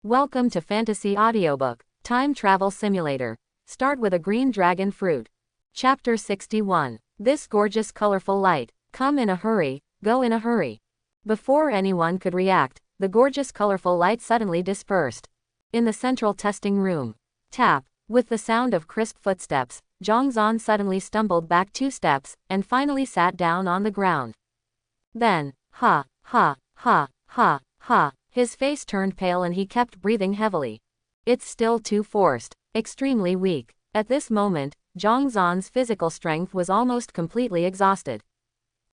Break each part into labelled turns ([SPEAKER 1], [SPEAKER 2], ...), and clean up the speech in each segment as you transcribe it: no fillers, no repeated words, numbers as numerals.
[SPEAKER 1] Welcome to Fantasy Audiobook, Time Travel Simulator. Start with a green dragon fruit. Chapter 61. This gorgeous colorful light. Come in a hurry, go in a hurry. Before anyone could react, the gorgeous colorful light suddenly dispersed. In the central testing room. Tap. With the sound of crisp footsteps, Zhongzhan suddenly stumbled back 2 steps, and finally sat down on the ground. Then, ha, ha, ha, ha, ha. His face turned pale and he kept breathing heavily. It's still too forced, extremely weak. At this moment, Zhongzhan's physical strength was almost completely exhausted.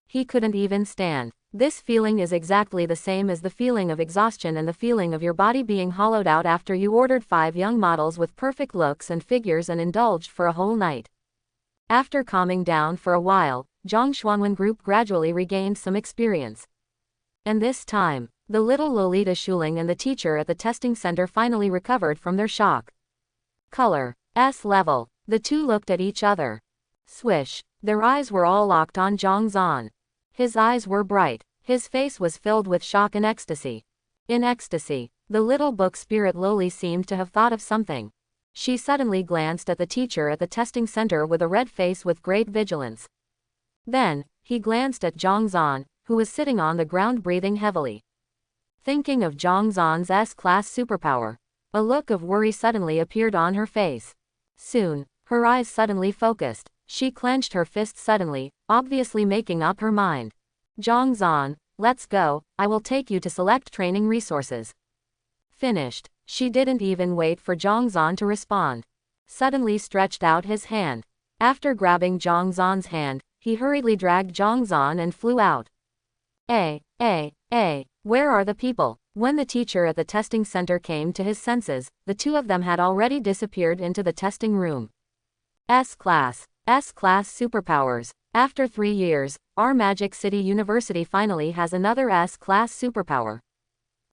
[SPEAKER 1] He couldn't even stand. This feeling is exactly the same as the feeling of exhaustion and the feeling of your body being hollowed out after you ordered 5 young models with perfect looks and figures and indulged for a whole night. After calming down for a while, Zhang Xuanwen group gradually regained some experience. And this time, the little Lolita Shuling and the teacher at the testing center finally recovered from their shock. Color. S level. The two looked at each other. Swish. Their eyes were all locked on Zhongzhan. His eyes were bright. His face was filled with shock and ecstasy. In ecstasy, the little book spirit Loli seemed to have thought of something. She suddenly glanced at the teacher at the testing center with a red face with great vigilance. Then, he glanced at Zhongzhan, who was sitting on the ground breathing heavily. Thinking of Zhongzhan's S-class superpower, a look of worry suddenly appeared on her face. Soon, her eyes suddenly focused. She clenched her fists suddenly, obviously making up her mind. Zhongzhan, let's go, I will take you to select training resources. Finished. She didn't even wait for Zhongzhan to respond. Suddenly stretched out his hand. After grabbing Zhongzhan's hand, he hurriedly dragged Zhongzhan and flew out. Where are the people? When the teacher at the testing center came to his senses, the two of them had already disappeared into the testing room. S-class superpowers. After 3 years, our Magic City University finally has another S-class superpower.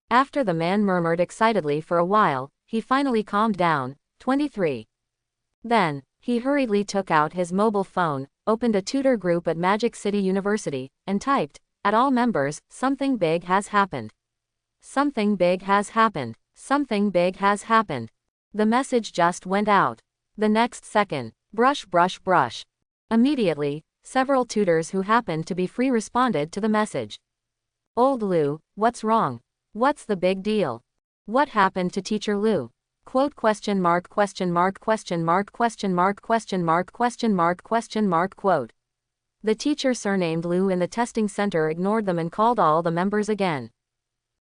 [SPEAKER 1] After the man murmured excitedly for a while, he finally calmed down. 23. Then, he hurriedly took out his mobile phone, opened a tutor group at Magic City University, and typed, "At all members, something big has happened. Something big has happened. Something big has happened." The message just went out. The next second, brush brush brush. Immediately, several tutors who happened to be free responded to the message. "Old Lu, what's wrong? What's the big deal? What happened to Teacher Lu?" Quote question mark question mark question mark question mark question mark question mark question mark quote. The teacher surnamed Lu in the testing center ignored them and called all the members again.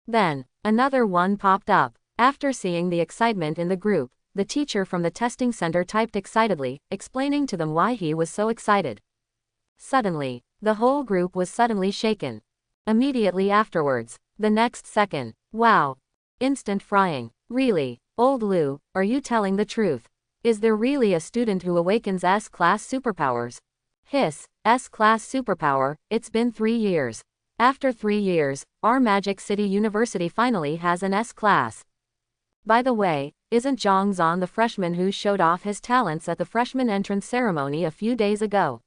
[SPEAKER 1] Then, another one popped up. After seeing the excitement in the group, the teacher from the testing center typed excitedly, explaining to them why he was so excited. Suddenly, the whole group was suddenly shaken. Immediately afterwards, the next second, wow! Instant frying. Really, Old Lu, are you telling the truth? Is there really a student who awakens S-class superpowers? Hiss, S-class superpower, it's been 3 years. After 3 years, our Magic City University finally has an S-class. By the way, isn't Zhongzhan the freshman who showed off his talents at the freshman entrance ceremony a few days ago?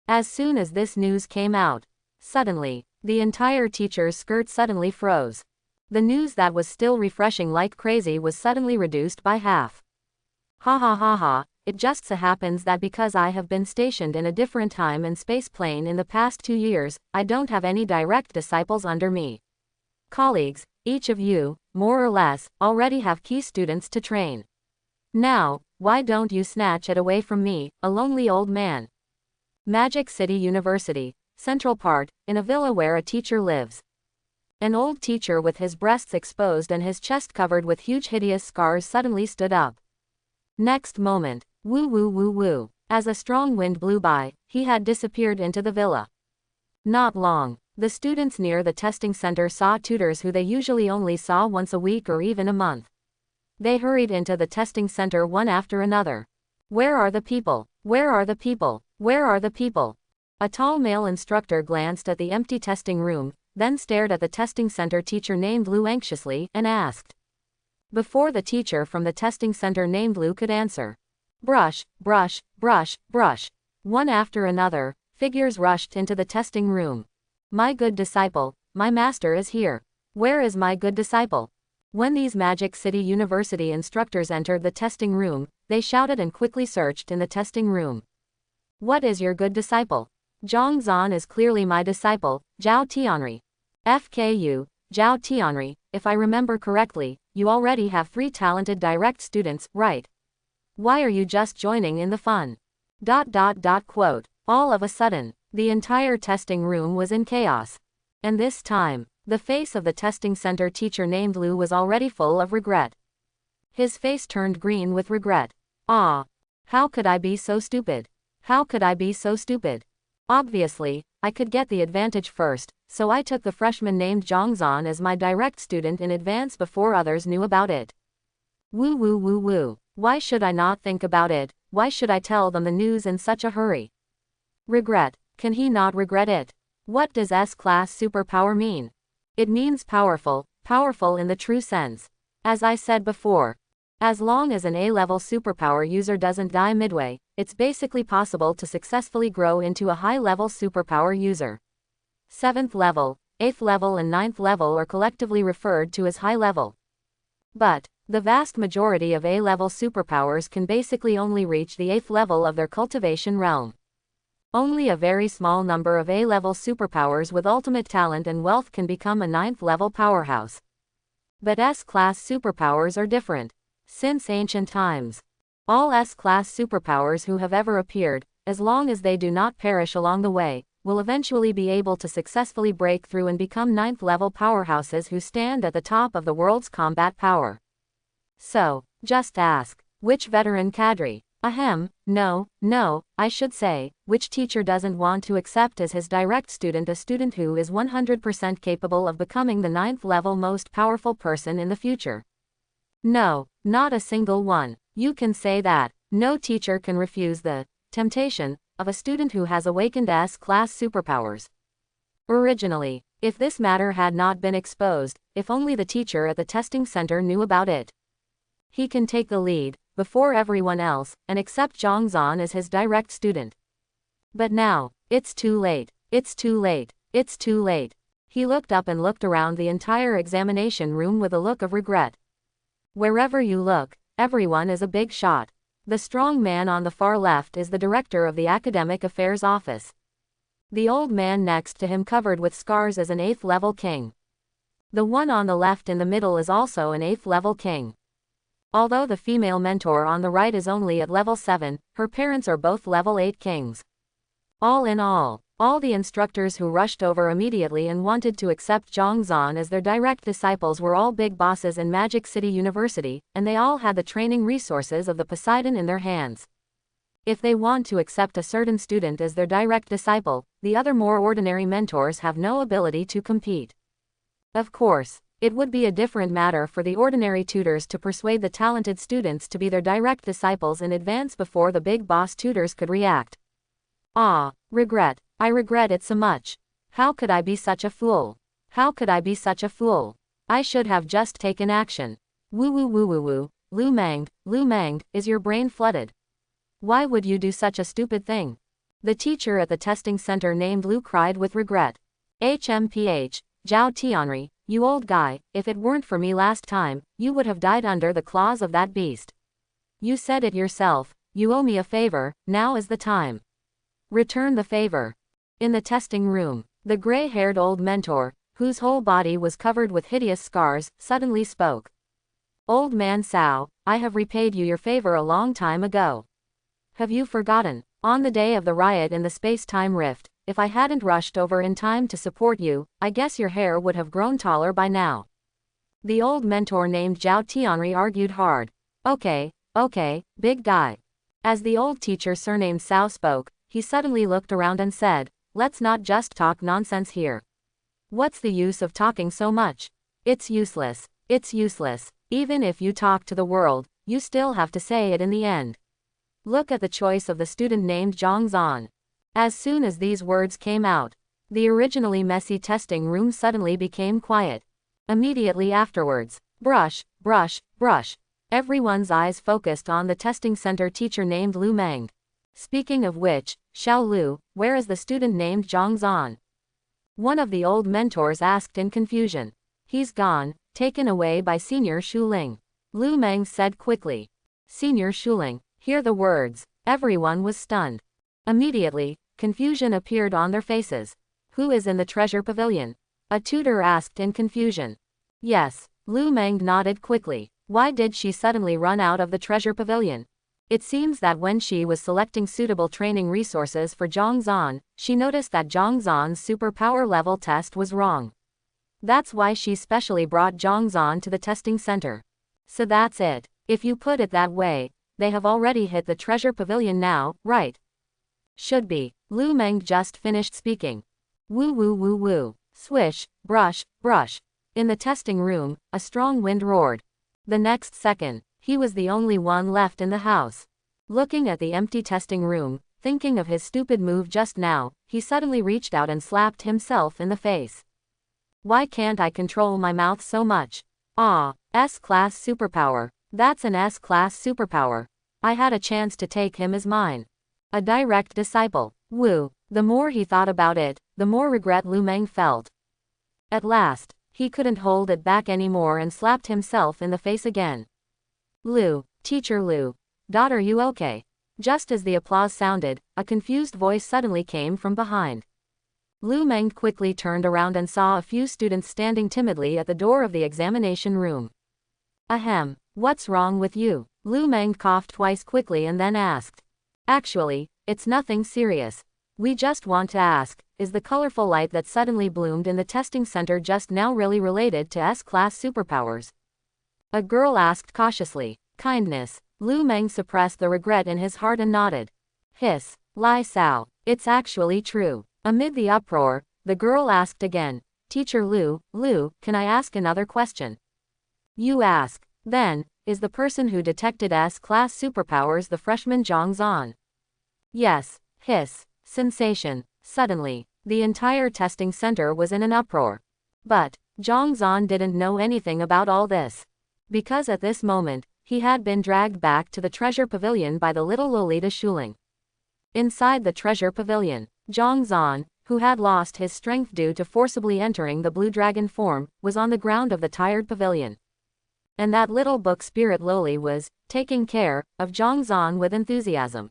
[SPEAKER 1] As soon as this news came out, suddenly, the entire teacher's skirt suddenly froze. The news that was still refreshing like crazy was suddenly reduced by half. Ha ha ha ha. It just so happens that because I have been stationed in a different time and space plane in the past 2 years, I don't have any direct disciples under me. Colleagues, each of you, more or less, already have key students to train. Now, why don't you snatch it away from me, a lonely old man? Magic City University, Central Part, in a villa where a teacher lives. An old teacher with his breasts exposed and his chest covered with huge hideous scars suddenly stood up. Next moment, woo woo woo woo. As a strong wind blew by, he had disappeared into the villa. Not long, the students near the testing center saw tutors who they usually only saw once a week or even a month. They hurried into the testing center one after another. Where are the people? Where are the people? Where are the people? A tall male instructor glanced at the empty testing room, then stared at the testing center teacher named Lu anxiously, and asked. Before the teacher from the testing center named Lu could answer. Brush, brush, brush, brush. One after another, figures rushed into the testing room. My good disciple, my master is here. Where is my good disciple? When these Magic City University instructors entered the testing room, they shouted and quickly searched in the testing room. What is your good disciple? Zhang Zan is clearly my disciple, Zhao Tianri. FKU, Zhao Tianri, if I remember correctly, you already have 3 talented direct students, right? Why are you just joining in the fun? ... Quote. All of a sudden, the entire testing room was in chaos. And this time, the face of the testing center teacher named Lu was already full of regret. His face turned green with regret. Ah! How could I be so stupid? How could I be so stupid? Obviously, I could get the advantage first, so I took the freshman named Zhang Zan as my direct student in advance before others knew about it. Woo woo woo woo. Why should I not think about it? Why should I tell them the news in such a hurry? Regret. Can he not regret it? What does S-class superpower mean? It means powerful, powerful in the true sense. As I said before, as long as an A-level superpower user doesn't die midway, it's basically possible to successfully grow into a high-level superpower user. 7th level, 8th level and 9th level are collectively referred to as high level. But the vast majority of A-level superpowers can basically only reach the 8th level of their cultivation realm. Only a very small number of A-level superpowers with ultimate talent and wealth can become a 9th level powerhouse. But S-class superpowers are different. Since ancient times, all S-class superpowers who have ever appeared, as long as they do not perish along the way, will eventually be able to successfully break through and become 9th level powerhouses who stand at the top of the world's combat power. So, just ask, which veteran cadre? No, I should say, which teacher doesn't want to accept as his direct student a student who is 100% capable of becoming the 9th level most powerful person in the future? No, not a single one. You can say that. No teacher can refuse the temptation of a student who has awakened S-class superpowers. Originally, if this matter had not been exposed, if only the teacher at the testing center knew about it, he can take the lead before everyone else and accept Zhang Zan as his direct student. But now, it's too late. It's too late. It's too late. He looked up and looked around the entire examination room with a look of regret. Wherever you look, everyone is a big shot. The strong man on the far left is the director of the academic affairs office. The old man next to him covered with scars is an 8th level king. The one on the left in the middle is also an 8th level king. Although the female mentor on the right is only at level 7, her parents are both level 8 kings. All in all the instructors who rushed over immediately and wanted to accept Zhang Zan as their direct disciples were all big bosses in Magic City University, and they all had the training resources of the Poseidon in their hands. If they want to accept a certain student as their direct disciple, the other more ordinary mentors have no ability to compete. Of course, it would be a different matter for the ordinary tutors to persuade the talented students to be their direct disciples in advance before the big boss tutors could react. Ah, regret. I regret it so much. How could I be such a fool? How could I be such a fool? I should have just taken action. Woo woo woo woo woo. Lu Manged, is your brain flooded? Why would you do such a stupid thing? The teacher at the testing center named Lu cried with regret. HMPH, Zhao Tianri, you old guy, if it weren't for me last time, you would have died under the claws of that beast. You said it yourself, you owe me a favor, now is the time. Return the favor. In the testing room, the gray-haired old mentor, whose whole body was covered with hideous scars, suddenly spoke. Old man Cao, I have repaid you your favor a long time ago. Have you forgotten? On the day of the riot in the space-time rift, if I hadn't rushed over in time to support you, I guess your hair would have grown taller by now. The old mentor named Zhao Tianri argued hard. Okay, big guy. As the old teacher surnamed Cao spoke, he suddenly looked around and said, let's not just talk nonsense here. What's the use of talking so much? It's useless. It's useless. Even if you talk to the world, you still have to say it in the end. Look at the choice of the student named Zhang Zan. As soon as these words came out, the originally messy testing room suddenly became quiet. Immediately afterwards, brush. Everyone's eyes focused on the testing center teacher named Lu Meng. Speaking of which, Xiao Lu, where is the student named Zhang Zan? One of the old mentors asked in confusion. He's gone, taken away by Senior Shuling. Lu Meng said quickly. Senior Shuling. Hear the words. Everyone was stunned. Immediately, confusion appeared on their faces. Who is in the treasure pavilion? A tutor asked in confusion. Yes, Lu Meng nodded quickly. Why did she suddenly run out of the treasure pavilion? It seems that when she was selecting suitable training resources for Zhang Zan, she noticed that Zhang Zan's superpower level test was wrong. That's why she specially brought Zhang Zan to the testing center. So that's it. If you put it that way, they have already hit the treasure pavilion now, right? Should be. Lu Meng just finished speaking. Woo woo woo woo. Swish, brush, brush. In the testing room, a strong wind roared. The next second, he was the only one left in the house. Looking at the empty testing room, thinking of his stupid move just now, he suddenly reached out and slapped himself in the face. Why can't I control my mouth so much? Ah, S-class superpower. That's an S-class superpower. I had a chance to take him as mine. A direct disciple. Woo. The more he thought about it, the more regret Lu Meng felt. At last, he couldn't hold it back anymore and slapped himself in the face again. Lu, Teacher Lu. Daughter, you okay? Just as the applause sounded, a confused voice suddenly came from behind. Lu Meng quickly turned around and saw a few students standing timidly at the door of the examination room. Ahem, what's wrong with you? Lu Meng coughed twice quickly and then asked. Actually, it's nothing serious. We just want to ask, is the colorful light that suddenly bloomed in the testing center just now really related to S-class superpowers? A girl asked cautiously. Kindness. Lu Meng suppressed the regret in his heart and nodded. Hiss. Lai Sao. It's actually true. Amid the uproar, the girl asked again. Teacher Lu, can I ask another question? You ask. Then, is the person who detected S-class superpowers the freshman Zhang Zan? Yes. Hiss. Sensation. Suddenly, the entire testing center was in an uproar. But, Zhang Zan didn't know anything about all this. Because at this moment, he had been dragged back to the treasure pavilion by the little Lolita Shuling. Inside the treasure pavilion, Zhang Zan, who had lost his strength due to forcibly entering the blue dragon form, was on the ground of the tired pavilion. And that little book spirit Loli was taking care of Zhang Zan with enthusiasm.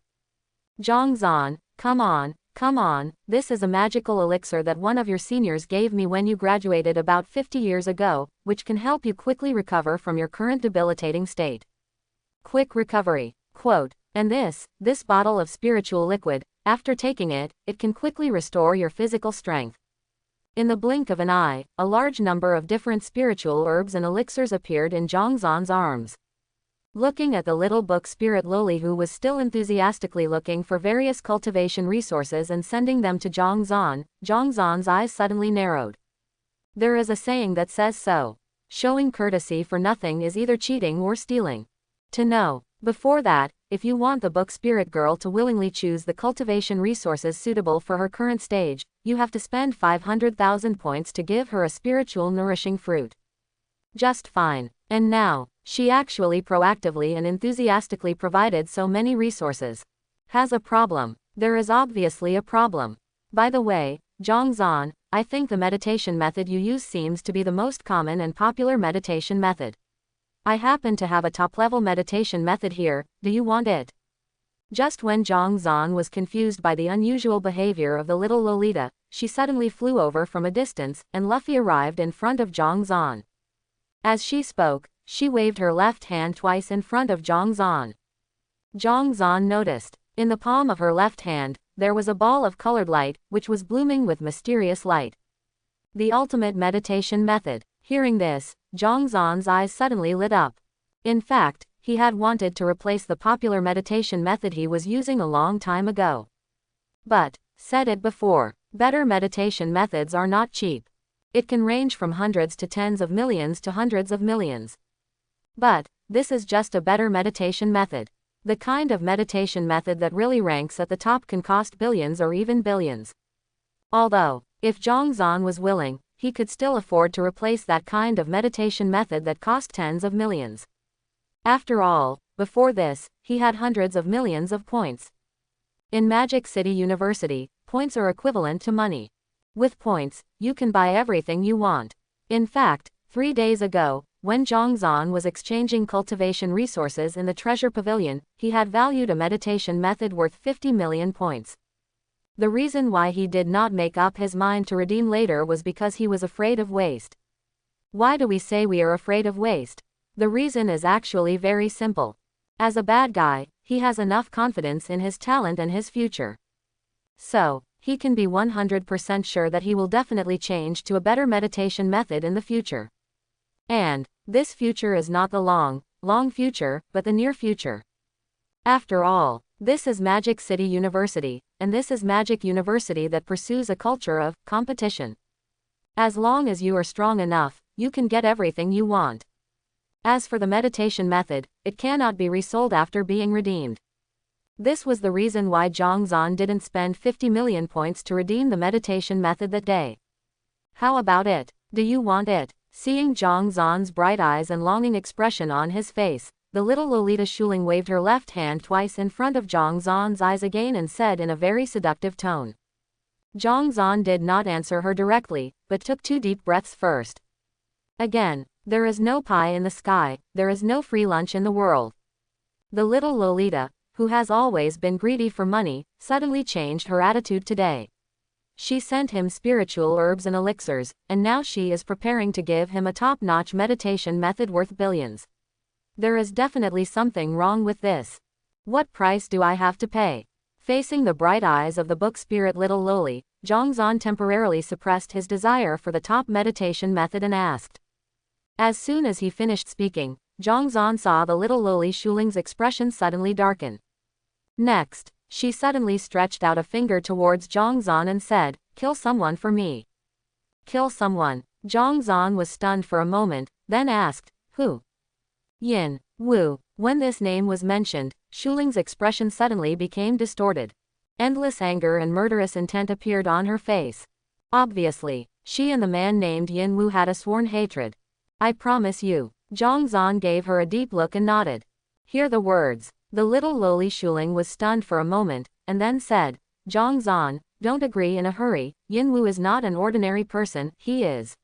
[SPEAKER 1] Zhang Zan, come on, this is a magical elixir that one of your seniors gave me when you graduated about 50 years ago, which can help you quickly recover from your current debilitating state. Quick recovery. Quote, and this bottle of spiritual liquid, after taking it, it can quickly restore your physical strength. In the blink of an eye, a large number of different spiritual herbs and elixirs appeared in Zhang Zan's arms. Looking at the little book spirit Loli, who was still enthusiastically looking for various cultivation resources and sending them to Zhang Zan's eyes suddenly narrowed. There is a saying that says so. Showing courtesy for nothing is either cheating or stealing. To know. Before that, if you want the book spirit girl to willingly choose the cultivation resources suitable for her current stage, you have to spend 500,000 points to give her a spiritual nourishing fruit. Just fine. And now, she actually proactively and enthusiastically provided so many resources. Has a problem. There is obviously a problem. By the way, Zhang Zan, I think the meditation method you use seems to be the most common and popular meditation method. I happen to have a top-level meditation method here, do you want it? Just when Zhang Zan was confused by the unusual behavior of the little Lolita, she suddenly flew over from a distance, and Luffy arrived in front of Zhang Zan. As she spoke, she waved her left hand twice in front of Zhang Zan. Zhang Zan noticed. In the palm of her left hand, there was a ball of colored light, which was blooming with mysterious light. The ultimate meditation method. Hearing this, Zhang Zan's eyes suddenly lit up. In fact, he had wanted to replace the popular meditation method he was using a long time ago. But, said it before, better meditation methods are not cheap. It can range from hundreds to tens of millions to hundreds of millions. But, this is just a better meditation method. The kind of meditation method that really ranks at the top can cost billions or even billions. Although, if Zhang Zan was willing, he could still afford to replace that kind of meditation method that cost tens of millions. After all, before this, he had hundreds of millions of points. In Magic City University, points are equivalent to money. With points, you can buy everything you want. In fact, 3 days ago, when Zhongzhan was exchanging cultivation resources in the treasure pavilion, he had valued a meditation method worth 50 million points. The reason why he did not make up his mind to redeem later was because he was afraid of waste. Why do we say we are afraid of waste? The reason is actually very simple. As a bad guy, he has enough confidence in his talent and his future. So, he can be 100% sure that he will definitely change to a better meditation method in the future. And this future is not the long future, but the near future. After all, this is Magic City University, and this is Magic University that pursues a culture of competition. As long as you are strong enough, you can get everything you want. As for the meditation method, it cannot be resold after being redeemed. This was the reason why Zhongzhan didn't spend 50 million points to redeem the meditation method that day. How about it? Do you want it? Seeing Zhongzhan's bright eyes and longing expression on his face, the little Lolita Shuling waved her left hand twice in front of Zhongzhan's eyes again and said in a very seductive tone. Zhongzhan did not answer her directly, but took 2 deep breaths first. Again, there is no pie in the sky, there is no free lunch in the world. The little Lolita, who has always been greedy for money, suddenly changed her attitude today. She sent him spiritual herbs and elixirs, and now she is preparing to give him a top-notch meditation method worth billions. There is definitely something wrong with this. What price do I have to pay? Facing the bright eyes of the book spirit little Loli, Zhongzhan temporarily suppressed his desire for the top meditation method and asked. As soon as he finished speaking, Zhongzhan saw the little Loli Shuling's expression suddenly darken. Next, she suddenly stretched out a finger towards Zhongzhan and said, "Kill someone for me." Kill someone. Zhongzhan was stunned for a moment, then asked, "Who?" Jinman Wu. When this name was mentioned, Shuling's expression suddenly became distorted. Endless anger and murderous intent appeared on her face. Obviously, she and the man named Jinman Wu had a sworn hatred. "I promise you." Zhongzhan gave her a deep look and nodded. Hear the words. The little Loli Shuling was stunned for a moment, and then said, "Zhongzhan, don't agree in a hurry, Jinman Wu is not an ordinary person, he is."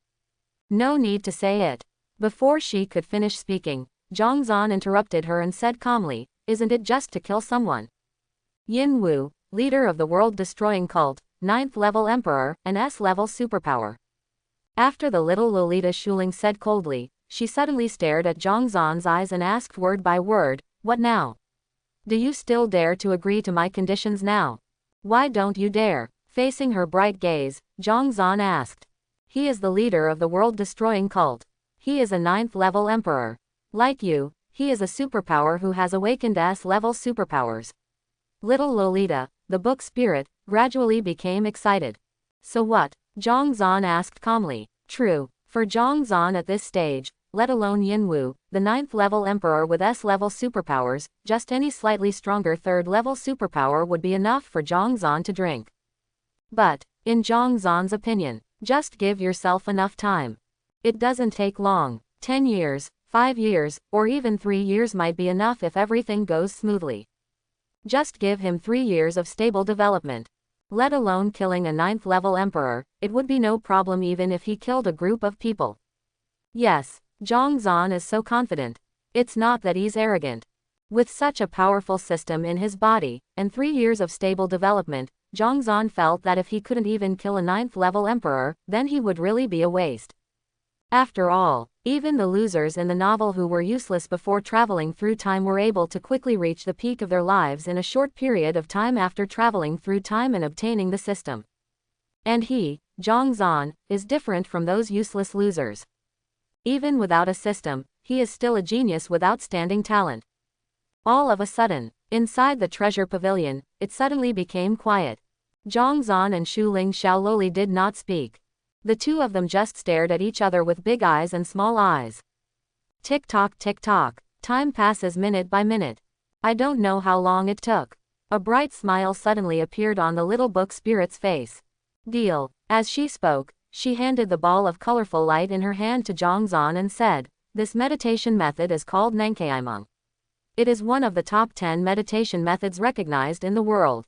[SPEAKER 1] No need to say it. Before she could finish speaking, Zhongzhan interrupted her and said calmly, "Isn't it just to kill someone?" Jinman Wu, leader of the world-destroying cult, 9th level emperor, and S-level superpower. After the little Lolita Shuling said coldly, she suddenly stared at Zhongzhan's eyes and asked word by word, "What now? Do you still dare to agree to my conditions now? Why don't you dare?" Facing her bright gaze, Zhongzhan asked. "He is the leader of the world-destroying cult. He is a 9th level emperor. Like you, he is a superpower who has awakened S-level superpowers." Little Lolita, the book spirit, gradually became excited. "So what?" Zhongzhan asked calmly. True, for Zhongzhan at this stage, let alone Jinman Wu, the 9th level emperor with S-level superpowers, just any slightly stronger 3rd level superpower would be enough for Zhongzhan to drink. But, in Zhongzhan's opinion, just give yourself enough time. It doesn't take long. 10 years, 5 years, or even 3 years might be enough if everything goes smoothly. Just give him 3 years of stable development. Let alone killing a 9th level emperor, it would be no problem even if he killed a group of people. Yes, Zhongzhan is so confident. It's not that he's arrogant. With such a powerful system in his body, and 3 years of stable development, Zhongzhan felt that if he couldn't even kill a 9th level emperor, then he would really be a waste. After all, even the losers in the novel who were useless before traveling through time were able to quickly reach the peak of their lives in a short period of time after traveling through time and obtaining the system. And he, Zhongzhan, is different from those useless losers. Even without a system, he is still a genius with outstanding talent. All of a sudden, inside the treasure pavilion, it suddenly became quiet. Zhongzhan and Shuling Xiaololi did not speak. The two of them just stared at each other with big eyes and small eyes. Tick-tock, tick-tock. Time passes minute by minute. I don't know how long it took. A bright smile suddenly appeared on the little book spirit's face. Deal. As she spoke, she handed the ball of colorful light in her hand to Zhongzhan and said, "This meditation method is called Nankei-meng. It is one of the top 10 meditation methods recognized in the world.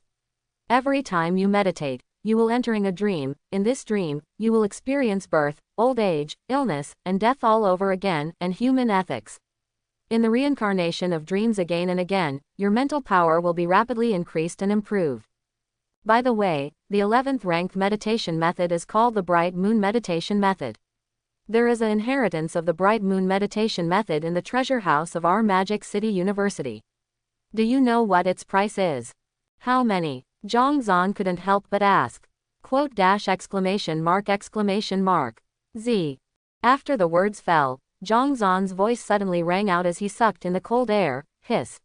[SPEAKER 1] Every time you meditate, you will entering a dream. In this dream, you will experience birth, old age, illness, and death all over again, and human ethics. In the reincarnation of dreams again and again, your mental power will be rapidly increased and improved. By the way, the 11th rank meditation method is called the Bright Moon Meditation Method. There is an inheritance of the Bright Moon Meditation Method in the treasure house of our Magic City University. Do you know what its price is? How many? Zhang Zan couldn't help but ask. Quote dash exclamation mark. Z. After the words fell, Zhang Zan's voice suddenly rang out as he sucked in the cold air. Hiss.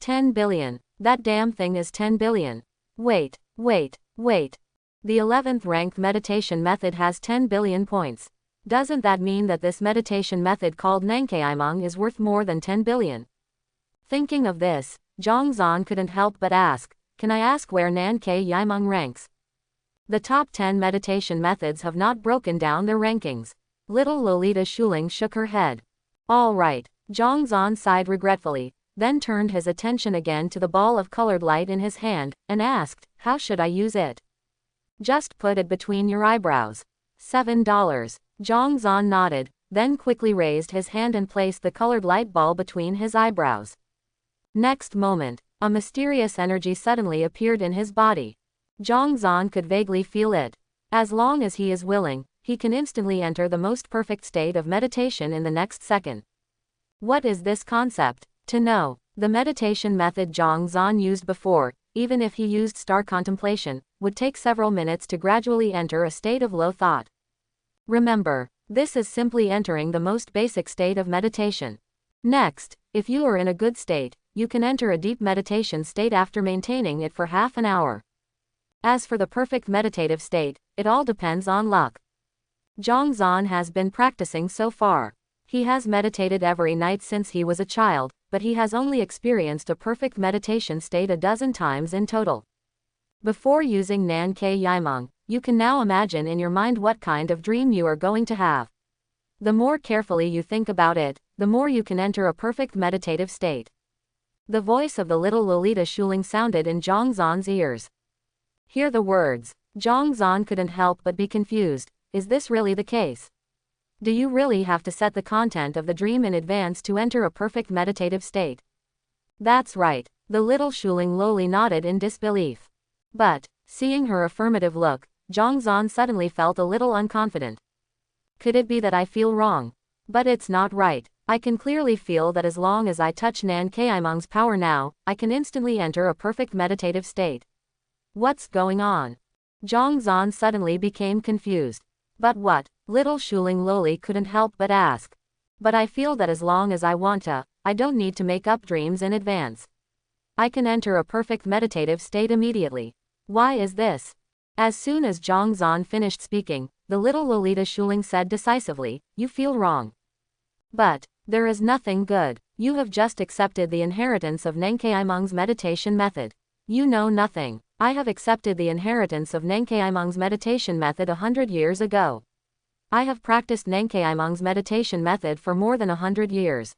[SPEAKER 1] 10 billion. That damn thing is 10 billion. Wait. The 11th rank meditation method has 10 billion points. Doesn't that mean that this meditation method called Nankeimeng is worth more than 10 billion? Thinking of this, Zhang Zan couldn't help but ask, can I ask where Nankeimeng ranks? The top 10 meditation methods have not broken down their rankings. Little Lolita Shuling shook her head. All right, Zhang Zan sighed regretfully, then turned his attention again to the ball of colored light in his hand, and asked, how should I use it? Just put it between your eyebrows. $7. Zhang Zan nodded, then quickly raised his hand and placed the colored light ball between his eyebrows. Next moment, a mysterious energy suddenly appeared in his body. Zhang Zan could vaguely feel it. As long as he is willing, he can instantly enter the most perfect state of meditation in the next second. What is this concept? To know, the meditation method Zhang Zan used before, even if he used star contemplation, would take several minutes to gradually enter a state of low thought. Remember, this is simply entering the most basic state of meditation. Next, if you are in a good state, you can enter a deep meditation state after maintaining it for half an hour. As for the perfect meditative state, it all depends on luck. Zhang Zan has been practicing so far. He has meditated every night since he was a child, but he has only experienced a perfect meditation state a dozen times in total. Before using Nankeimeng, you can now imagine in your mind what kind of dream you are going to have. The more carefully you think about it, the more you can enter a perfect meditative state. The voice of the little Lolita Shuling sounded in Zhang Zan's ears. Hear the words. Zhang Zan couldn't help but be confused. Is this really the case? Do you really have to set the content of the dream in advance to enter a perfect meditative state? That's right, the little Shuling lowly nodded in disbelief. But, seeing her affirmative look, Zhang Zan suddenly felt a little unconfident. Could it be that I feel wrong? But it's not right. I can clearly feel that as long as I touch Nankeimeng's power now, I can instantly enter a perfect meditative state. What's going on? Zhang Zan suddenly became confused. But what? Little Shuling lowly couldn't help but ask. But I feel that as long as I want to, I don't need to make up dreams in advance. I can enter a perfect meditative state immediately. Why is this? As soon as Zhang Zan finished speaking, the little Lolita Shuling said decisively, you feel wrong. But, there is nothing good. You have just accepted the inheritance of Nankeimeng's meditation method. You know nothing. I have accepted the inheritance of Nankeimeng's meditation method 100 years ago. I have practiced Nankeimeng's meditation method for more than 100 years.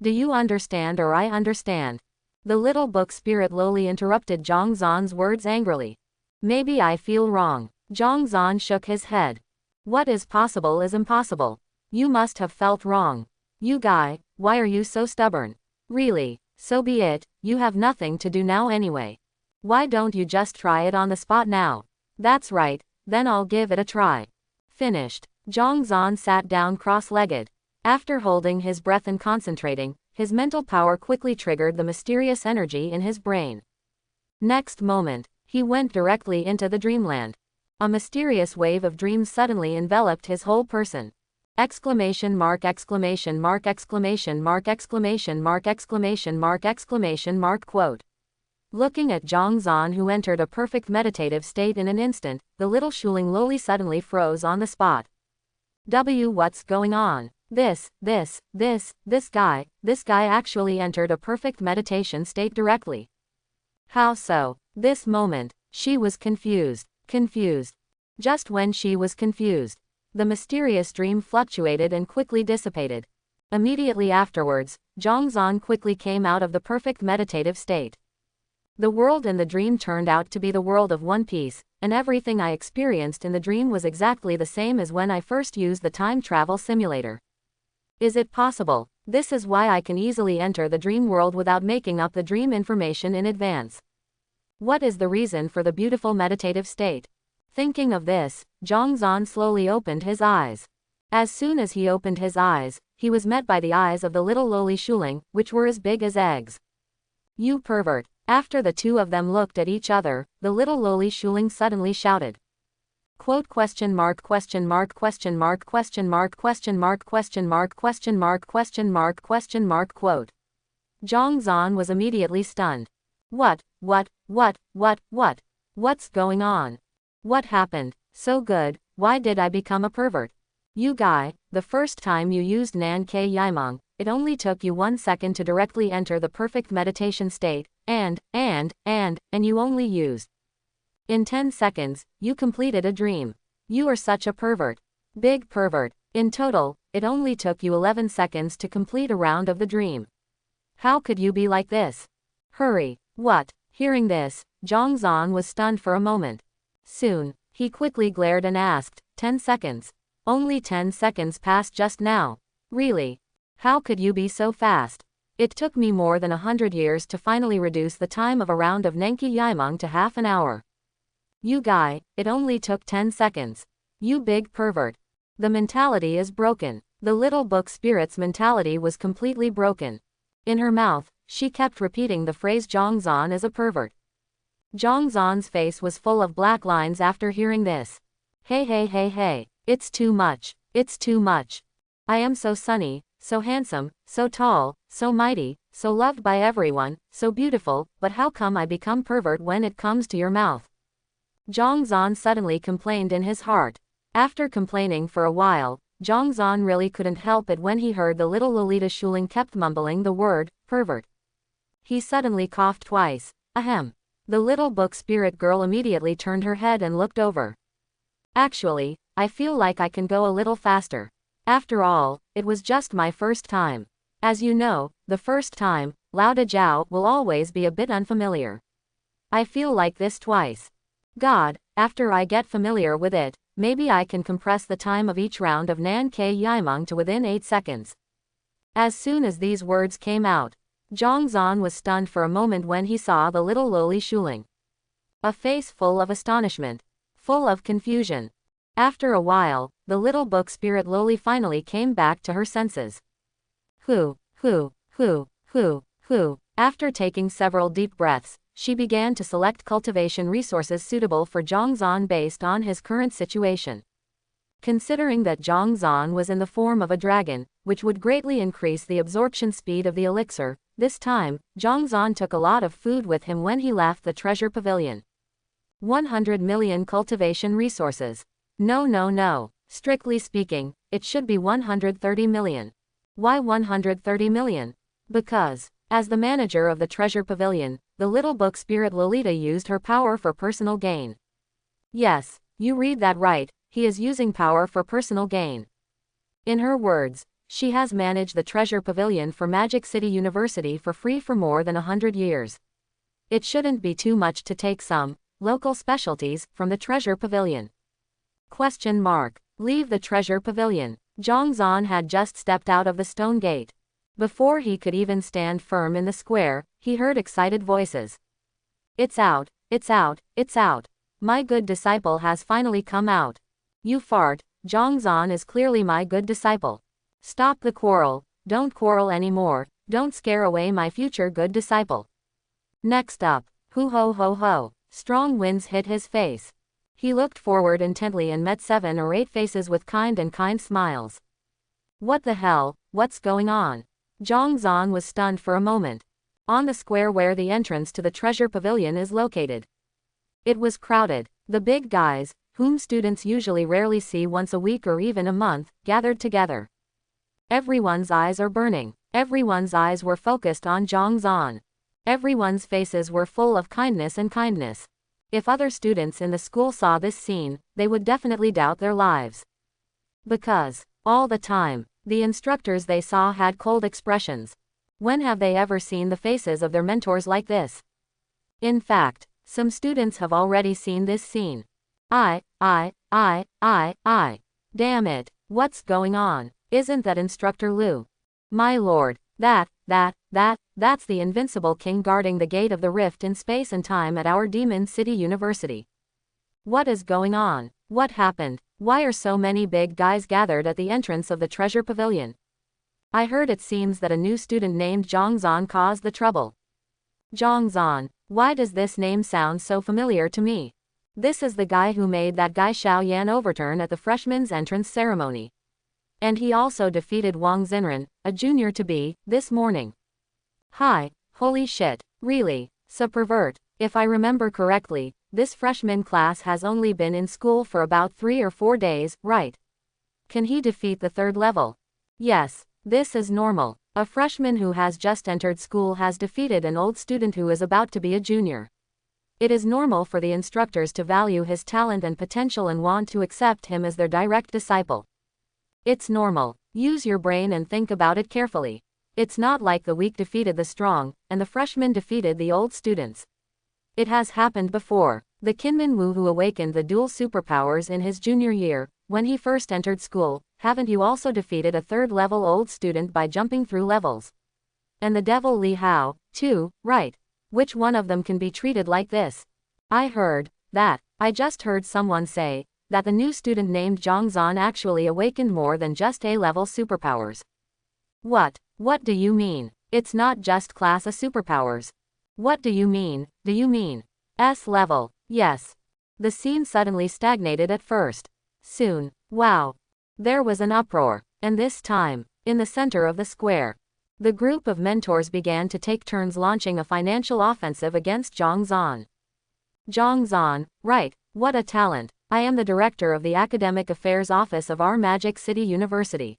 [SPEAKER 1] Do you understand or I understand? The little book spirit lowly interrupted Zhang Zan's words angrily. Maybe I feel wrong. Zhang Zan shook his head. What is possible is impossible. You must have felt wrong. You guy, why are you so stubborn? Really, so be it, you have nothing to do now anyway. Why don't you just try it on the spot now? That's right, then I'll give it a try. Finished. Zhang Zan sat down cross-legged. After holding his breath and concentrating, his mental power quickly triggered the mysterious energy in his brain. Next moment, he went directly into the dreamland. A mysterious wave of dreams suddenly enveloped his whole person. Exclamation mark, exclamation mark, exclamation mark, exclamation mark, exclamation mark, exclamation mark, quote. Looking at Zhang Zan, who entered a perfect meditative state in an instant, the little Shuling lowly suddenly froze on the spot. What's going on? This guy actually entered a perfect meditation state directly. How so? This moment, she was confused. Just when she was confused, the mysterious dream fluctuated and quickly dissipated. Immediately afterwards, Zhang Zan quickly came out of the perfect meditative state. The world in the dream turned out to be the world of One Piece, and everything I experienced in the dream was exactly the same as when I first used the time travel simulator. Is it possible? This is why I can easily enter the dream world without making up the dream information in advance. What is the reason for the beautiful meditative state? Thinking of this, Zhongzhan slowly opened his eyes. As soon as he opened his eyes, he was met by the eyes of the little lowly Shuling, which were as big as eggs. You pervert! After the two of them looked at each other, the little lowly Shuling suddenly shouted. Quote question mark question mark question mark question mark question mark question mark question mark question mark question mark quote. Zhongzhan was immediately stunned. What's going on? What happened? So good, why did I become a pervert? You guy, the first time you used Nan Ke Yimong, it only took you 1 second to directly enter the perfect meditation state, and you only used. In 10 seconds, you completed a dream. You are such a pervert. Big pervert. In total, it only took you 11 seconds to complete a round of the dream. How could you be like this? Hurry. What? Hearing this, Zhongzhan was stunned for a moment. Soon, he quickly glared and asked, 10 seconds. Only 10 seconds passed just now. Really? How could you be so fast? It took me more than 100 years to finally reduce the time of a round of Nenki Yimong to half an hour. You guy, it only took 10 seconds. You big pervert. The mentality is broken. The little book spirit's mentality was completely broken. In her mouth, she kept repeating the phrase Zhongzhan is a pervert. Zhongzhan's face was full of black lines after hearing this. Hey. It's too much. It's too much. I am so sunny, so handsome, so tall, so mighty, so loved by everyone, so beautiful, but how come I become pervert when it comes to your mouth? Zhongzhan suddenly complained in his heart. After complaining for a while, Zhongzhan really couldn't help it when he heard the little Lolita Shuling kept mumbling the word, pervert. He suddenly coughed twice. Ahem. The little book spirit girl immediately turned her head and looked over. Actually, I feel like I can go a little faster. After all, it was just my first time. As you know, the first time, Lao De Jiao will always be a bit unfamiliar. I feel like this twice. God, after I get familiar with it, maybe I can compress the time of each round of Nan Ke Yimong to within 8 seconds. As soon as these words came out, Zhongzhan was stunned for a moment when he saw the little lowly Shuling. A face full of astonishment. Full of confusion. After a while, the little book spirit lowly finally came back to her senses. After taking several deep breaths, she began to select cultivation resources suitable for Zhongzhan based on his current situation. Considering that Zhongzhan was in the form of a dragon, which would greatly increase the absorption speed of the elixir, this time, Zhongzhan took a lot of food with him when he left the treasure pavilion. 100 million cultivation resources. No. Strictly speaking, it should be 130 million. Why 130 million? Because, as the manager of the treasure pavilion, the little book spirit Lolita used her power for personal gain. Yes, you read that right, he is using power for personal gain. In her words, she has managed the treasure pavilion for Magic City University for free for more than 100 years. It shouldn't be too much to take some local specialties from the treasure pavilion. Question mark. Leave the treasure pavilion. Zhongzhan had just stepped out of the stone gate. Before he could even stand firm in the square, he heard excited voices. It's out. My good disciple has finally come out. You fart, Zhongzhan is clearly my good disciple. Stop the quarrel, don't quarrel anymore, don't scare away my future good disciple. Next up, ho. Strong winds hit his face. He looked forward intently and met 7 or 8 faces with kind smiles. What the hell, what's going on? Zhongzhan was stunned for a moment. On the square where the entrance to the treasure pavilion is located. It was crowded. The big guys, whom students usually rarely see once a week or even a month, gathered together. Everyone's eyes are burning. Everyone's eyes were focused on Zhongzhan. Everyone's faces were full of kindness. If other students in the school saw this scene, they would definitely doubt their lives. Because, all the time, the instructors they saw had cold expressions. When have they ever seen the faces of their mentors like this? In fact, some students have already seen this scene. I. Damn it, what's going on? Isn't that Instructor Liu? My lord, that's the invincible king guarding the gate of the rift in space and time at our Demon City University. What is going on? What happened? Why are so many big guys gathered at the entrance of the treasure pavilion? I heard it seems that a new student named Zhongzhan caused the trouble. Zhongzhan, why does this name sound so familiar to me? This is the guy who made that guy Xiao Yan overturn at the freshman's entrance ceremony. And he also defeated Wang Xinren, a junior to be, this morning. Hi, holy shit, really, so Pervert, if I remember correctly, this freshman class has only been in school for about 3 or 4 days, right? Can he defeat the third level? Yes, this is normal. A freshman who has just entered school has defeated an old student who is about to be a junior. It is normal for the instructors to value his talent and potential and want to accept him as their direct disciple. It's normal. Use your brain and think about it carefully. It's not like the weak defeated the strong, and the freshmen defeated the old students. It has happened before. The Jinman Wu who awakened the dual superpowers in his junior year, when he first entered school, haven't you also defeated a third-level old student by jumping through levels? And the devil Li Hao, too, right? Which one of them can be treated like this? I just heard someone say that the new student named Zhongzhan actually awakened more than just A-level superpowers. What do you mean? It's not just class A superpowers. What do you mean? Do you mean S-level? Yes. The scene suddenly stagnated at first. Soon, wow. There was an uproar, and this time, in the center of the square, the group of mentors began to take turns launching a financial offensive against Zhongzhan. Zhongzhan, right, what a talent. I am the director of the Academic Affairs Office of our Magic City University.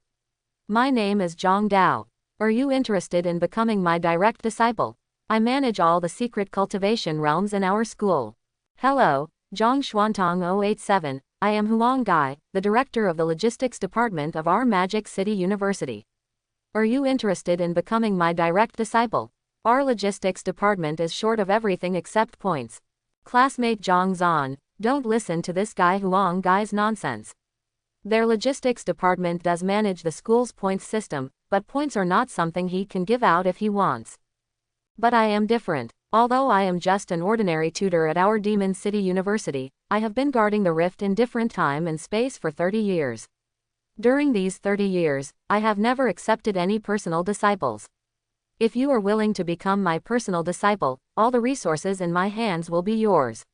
[SPEAKER 1] My name is Zhong Dao. Are you interested in becoming my direct disciple? I manage all the secret cultivation realms in our school. Hello, Zhong Xuantong 087, I am Huang Gai, the director of the logistics department of our Magic City University. Are you interested in becoming my direct disciple? Our logistics department is short of everything except points. Classmate Zhongzhan, don't listen to this guy Huang Gai's nonsense. Their logistics department does manage the school's points system, but points are not something he can give out if he wants. But I am different. Although I am just an ordinary tutor at our Demon City University, I have been guarding the rift in different time and space for 30 years. During these 30 years, I have never accepted any personal disciples. If you are willing to become my personal disciple, all the resources in my hands will be yours.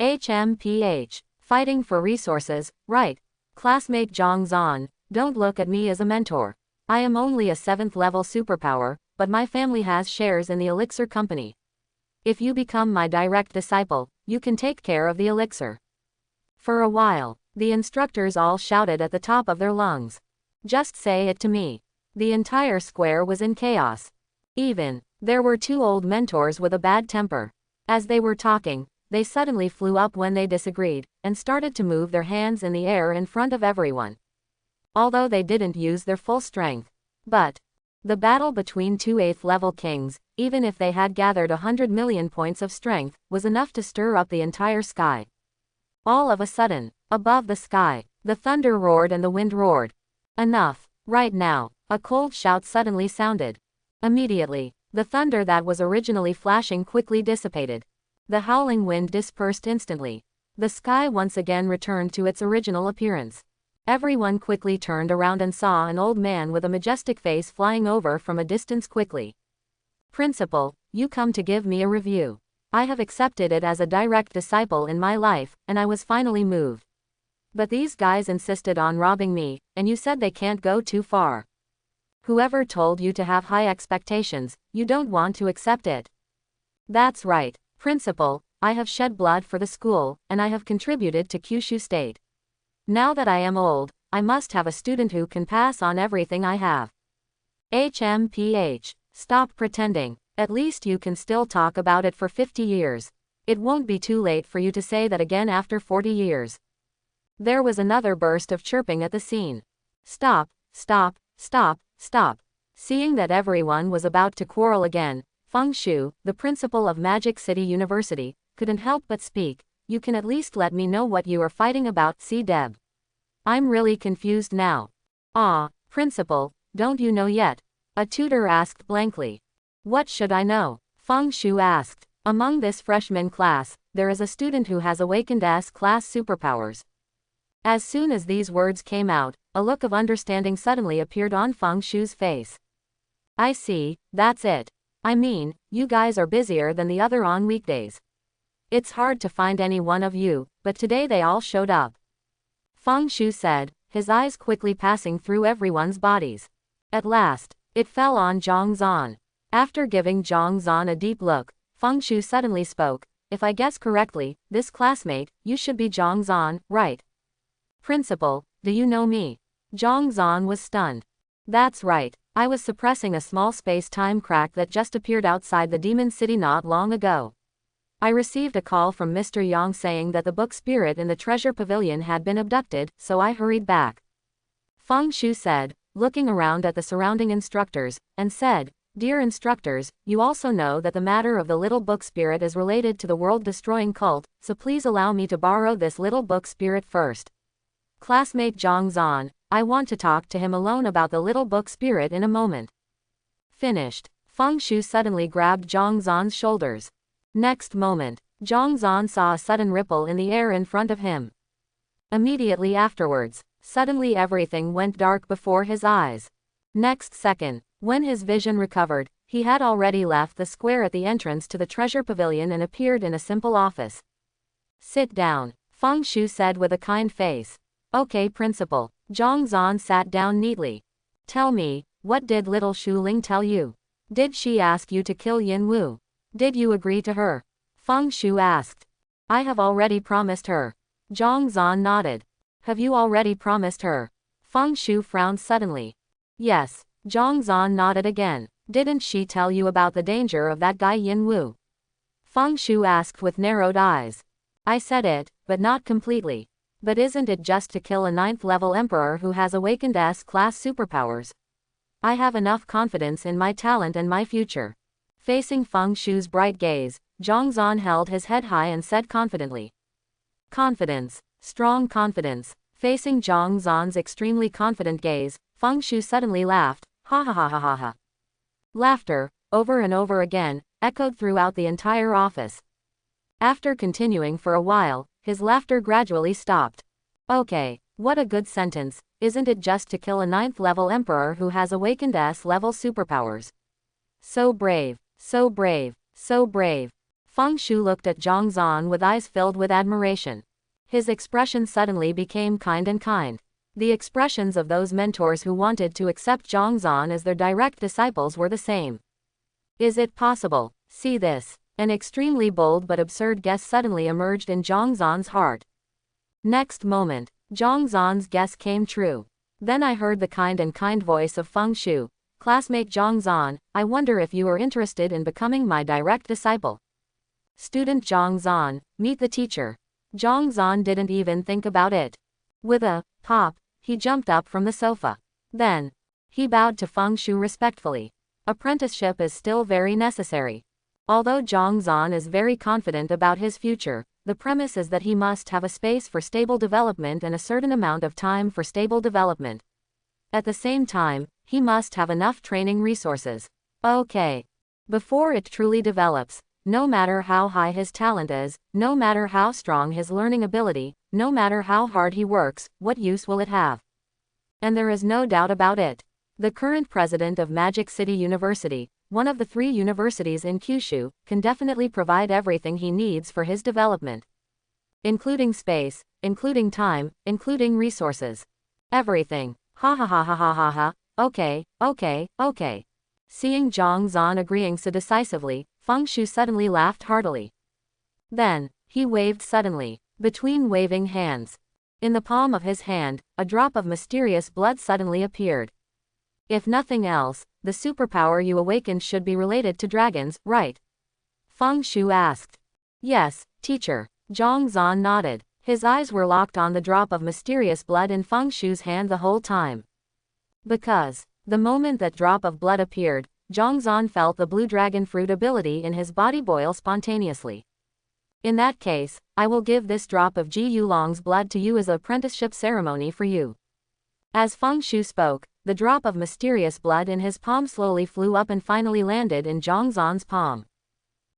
[SPEAKER 1] HMPH. Fighting for resources, right? Classmate Zhongzhan, don't look at me as a mentor. I am only a 7th level superpower, but my family has shares in the elixir company. If you become my direct disciple, you can take care of the elixir. For a while, the instructors all shouted at the top of their lungs. Just say it to me. The entire square was in chaos. There were 2 old mentors with a bad temper. As they were talking, they suddenly flew up when they disagreed, and started to move their hands in the air in front of everyone. Although they didn't use their full strength. But the battle between 2 8th-level kings, even if they had gathered 100 million points of strength, was enough to stir up the entire sky. All of a sudden, above the sky, the thunder roared and the wind roared. Enough. Right now, a cold shout suddenly sounded. Immediately, the thunder that was originally flashing quickly dissipated. The howling wind dispersed instantly. The sky once again returned to its original appearance. Everyone quickly turned around and saw an old man with a majestic face flying over from a distance quickly. Principal, you come to give me a review. I have accepted it as a direct disciple in my life, and I was finally moved. But these guys insisted on robbing me, and you said they can't go too far. Whoever told you to have high expectations, you don't want to accept it. That's right, Principal, I have shed blood for the school, and I have contributed to Kyushu State. Now that I am old, I must have a student who can pass on everything I have. HMPH. Stop pretending. At least you can still talk about it for 50 years. It won't be too late for you to say that again after 40 years. There was another burst of chirping at the scene. Stop, stop, stop, stop. Seeing that everyone was about to quarrel again, Feng Shu, the principal of Magic City University, couldn't help but speak. you can at least let me know what you are fighting about, see Deb. I'm really confused now. Principal, don't you know yet? A tutor asked blankly. What should I know? Feng Shu asked. Among this freshman class, there is a student who has awakened S-class superpowers. As soon as these words came out, a look of understanding suddenly appeared on Feng Shu's face. I see, that's it. I mean, you guys are busier than the other on weekdays. It's hard to find any one of you, but today they all showed up. Feng Shu said, his eyes quickly passing through everyone's bodies. At last, it fell on Zhang Zan. After giving Zhang Zan a deep look, Feng Shu suddenly spoke, if I guess correctly, this classmate, you should be Zhang Zan, right? Principal, do you know me? Zhang Zan was stunned. That's right, I was suppressing a small space-time crack that just appeared outside the Demon City not long ago. I received a call from Mr. Yang saying that the book spirit in the treasure pavilion had been abducted, so I hurried back. Feng Shu said, looking around at the surrounding instructors, and said, Dear instructors, you also know that the matter of the little book spirit is related to the world-destroying cult, so please allow me to borrow this little book spirit first. Classmate Zhang Zan, I want to talk to him alone about the little book spirit in a moment. Finished. Feng Shu suddenly grabbed Zhang Zan's shoulders. Next moment, Zhang Zan saw a sudden ripple in the air in front of him. Immediately afterwards, suddenly everything went dark before his eyes. Next second, when his vision recovered, he had already left the square at the entrance to the treasure pavilion and appeared in a simple office. Sit down, Feng Shu said with a kind face. Okay, principal. Zhang Zan sat down neatly. Tell me, what did little Shu Ling tell you? Did she ask you to kill Yin Wu? Did you agree to her? Feng Shu asked. I have already promised her. Zhang Zan nodded. Have you already promised her? Feng Shu frowned suddenly. Yes. Zhang Zan nodded again. Didn't she tell you about the danger of that guy Yin Wu? Feng Shu asked with narrowed eyes. I said it, but not completely. But isn't it just to kill a 9th-level emperor who has awakened S-class superpowers? I have enough confidence in my talent and my future. Facing Feng Shu's bright gaze, Zhang Zan held his head high and said confidently. Confidence. Strong confidence. Facing Zhang Zan's extremely confident gaze, Feng Shu suddenly laughed. Ha ha ha ha ha ha. Laughter, over and over again, echoed throughout the entire office. After continuing for a while, his laughter gradually stopped. Okay, what a good sentence, isn't it just to kill a 9th-level emperor who has awakened S-level superpowers? So brave, so brave, so brave. Feng Shu looked at Zhang Zan with eyes filled with admiration. His expression suddenly became kind and kind. The expressions of those mentors who wanted to accept Zhang Zan as their direct disciples were the same. Is it possible? See this. An extremely bold but absurd guess suddenly emerged in Zhang Zan's heart. Next moment, Zhang Zan's guess came true. Then I heard the kind voice of Feng Shu. Classmate Zhang Zan, I wonder if you are interested in becoming my direct disciple. Student Zhang Zan, meet the teacher. Zhang Zan didn't even think about it. With a pop, he jumped up from the sofa. Then, he bowed to Feng Shu respectfully. Apprenticeship is still very necessary. Although Zhang Zan is very confident about his future, the premise is that he must have a space for stable development and a certain amount of time for stable development. At the same time, he must have enough training resources. Okay. Before it truly develops, no matter how high his talent is, no matter how strong his learning ability, no matter how hard he works, what use will it have? And there is no doubt about it. The current president of Magic City University, one of the 3 universities in Kyushu, can definitely provide everything he needs for his development. Including space, including time, including resources. Everything. Ha ha ha ha ha ha ha. Okay, okay, okay. Seeing Zhang Zan agreeing so decisively, Feng Shu suddenly laughed heartily. Then, he waved suddenly, between waving hands. In the palm of his hand, a drop of mysterious blood suddenly appeared. If nothing else, the superpower you awakened should be related to dragons, right? Feng Shu asked. Yes, teacher. Zhang Zan nodded. His eyes were locked on the drop of mysterious blood in Feng Shu's hand the whole time. Because, the moment that drop of blood appeared, Zhang Zan felt the blue dragon fruit ability in his body boil spontaneously. In that case, I will give this drop of Ji Yulong's blood to you as an apprenticeship ceremony for you. As Feng Shu spoke, the drop of mysterious blood in his palm slowly flew up and finally landed in Zhang Zan's palm.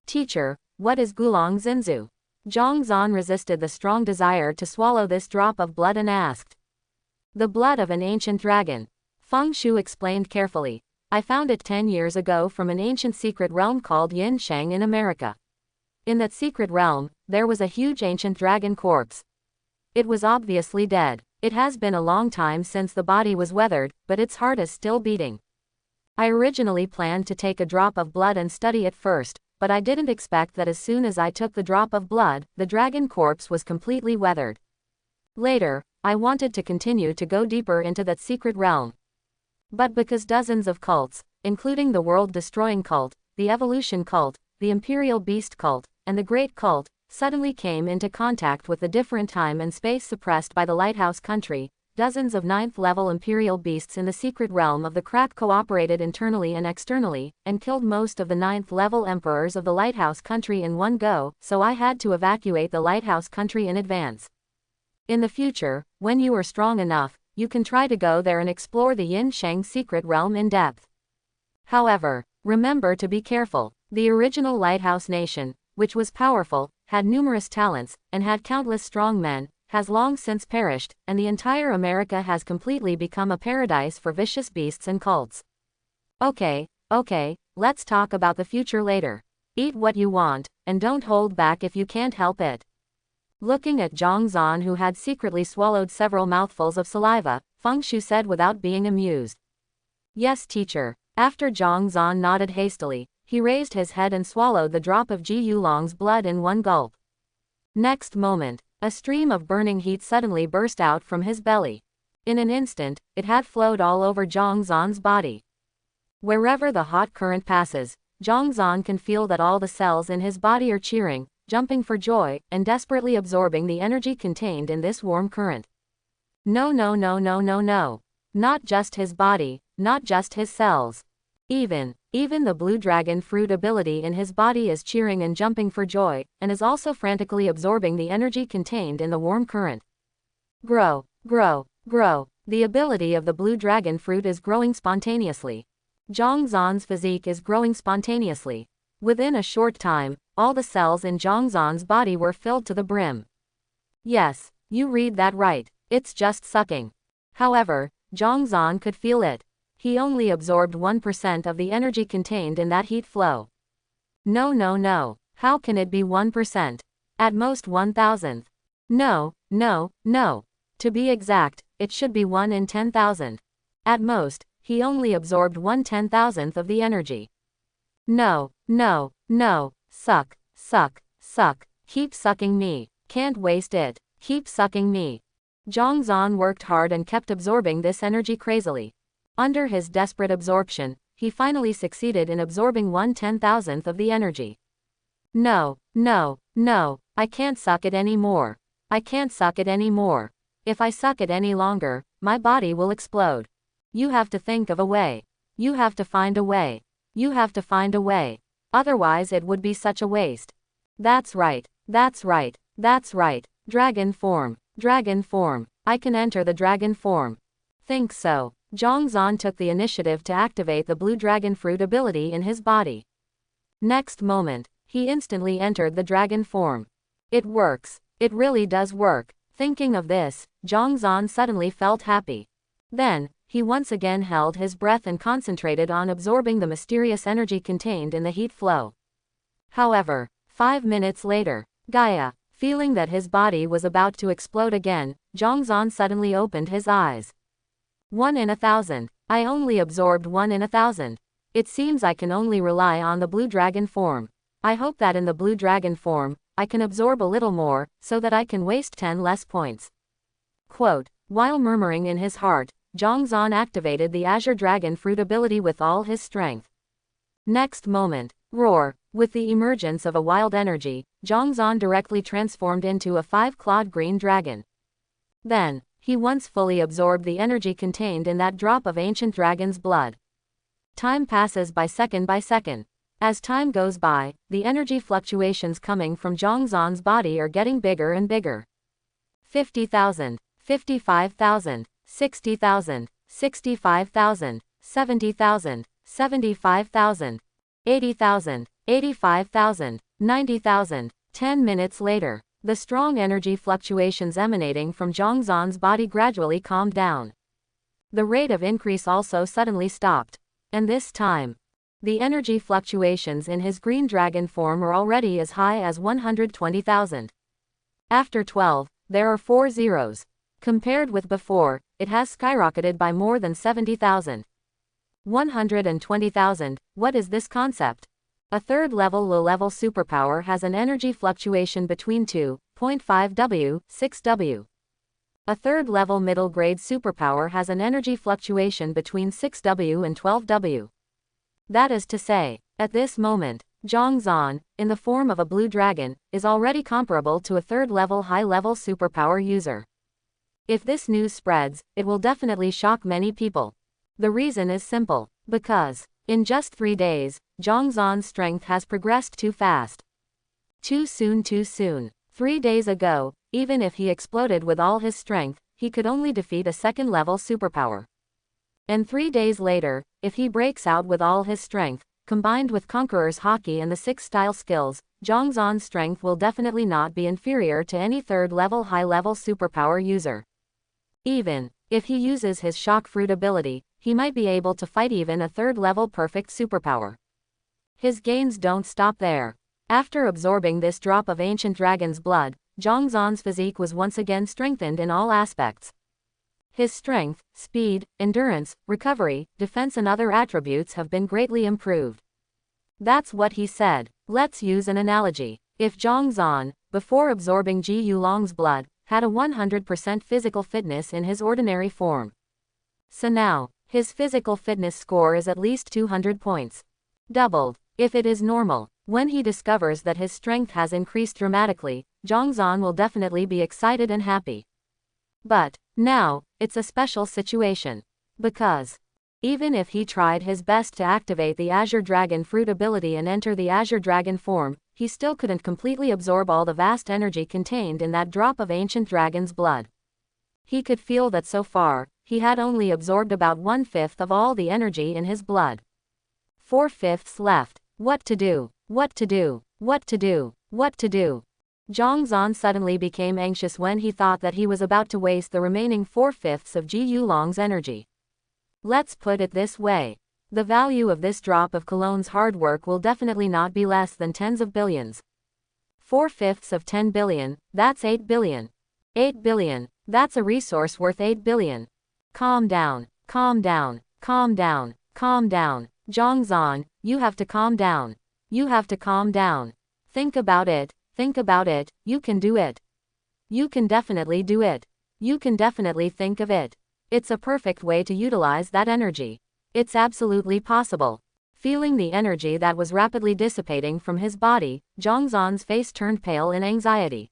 [SPEAKER 1] Teacher, what is Gulong Zinzu? Zhang Zan resisted the strong desire to swallow this drop of blood and asked. The blood of an ancient dragon. Feng Shu explained carefully. I found it 10 years ago from an ancient secret realm called Yin Shang in America. In that secret realm, there was a huge ancient dragon corpse. It was obviously dead. It has been a long time since the body was weathered, but its heart is still beating. I originally planned to take a drop of blood and study it first, but I didn't expect that as soon as I took the drop of blood, the dragon corpse was completely weathered. Later, I wanted to continue to go deeper into that secret realm. But because dozens of cults, including the world-destroying cult, the evolution cult, the imperial beast cult, and the great cult, suddenly came into contact with the different time and space suppressed by the lighthouse country, dozens of 9th-level imperial beasts in the secret realm of the crack cooperated internally and externally, and killed most of the 9th-level emperors of the lighthouse country in one go, so I had to evacuate the lighthouse country in advance. In the future, when you are strong enough, you can try to go there and explore the Yin Shang secret realm in depth. However, remember to be careful. The original lighthouse nation, which was powerful, had numerous talents, and had countless strong men, has long since perished, and the entire America has completely become a paradise for vicious beasts and cults. Okay, let's talk about the future later. Eat what you want, and don't hold back if you can't help it. Looking at Zhang Zan, who had secretly swallowed several mouthfuls of saliva, Feng Shu said without being amused. Yes, teacher. After Zhang Zan nodded hastily, he raised his head and swallowed the drop of Ji Yulong's blood in one gulp. Next moment, a stream of burning heat suddenly burst out from his belly. In an instant, it had flowed all over Zhang Zan's body. Wherever the hot current passes, Zhang Zan can feel that all the cells in his body are cheering, jumping for joy, and desperately absorbing the energy contained in this warm current. No. Not just his body, not just his cells. Even the blue dragon fruit ability in his body is cheering and jumping for joy, and is also frantically absorbing the energy contained in the warm current. Grow. The ability of the blue dragon fruit is growing spontaneously. Zhang Zan's physique is growing spontaneously. Within a short time, all the cells in Zhang Zan's body were filled to the brim. Yes, you read that right. It's just sucking. However, Zhang Zan could feel it. He only absorbed 1% of the energy contained in that heat flow. No. How can it be 1%? At most 1,000th. No. To be exact, it should be 1 in 10,000. At most, he only absorbed 1/10,000th of the energy. No. Suck. Keep sucking me. Can't waste it. Keep sucking me. Zhang Zan worked hard and kept absorbing this energy crazily. Under his desperate absorption, he finally succeeded in absorbing 1/10,000th of the energy. No. I can't suck it anymore. If I suck it any longer, my body will explode. You have to think of a way. You have to find a way. Otherwise it would be such a waste. That's right. Dragon form. I can enter the dragon form. Think so. Zhang Zan took the initiative to activate the blue dragon fruit ability in his body. Next moment, he instantly entered the dragon form. It works. It really does work. Thinking of this, Zhang Zan suddenly felt happy. Then, he once again held his breath and concentrated on absorbing the mysterious energy contained in the heat flow. However, 5 minutes later, Gaia, feeling that his body was about to explode again, Zhang Zan suddenly opened his eyes. 1 in 1,000. I only absorbed 1 in 1,000. It seems I can only rely on the blue dragon form. I hope that in the blue dragon form, I can absorb a little more, so that I can waste 10 less points. Quote, while murmuring in his heart, Zhang Zan activated the Azure Dragon Fruit ability with all his strength. Next moment, roar, with the emergence of a wild energy, Zhang Zan directly transformed into a 5-clawed green dragon. Then, he once fully absorbed the energy contained in that drop of ancient dragon's blood. Time passes by second. As time goes by, the energy fluctuations coming from Zhongzhan's body are getting bigger and bigger. 50,000, 55,000, 60,000, 65,000, 70,000, 75,000, 80,000, 85,000, 90,000. 10 minutes later, the strong energy fluctuations emanating from Zhongzhan's body gradually calmed down. The rate of increase also suddenly stopped. And this time, the energy fluctuations in his green dragon form are already as high as 120,000. After 12, there are 4 zeros. Compared with before, it has skyrocketed by more than 70,000. 120,000, what is this concept? A third-level low-level superpower has an energy fluctuation between 2.5 W, 6 W. A third-level middle-grade superpower has an energy fluctuation between 6 W and 12 W. That is to say, at this moment, Zhongzhan, in the form of a blue dragon, is already comparable to a third-level high-level superpower user. If this news spreads, it will definitely shock many people. The reason is simple. Because, in just 3 days, Zhongzhan's strength has progressed too fast. Too soon. 3 days ago, even if he exploded with all his strength, he could only defeat a second-level superpower. And 3 days later, if he breaks out with all his strength, combined with Conqueror's Haki and the 6 style skills, Zhongzhan's strength will definitely not be inferior to any third-level high-level superpower user. Even if he uses his shock fruit ability, he might be able to fight even a third-level perfect superpower. His gains don't stop there. After absorbing this drop of ancient dragon's blood, Zhongzhan's physique was once again strengthened in all aspects. His strength, speed, endurance, recovery, defense and other attributes have been greatly improved. That's what he said. Let's use an analogy. If Zhongzhan, before absorbing Ji Yulong's blood, had a 100% physical fitness in his ordinary form. So now, his physical fitness score is at least 200 points. Doubled. If it is normal, when he discovers that his strength has increased dramatically, Zhongzhan will definitely be excited and happy. But, now, it's a special situation. Because, even if he tried his best to activate the Azure Dragon Fruit ability and enter the Azure Dragon form, he still couldn't completely absorb all the vast energy contained in that drop of ancient dragon's blood. He could feel that so far, he had only absorbed about 1/5 of all the energy in his blood. 4/5 left. What to do? What to do? What to do? What to do? Zhongzhan suddenly became anxious when he thought that he was about to waste the remaining 4/5 of Ji Yulong's energy. Let's put it this way. The value of this drop of Cologne's hard work will definitely not be less than tens of billions. 4/5 of 10 billion, that's 8 billion. 8 billion, that's a resource worth 8 billion. Calm down, calm down, calm down, calm down. Zhongzhan, you have to calm down. You have to calm down. Think about it, you can do it. You can definitely do it. You can definitely think of it. It's a perfect way to utilize that energy. It's absolutely possible. Feeling the energy that was rapidly dissipating from his body, Zhongzhan's face turned pale in anxiety.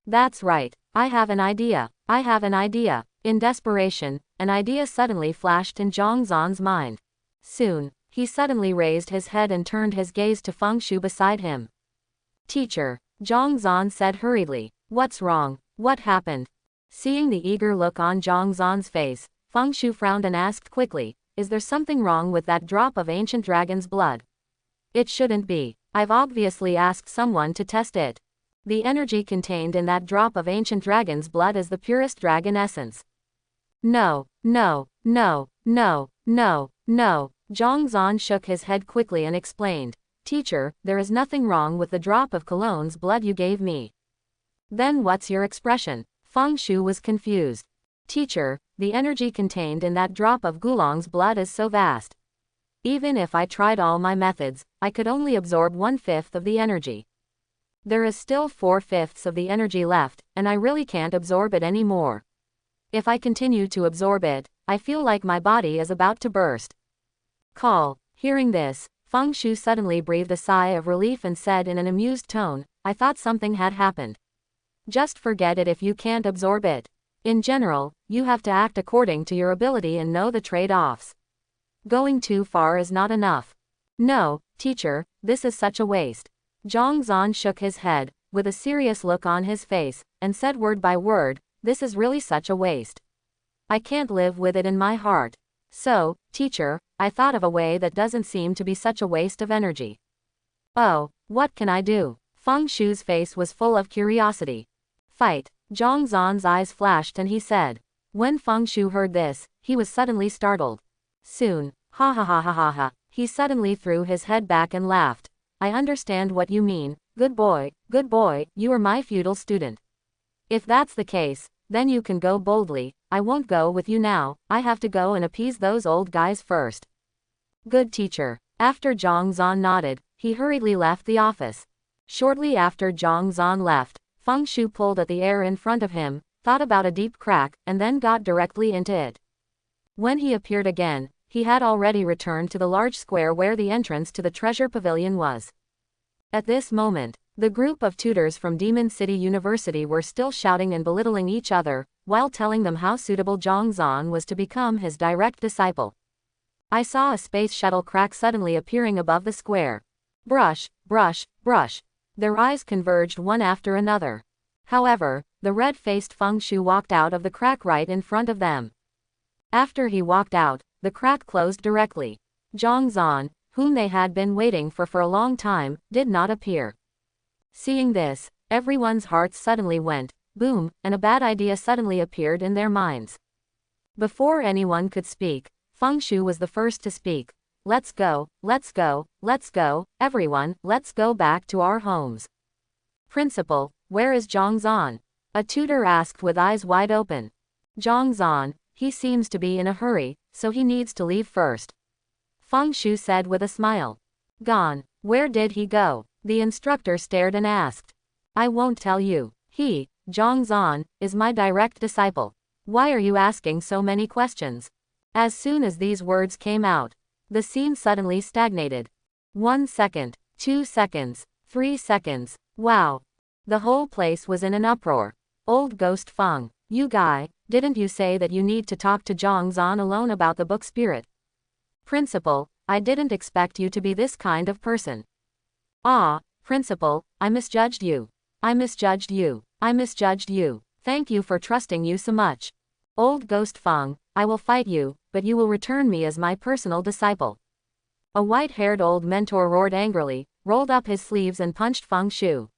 [SPEAKER 1] That's right, I have an idea. I have an idea. In desperation, an idea suddenly flashed in Zhongzhan's mind. Soon, he suddenly raised his head and turned his gaze to Feng Shu beside him. Teacher, Zhongzhan said hurriedly. What's wrong? What happened? Seeing the eager look on Zhongzhan's face, Feng Shu frowned and asked quickly, is there something wrong with that drop of ancient dragon's blood? It shouldn't be. I've obviously asked someone to test it. The energy contained in that drop of ancient dragon's blood is the purest dragon essence. No, no, no, no, no, no. Zhongzhan shook his head quickly and explained. Teacher, there is nothing wrong with the drop of Cologne's blood you gave me. Then what's your expression? Feng Shu was confused. Teacher, the energy contained in that drop of Gulong's blood is so vast. Even if I tried all my methods, I could only absorb 1/5 of the energy. There is still 4/5 of the energy left, and I really can't absorb it anymore. If I continue to absorb it, I feel like my body is about to burst. Hearing this, Feng Shu suddenly breathed a sigh of relief and said in an amused tone, I thought something had happened. Just forget it if you can't absorb it. In general, you have to act according to your ability and know the trade-offs. Going too far is not enough. No, Teacher, this is such a waste. Zhang Zan shook his head, with a serious look on his face, and said word by word, this is really such a waste. I can't live with it in my heart. So, teacher, I thought of a way that doesn't seem to be such a waste of energy. Oh, what can I do? Feng Shu's face was full of curiosity. Fight. Zhang Zan's eyes flashed and he said. When Feng Shu heard this, he was suddenly startled. Soon. Ha ha ha ha ha ha. He suddenly threw his head back and laughed. I understand what you mean. Good boy, you are my feudal student. If that's the case, then you can go boldly. I won't go with you now. I have to go and appease those old guys first. Good teacher. After Zhang Zan nodded, he hurriedly left the office. Shortly after Zhang Zan left, Feng Shu pulled at the air in front of him, thought about a deep crack, and then got directly into it. When he appeared again, he had already returned to the large square where the entrance to the treasure pavilion was. At this moment, the group of tutors from Demon City University were still shouting and belittling each other, while telling them how suitable Zhang Zan was to become his direct disciple. I saw a space shuttle crack suddenly appearing above the square. Brush, brush, brush. Their eyes converged one after another. However, the red-faced Feng Shu walked out of the crack right in front of them. After he walked out, the crack closed directly. Zhang Zan, whom they had been waiting for a long time, did not appear. Seeing this, everyone's hearts suddenly went boom, and a bad idea suddenly appeared in their minds. Before anyone could speak, Feng Shu was the first to speak. Let's go, everyone, let's go back to our homes. Principal, where is Zhang Zan? A tutor asked with eyes wide open. Zhang Zan, he seems to be in a hurry, so he needs to leave first. Feng Shu said with a smile. Gone. Where did he go? The instructor stared and asked. I won't tell you. He, Zhang Zan, is my direct disciple. Why are you asking so many questions? As soon as these words came out, the scene suddenly stagnated. 1 second, 2 seconds, 3 seconds. Wow. The whole place was in an uproar. Old Ghost Feng, you guy, didn't you say that you need to talk to Zhang Zan alone about the book spirit? Principal, I didn't expect you to be this kind of person. Ah, Principal, I misjudged you. I misjudged you. I misjudged you. Thank you for trusting you so much. Old Ghost Feng, I will fight you, but you will return me as my personal disciple. A white-haired old mentor roared angrily, rolled up his sleeves and punched Feng Shu.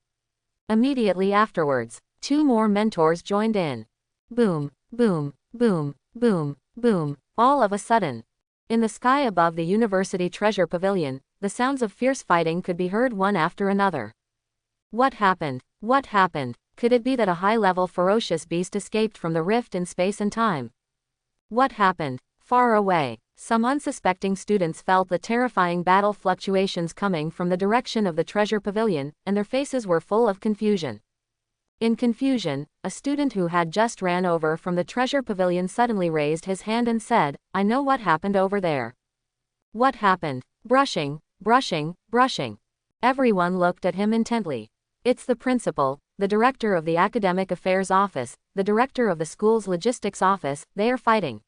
[SPEAKER 1] Immediately afterwards, 2 more mentors joined in. Boom, boom, boom, boom, boom, all of a sudden. In the sky above the university treasure pavilion, the sounds of fierce fighting could be heard one after another. What happened? What happened? Could it be that a high-level ferocious beast escaped from the rift in space and time? What happened? Far away, some unsuspecting students felt the terrifying battle fluctuations coming from the direction of the treasure pavilion, and their faces were full of confusion. In confusion, a student who had just ran over from the treasure pavilion suddenly raised his hand and said, I know what happened over there. What happened? Brushing, brushing, brushing. Everyone looked at him intently. It's the principal, the director of the academic affairs office, the director of the school's logistics office, they are fighting.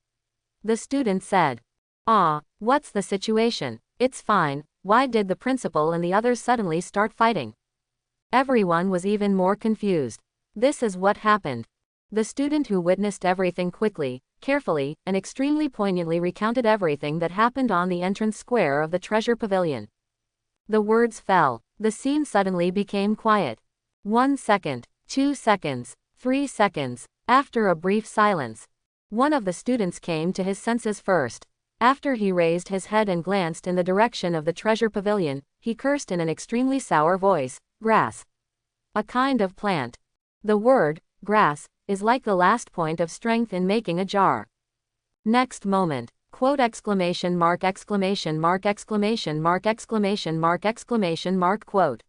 [SPEAKER 1] The student said. Ah, what's the situation? It's fine, why did the principal and the others suddenly start fighting? Everyone was even more confused. This is what happened. The student who witnessed everything quickly, carefully, and extremely poignantly recounted everything that happened on the entrance square of the treasure pavilion. The words fell. The scene suddenly became quiet. 1 second, 2 seconds, 3 seconds. After a brief silence, one of the students came to his senses first. After he raised his head and glanced in the direction of the treasure pavilion, he cursed in an extremely sour voice, grass. A kind of plant. The word, grass, is like the last point of strength in making a jar. Next moment, quote exclamation mark exclamation mark exclamation mark exclamation mark exclamation mark quote.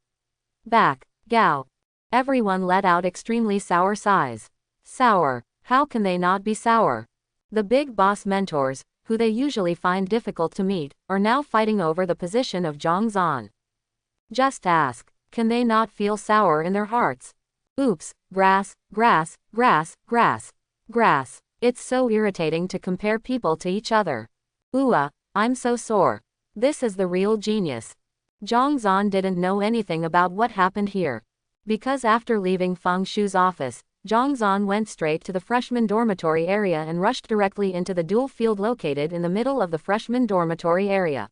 [SPEAKER 1] Back, gao. Everyone let out extremely sour sighs. Sour, how can they not be sour? The big boss mentors, who they usually find difficult to meet, are now fighting over the position of Zhang Zan. Just ask, can they not feel sour in their hearts? Oops, grass, grass, grass, grass, grass. It's so irritating to compare people to each other. I'm so sore. This is the real genius. Zhang Zan didn't know anything about what happened here. Because after leaving Feng Shu's office, Zhang Zan went straight to the freshman dormitory area and rushed directly into the duel field located in the middle of the freshman dormitory area.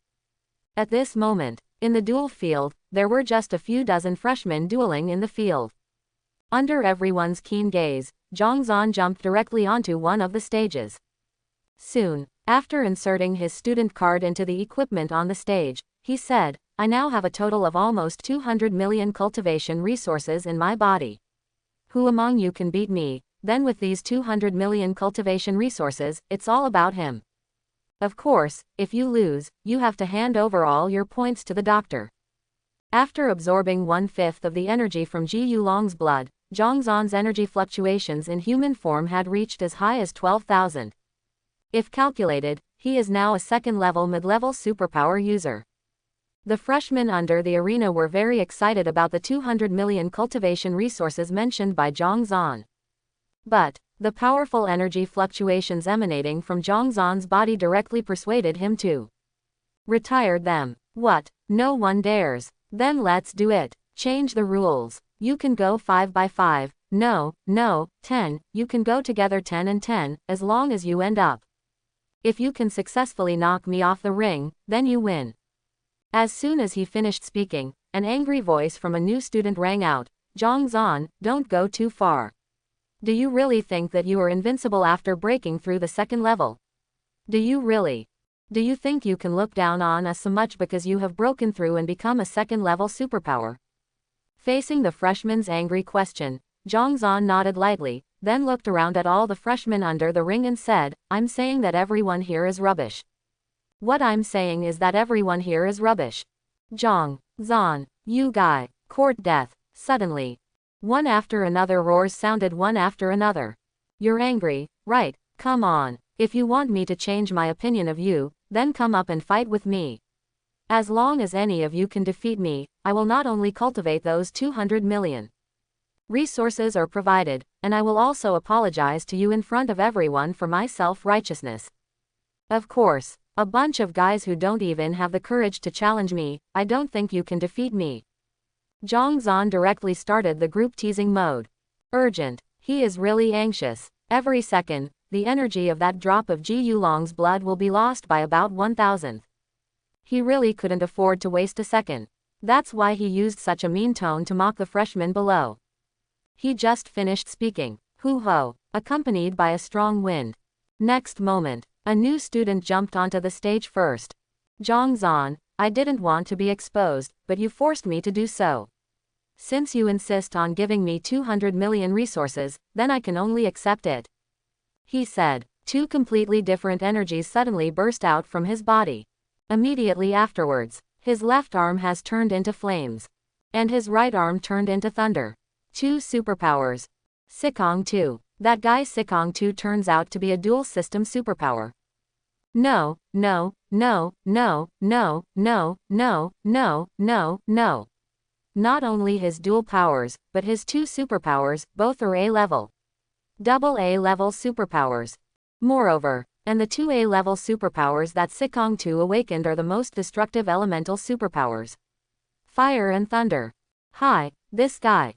[SPEAKER 1] At this moment, in the duel field, there were just a few dozen freshmen dueling in the field. Under everyone's keen gaze, Zhang Zan jumped directly onto one of the stages. Soon, after inserting his student card into the equipment on the stage, he said, I now have a total of almost 200 million cultivation resources in my body. Who among you can beat me? Then with these 200 million cultivation resources, it's all about him. Of course, if you lose, you have to hand over all your points to the doctor. After absorbing 1/5 of the energy from Ji Yulong's blood, Zhang Zan's energy fluctuations in human form had reached as high as 12,000. If calculated, he is now a second-level mid-level superpower user. The freshmen under the arena were very excited about the 200 million cultivation resources mentioned by Zhang Zan. But the powerful energy fluctuations emanating from Zhang Zan's body directly persuaded him to retire them. What? No one dares. Then let's do it. Change the rules. You can go 5 by 5. No, 10. You can go together 10 and 10, as long as you end up. If you can successfully knock me off the ring, then you win. As soon as he finished speaking, an angry voice from a new student rang out, Zhang Zan, don't go too far. Do you really think that you are invincible after breaking through the second level? Do you really? Do you think you can look down on us so much because you have broken through and become a second-level superpower? Facing the freshman's angry question, Zhang Zan nodded lightly, then looked around at all the freshmen under the ring and said, I'm saying that everyone here is rubbish. What I'm saying is that everyone here is rubbish. Zhang Zan, you guy, court death. Suddenly, one after another roars sounded one after another. You're angry, right? Come on. If you want me to change my opinion of you, then come up and fight with me. As long as any of you can defeat me, I will not only cultivate those 200 million resources are provided, and I will also apologize to you in front of everyone for my self-righteousness. Of course, a bunch of guys who don't even have the courage to challenge me, I don't think you can defeat me. Zhang Zan directly started the group teasing mode. Urgent. He is really anxious. Every second, the energy of that drop of Ji Yulong's blood will be lost by about 1,000th. He really couldn't afford to waste a second. That's why he used such a mean tone to mock the freshmen below. He just finished speaking. Hoo-ho, accompanied by a strong wind. Next moment, a new student jumped onto the stage first. Zhang Zan, I didn't want to be exposed, but you forced me to do so. Since you insist on giving me 200 million resources, then I can only accept it. He said. Two completely different energies suddenly burst out from his body. Immediately afterwards, his left arm has turned into flames. And his right arm turned into thunder. Two superpowers. Sikong 2. That guy Sikong 2 turns out to be a dual system superpower. No. Not only his dual powers, but his two superpowers, both are A-level. Double A-level superpowers. Moreover, and the two A-level superpowers that Sikong 2 awakened are the most destructive elemental superpowers. Fire and thunder. Hi, this guy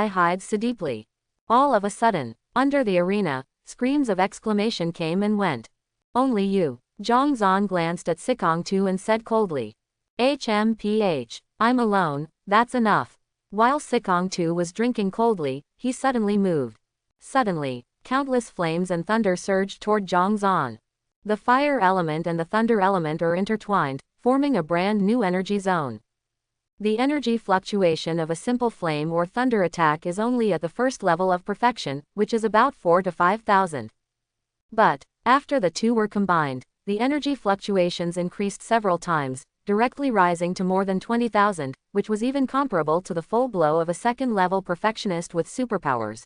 [SPEAKER 1] hides so deeply. All of a sudden, under the arena, screams of exclamation came and went. Only you. Zhang Zan glanced at Sikong 2 and said coldly. HMPH. I'm alone, that's enough. While Sikong 2 was drinking coldly, he suddenly moved. Suddenly, countless flames and thunder surged toward Zhang Zan. The fire element and the thunder element are intertwined, forming a brand new energy zone. The energy fluctuation of a simple flame or thunder attack is only at the first level of perfection, which is about 4 to 5,000. But, after the two were combined, the energy fluctuations increased several times, directly rising to more than 20,000, which was even comparable to the full blow of a second-level perfectionist with superpowers.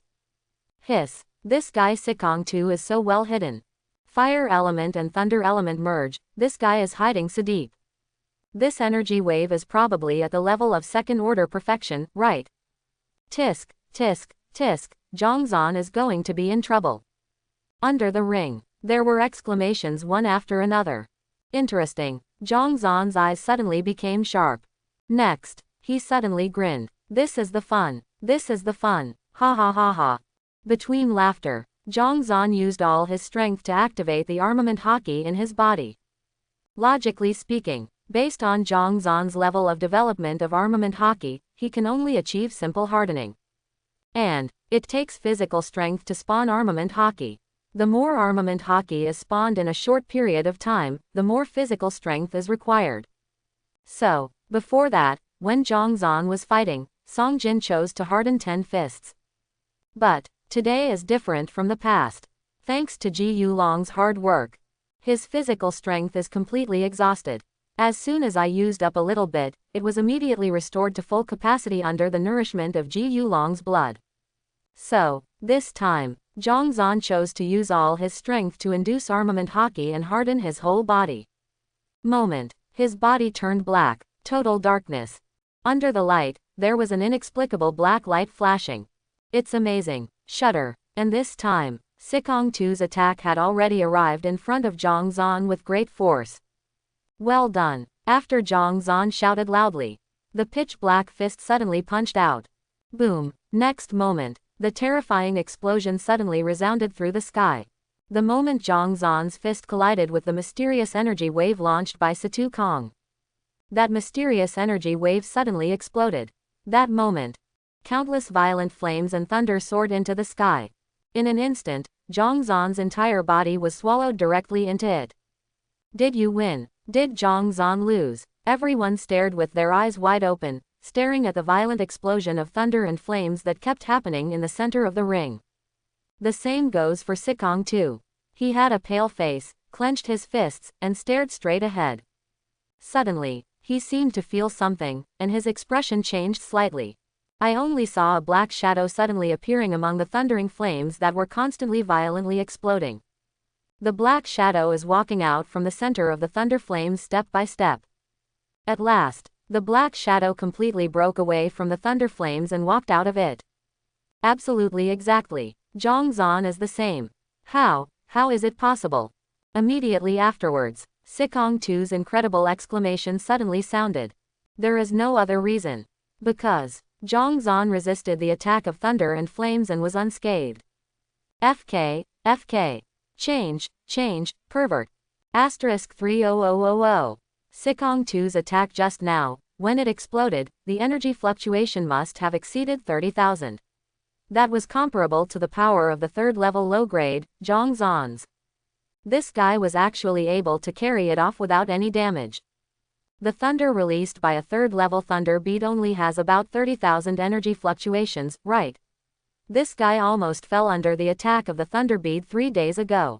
[SPEAKER 1] Hiss. This guy Sikong 2 is so well hidden. Fire element and thunder element merge, this guy is hiding so deep. This energy wave is probably at the level of second-order perfection, right? Tisk, tisk, tisk, Zhang Zan is going to be in trouble. Under the ring, there were exclamations one after another. Interesting. Zhang Zan's eyes suddenly became sharp. Next, he suddenly grinned. This is the fun. This is the fun. Ha ha ha ha. Between laughter, Zhang Zan used all his strength to activate the armament hockey in his body. Logically speaking, based on Zhang Zan's level of development of armament hockey, he can only achieve simple hardening. And it takes physical strength to spawn armament hockey. The more armament hockey is spawned in a short period of time, the more physical strength is required. So, before that, when Zhang Zan was fighting, Song Jin chose to harden 10 fists. But today is different from the past. Thanks to Ji Yulong's hard work, his physical strength is completely exhausted. As soon as I used up a little bit, it was immediately restored to full capacity under the nourishment of Ji Yulong's blood. So, this time, Zhang Zan chose to use all his strength to induce armament hockey and harden his whole body. Moment, his body turned black, total darkness. Under the light, there was an inexplicable black light flashing. It's amazing. Shudder. And this time, Sikong Tu's attack had already arrived in front of Zhang Zan with great force. Well done. After Zhang Zan shouted loudly, the pitch-black fist suddenly punched out. Boom. Next moment, the terrifying explosion suddenly resounded through the sky. The moment Zhang Zan's fist collided with the mysterious energy wave launched by Situ Kong. That mysterious energy wave suddenly exploded. That moment, countless violent flames and thunder soared into the sky. In an instant, Zhang Zan's entire body was swallowed directly into it. Did you win? Did Zhang Zan lose? Everyone stared with their eyes wide open, staring at the violent explosion of thunder and flames that kept happening in the center of the ring. The same goes for Sikong too. He had a pale face, clenched his fists, and stared straight ahead. Suddenly, he seemed to feel something, and his expression changed slightly. I only saw a black shadow suddenly appearing among the thundering flames that were constantly violently exploding. The black shadow is walking out from the center of the thunder flames step by step. At last, the black shadow completely broke away from the thunder flames and walked out of it. Absolutely exactly. Zhang Zan is the same. How is it possible? Immediately afterwards, Sikong Tu's incredible exclamation suddenly sounded. There is no other reason. Because Zhang Zan resisted the attack of thunder and flames and was unscathed. FK. Change, pervert. Asterisk 30000. Sikong Tu's attack just now, when it exploded, the energy fluctuation must have exceeded 30,000. That was comparable to the power of the third-level low-grade, Zhang Zan's. This guy was actually able to carry it off without any damage. The thunder released by a third-level thunder beat only has about 30,000 energy fluctuations, right? This guy almost fell under the attack of the thunder beat 3 days ago.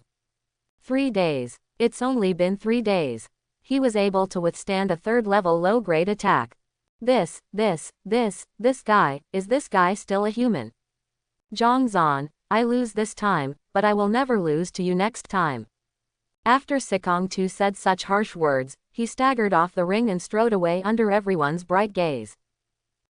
[SPEAKER 1] 3 days. It's only been 3 days. He was able to withstand a third-level low-grade attack. This guy, is this guy still a human? Zhang Zan, I lose this time, but I will never lose to you next time. After Sikong Tu said such harsh words, he staggered off the ring and strode away under everyone's bright gaze.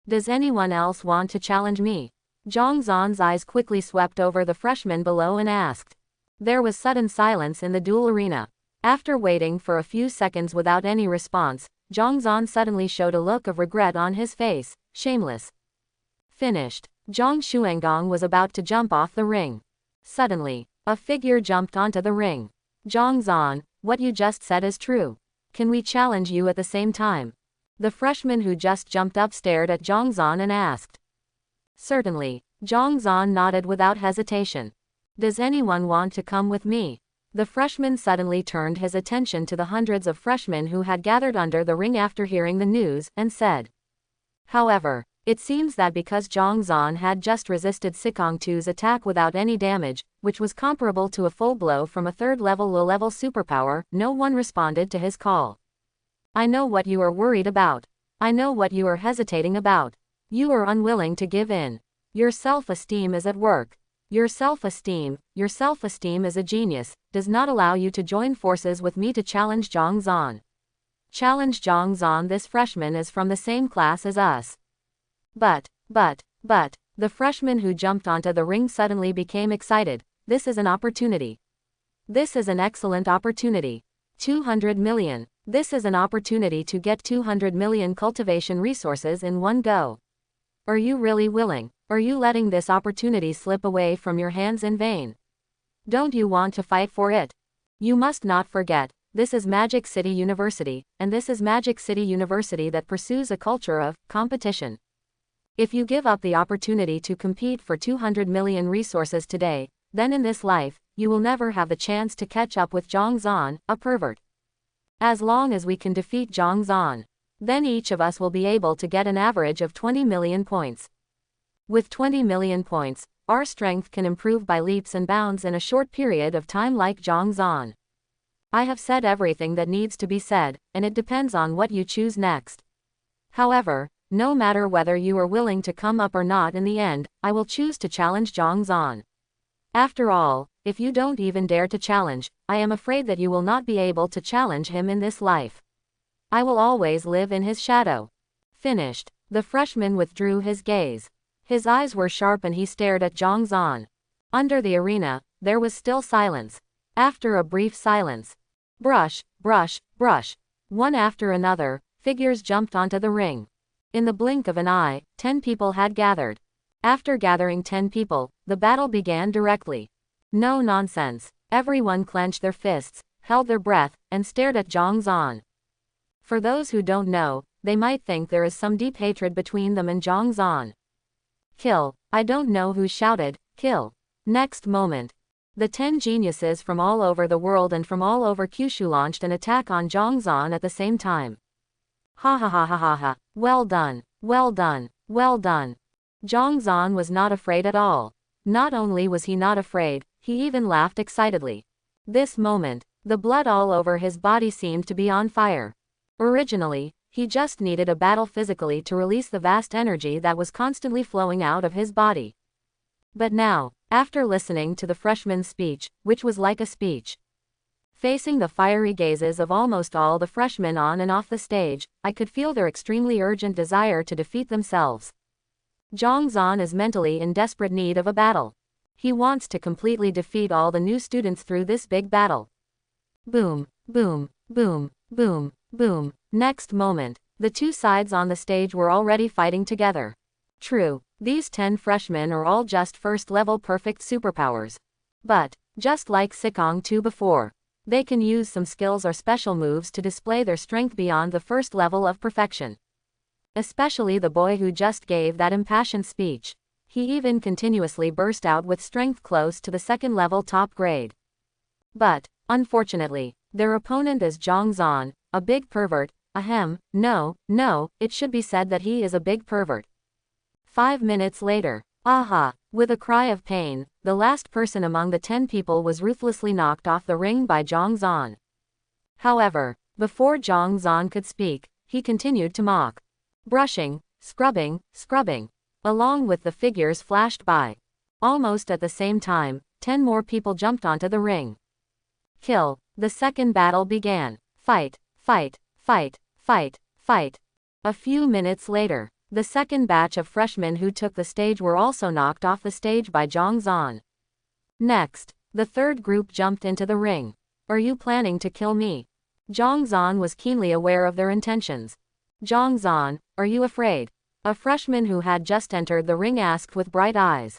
[SPEAKER 1] Does anyone else want to challenge me? Zhang Zan's eyes quickly swept over the freshmen below and asked. There was sudden silence in the duel arena. After waiting for a few seconds without any response, Zhang Zan suddenly showed a look of regret on his face. Shameless. Finished. Zhang Xuanggong was about to jump off the ring. Suddenly, a figure jumped onto the ring. Zhang Zan, what you just said is true. Can we challenge you at the same time? The freshman who just jumped up stared at Zhang Zan and asked. Certainly. Zhang Zan nodded without hesitation. Does anyone want to come with me? The freshman suddenly turned his attention to the hundreds of freshmen who had gathered under the ring after hearing the news, and said. However, it seems that because Zhang Zan had just resisted Sikong Tu's attack without any damage, which was comparable to a full blow from a third-level low-level superpower, no one responded to his call. I know what you are worried about. I know what you are hesitating about. You are unwilling to give in. Your self-esteem is at work. Your self-esteem is a genius, does not allow you to join forces with me to challenge Zhang Zan. Challenge Zhang Zan. This freshman is from the same class as us. But, the freshman who jumped onto the ring suddenly became excited. This is an opportunity. This is an excellent opportunity. 200 million. This is an opportunity to get 200 million cultivation resources in one go. Are you really willing? Are you letting this opportunity slip away from your hands in vain? Don't you want to fight for it? You must not forget, this is Magic City University, and this is Magic City University that pursues a culture of competition. If you give up the opportunity to compete for 200 million resources today, then in this life, you will never have the chance to catch up with Zhang Zan, a pervert. As long as we can defeat Zhang Zan, then each of us will be able to get an average of 20 million points. With 20 million points, our strength can improve by leaps and bounds in a short period of time like Zhang Zan. I have said everything that needs to be said, and it depends on what you choose next. However, no matter whether you are willing to come up or not in the end, I will choose to challenge Zhang Zan. After all, if you don't even dare to challenge, I am afraid that you will not be able to challenge him in this life. I will always live in his shadow. Finished. The freshman withdrew his gaze. His eyes were sharp and he stared at Zhang Zan. Under the arena, there was still silence. After a brief silence, brush, brush, brush. One after another, figures jumped onto the ring. In the blink of an eye, 10 people had gathered. After gathering 10 people, the battle began directly. No nonsense. Everyone clenched their fists, held their breath, and stared at Zhang Zan. For those who don't know, they might think there is some deep hatred between them and Zhang Zan. Kill. I don't know who shouted, kill. Next moment, the 10 geniuses from all over the world and from all over Kyushu launched an attack on Zhang Zan at the same time. Ha ha ha ha ha ha. Well done, well done, well done. Zhang Zan was not afraid at all. Not only was he not afraid, he even laughed excitedly. This moment, the blood all over his body seemed to be on fire. Originally, he just needed a battle physically to release the vast energy that was constantly flowing out of his body. But now, after listening to the freshman's speech, which was like a speech, facing the fiery gazes of almost all the freshmen on and off the stage, I could feel their extremely urgent desire to defeat themselves. Zhang Zan is mentally in desperate need of a battle. He wants to completely defeat all the new students through this big battle. Boom, boom, boom, boom, boom. Next moment, the two sides on the stage were already fighting together. True, these 10 freshmen are all just first-level perfect superpowers. But, just like Sikong 2 before, they can use some skills or special moves to display their strength beyond the first level of perfection. Especially the boy who just gave that impassioned speech. He even continuously burst out with strength close to the second level top grade. But, unfortunately, their opponent is Zhang Zan, a big pervert. No, it should be said that he is a big pervert. 5 minutes later, aha! With a cry of pain, the last person among the 10 people was ruthlessly knocked off the ring by Zhang Zan. However, before Zhang Zan could speak, he continued to mock. Brushing, scrubbing, scrubbing. Along with the figures flashed by. Almost at the same time, 10 more people jumped onto the ring. Kill. The second battle began. Fight, fight, fight, fight, fight. A few minutes later, the second batch of freshmen who took the stage were also knocked off the stage by Zhang Zan. Next, the third group jumped into the ring. Are you planning to kill me? Zhang Zan was keenly aware of their intentions. Zhang Zan, are you afraid? A freshman who had just entered the ring asked with bright eyes.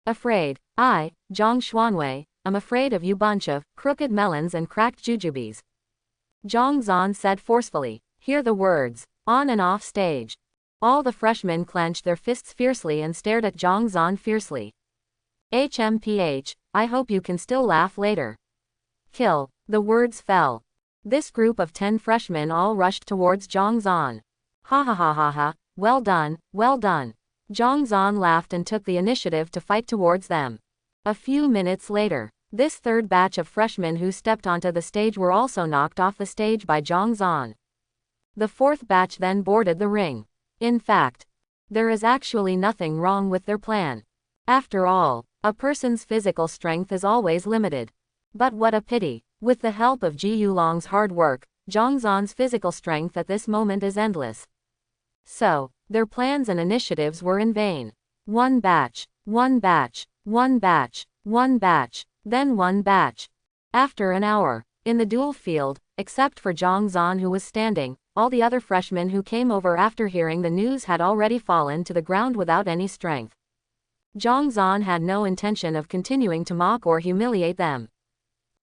[SPEAKER 1] Afraid? I, Zhang Xuanwei, am afraid of you bunch of crooked melons and cracked jujubes. Zhang Zan said forcefully. Hear the words, on and off stage. All the freshmen clenched their fists fiercely and stared at Zhang Zan fiercely. HMPH, I hope you can still laugh later. Kill. The words fell. This group of 10 freshmen all rushed towards Zhang Zan. Ha ha ha ha ha, well done, well done. Zhang Zan laughed and took the initiative to fight towards them. A few minutes later, this third batch of freshmen who stepped onto the stage were also knocked off the stage by Zhang Zan. The fourth batch then boarded the ring. In fact, there is actually nothing wrong with their plan. After all, a person's physical strength is always limited. But what a pity, with the help of Ji Yulong's hard work, Zhang Zan's physical strength at this moment is endless. So, their plans and initiatives were in vain. One batch, one batch, one batch, one batch, then one batch. After an hour, In the duel field, except for Zhang Zan who was standing, all the other freshmen who came over after hearing the news had already fallen to the ground without any strength. Zhang Zan had no intention of continuing to mock or humiliate them.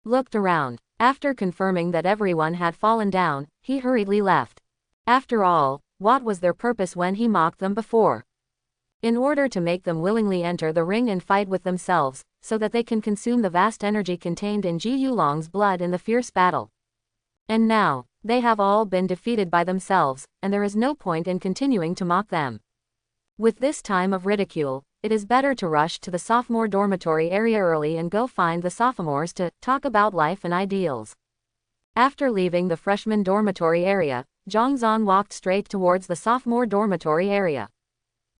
[SPEAKER 1] Looked around. After confirming that everyone had fallen down, he hurriedly left. After all, what was their purpose when he mocked them before? In order to make them willingly enter the ring and fight with themselves, so that they can consume the vast energy contained in Ji Yulong's blood in the fierce battle. And now, they have all been defeated by themselves, and there is no point in continuing to mock them. With this time of ridicule, it is better to rush to the sophomore dormitory area early and go find the sophomores to talk about life and ideals. After leaving the freshman dormitory area, Zhang Zan walked straight towards the sophomore dormitory area.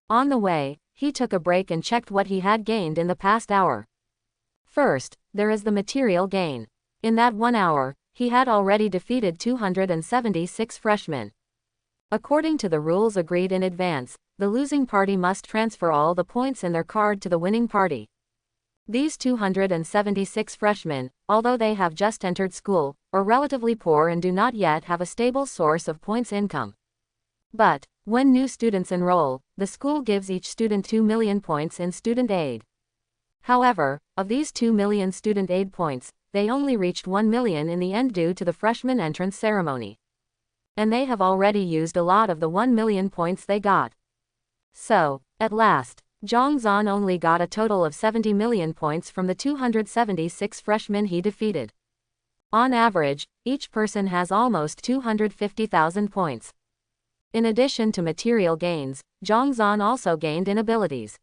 [SPEAKER 1] On the way, he took a break and checked what he had gained in the past hour. First, there is the material gain. In that 1 hour, he had already defeated 276 freshmen. According to the rules agreed in advance, the losing party must transfer all the points in their card to the winning party. These 276 freshmen, although they have just entered school, are relatively poor and do not yet have a stable source of points income. But, when new students enroll, the school gives each student 2 million points in student aid. However, of these 2 million student aid points, they only reached 1 million in the end due to the freshman entrance ceremony. And they have already used a lot of the 1 million points they got. So, at last, Zhang Zan only got a total of 70 million points from the 276 freshmen he defeated. On average, each person has almost 250,000 points. In addition to material gains, Zhang Zan also gained in abilities.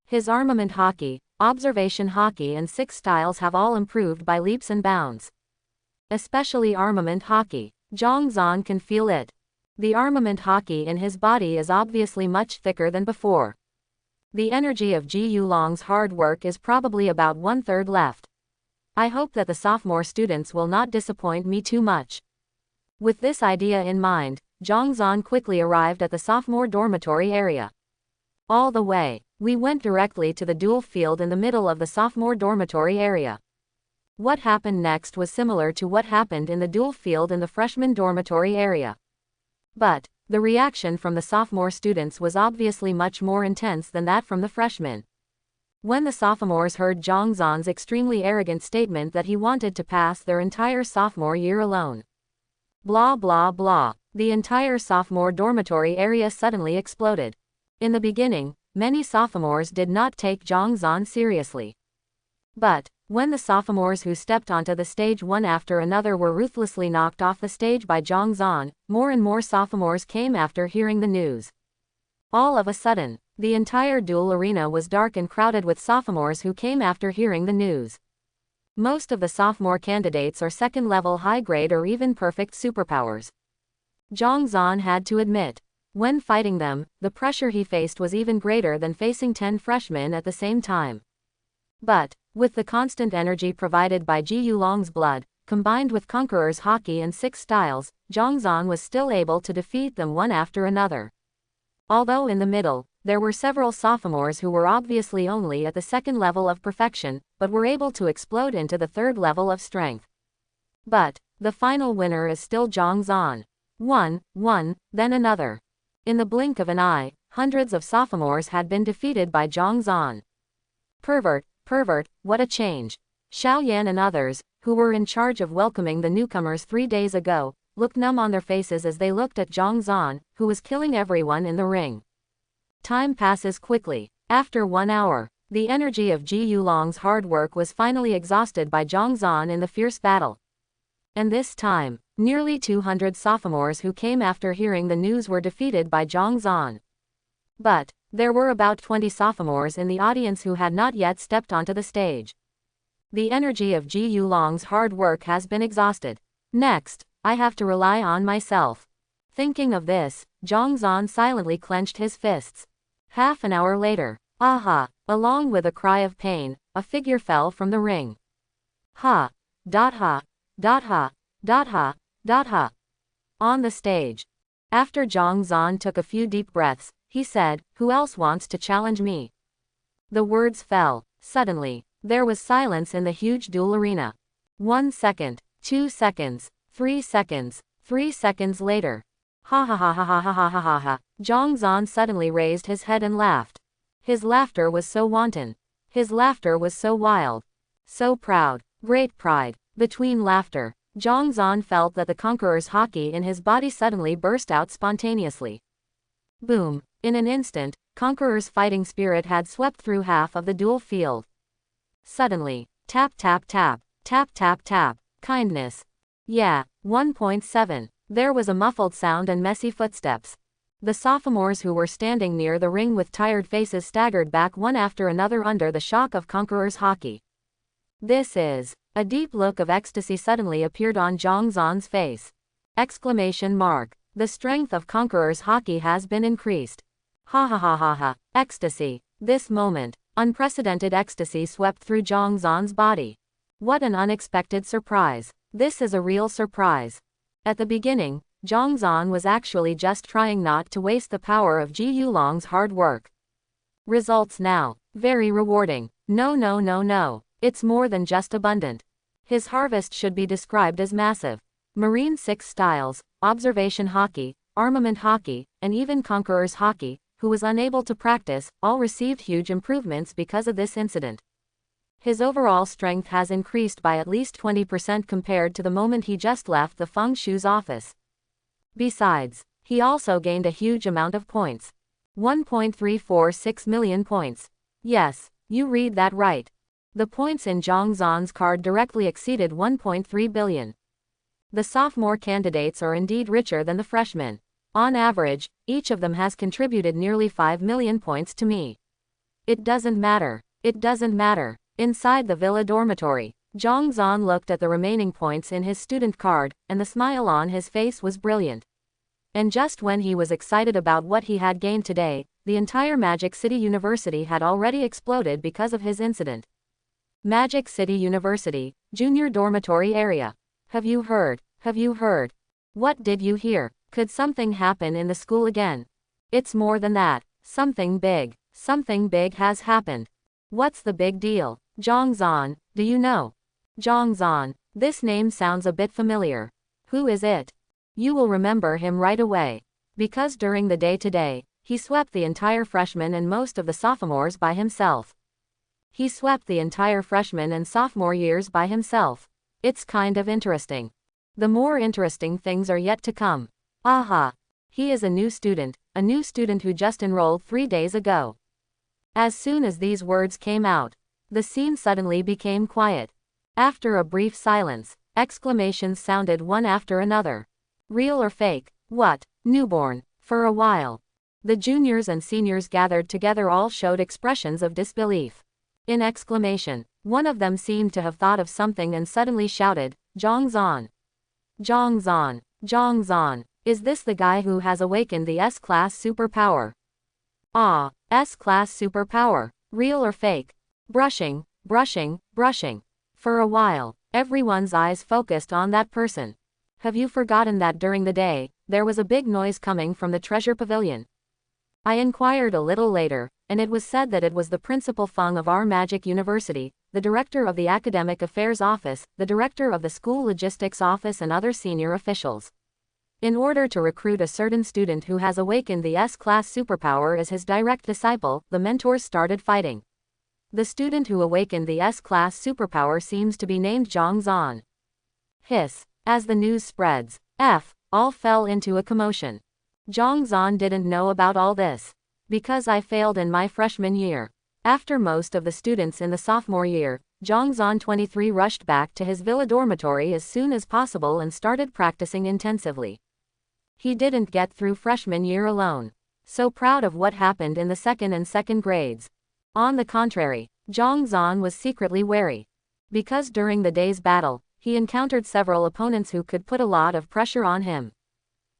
[SPEAKER 1] His armament hockey, observation hockey and 6 styles have all improved by leaps and bounds. Especially armament hockey. Zhang Zan can feel it. The armament hockey in his body is obviously much thicker than before. The energy of Ji Yulong's hard work is probably about 1/3 left. I hope that the sophomore students will not disappoint me too much. With this idea in mind, Zhang Zan quickly arrived at the sophomore dormitory area. All the way, we went directly to the duel field in the middle of the sophomore dormitory area. What happened next was similar to what happened in the duel field in the freshman dormitory area. But, the reaction from the sophomore students was obviously much more intense than that from the freshmen. When the sophomores heard Zhang Zan's extremely arrogant statement that he wanted to pass their entire sophomore year alone. Blah blah blah. The entire sophomore dormitory area suddenly exploded. In the beginning, many sophomores did not take Zhang Zan seriously. But, when the sophomores who stepped onto the stage one after another were ruthlessly knocked off the stage by Zhang Zan, more and more sophomores came after hearing the news. All of a sudden, the entire duel arena was dark and crowded with sophomores who came after hearing the news. Most of the sophomore candidates are second-level high-grade or even perfect superpowers. Zhang Zan had to admit, when fighting them, the pressure he faced was even greater than facing 10 freshmen at the same time. But, with the constant energy provided by Ji Yulong's blood, combined with Conqueror's hockey and 6 styles, Zhang Zan was still able to defeat them one after another. Although in the middle, there were several sophomores who were obviously only at the second level of perfection, but were able to explode into the third level of strength. But, the final winner is still Zhang Zan. One, then another. In the blink of an eye, hundreds of sophomores had been defeated by Zhang Zan. Pervert, what a change. Xiao Yan and others, who were in charge of welcoming the newcomers 3 days ago, looked numb on their faces as they looked at Zhang Zan, who was killing everyone in the ring. Time passes quickly. After 1 hour, the energy of Ji Yulong's hard work was finally exhausted by Zhang Zan in the fierce battle. And this time, nearly 200 sophomores who came after hearing the news were defeated by Zhang Zan. But, there were about 20 sophomores in the audience who had not yet stepped onto the stage. The energy of Ji Yulong's hard work has been exhausted. Next, I have to rely on myself. Thinking of this, Zhang Zan silently clenched his fists. Half an hour later, aha! Along with a cry of pain, a figure fell from the ring. Ha! Ha! Ha! On the stage. After Zhang Zan took a few deep breaths, he said, "Who else wants to challenge me?" The words fell. Suddenly, there was silence in the huge duel arena. 1 second. 2 seconds. 3 seconds. 3 seconds later. Ha ha ha ha ha ha ha ha ha ha. Zhang Zan suddenly raised his head and laughed. His laughter was so wanton. His laughter was so wild. So proud. Great pride. Between laughter, Zhang Zan felt that the conqueror's haki in his body suddenly burst out spontaneously. Boom. In an instant, conqueror's fighting spirit had swept through half of the duel field. Suddenly, tap tap tap, tap tap tap, kindness. Yeah, 1.7. There was a muffled sound and messy footsteps. The sophomores who were standing near the ring with tired faces staggered back one after another under the shock of conqueror's haki. This is. A deep look of ecstasy suddenly appeared on Zhang Zan's face. Exclamation mark. The strength of conqueror's haki has been increased. Ha ha ha ha ha. Ecstasy. This moment, unprecedented ecstasy swept through Zhang Zan's body. What an unexpected surprise. This is a real surprise. At the beginning, Zhang Zan was actually just trying not to waste the power of Ji Yulong's hard work. Results now. Very rewarding. No no no no. It's more than just abundant. His harvest should be described as massive. Marine 6 styles, observation haki, armament haki, and even conqueror's haki, who was unable to practice, all received huge improvements because of this incident. His overall strength has increased by at least 20% compared to the moment he just left the Feng Shu's office. Besides, he also gained a huge amount of points. 1.346 million points. Yes, you read that right. The points in Zhang Zan's card directly exceeded 1.3 billion. The sophomore candidates are indeed richer than the freshmen. On average, each of them has contributed nearly 5 million points to me. It doesn't matter. It doesn't matter. Inside the villa dormitory, Zhang Zan looked at the remaining points in his student card, and the smile on his face was brilliant. And just when he was excited about what he had gained today, the entire Magic City University had already exploded because of his incident. Magic City University, Junior Dormitory Area. Have you heard? Have you heard? What did you hear? Could something happen in the school again? It's more than that. Something big has happened. What's the big deal? Zhang Zan, do you know? Zhang Zan, this name sounds a bit familiar. Who is it? You will remember him right away. Because during the day today, he swept the entire freshman and most of the sophomores by himself. He swept the entire freshman and sophomore years by himself. It's kind of interesting. The more interesting things are yet to come. Aha! He is a new student who just enrolled 3 days ago. As soon as these words came out, the scene suddenly became quiet. After a brief silence, exclamations sounded one after another. Real or fake? What? Newborn? For a while, the juniors and seniors gathered together all showed expressions of disbelief. In exclamation, one of them seemed to have thought of something and suddenly shouted, Zhang Zan. Zhang Zan. Zhang Zan. Is this the guy who has awakened the S-class superpower? Ah, S-class superpower. Real or fake? Brushing. For a while, everyone's eyes focused on that person. Have you forgotten that during the day, there was a big noise coming from the treasure pavilion? I inquired a little later, and it was said that it was the principal Feng of our Magic University, the director of the Academic Affairs Office, the director of the School Logistics Office and other senior officials. In order to recruit a certain student who has awakened the S-class superpower as his direct disciple, the mentors started fighting. The student who awakened the S-class superpower seems to be named Zhang Zan. Hiss. As the news spreads, all fell into a commotion. Zhang Zan didn't know about all this. Because I failed in my freshman year. After most of the students in the sophomore year, Zhang Zan 23 rushed back to his villa dormitory as soon as possible and started practicing intensively. He didn't get through freshman year alone. So proud of what happened in the second grades. On the contrary, Zhang Zan was secretly wary. Because during the day's battle, he encountered several opponents who could put a lot of pressure on him.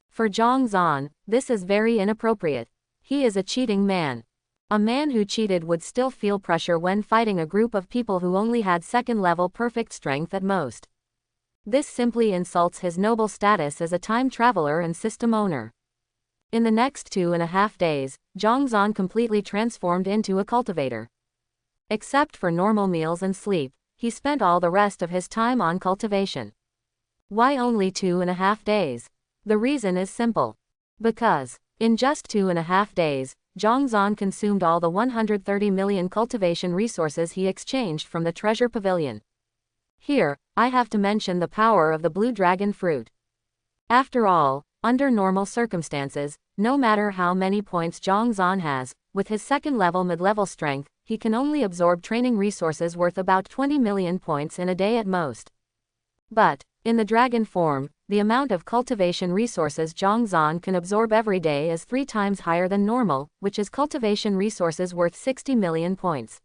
[SPEAKER 1] For Zhang Zan, this is very inappropriate. He is a cheating man. A man who cheated would still feel pressure when fighting a group of people who only had second-level perfect strength at most. This simply insults his noble status as a time traveler and system owner. In the next 2.5 days, Zhang Zan completely transformed into a cultivator. Except for normal meals and sleep, he spent all the rest of his time on cultivation. Why only 2.5 days? The reason is simple. Because, in just 2.5 days, Zhongzhan consumed all the 130 million cultivation resources he exchanged from the treasure pavilion. Here, I have to mention the power of the blue dragon fruit. After all, under normal circumstances, no matter how many points Zhongzhan has, with his second-level mid-level strength, he can only absorb training resources worth about 20 million points in a day at most. But, in the dragon form, the amount of cultivation resources Zhongzhan can absorb every day is 3 times higher than normal, which is cultivation resources worth 60 million points.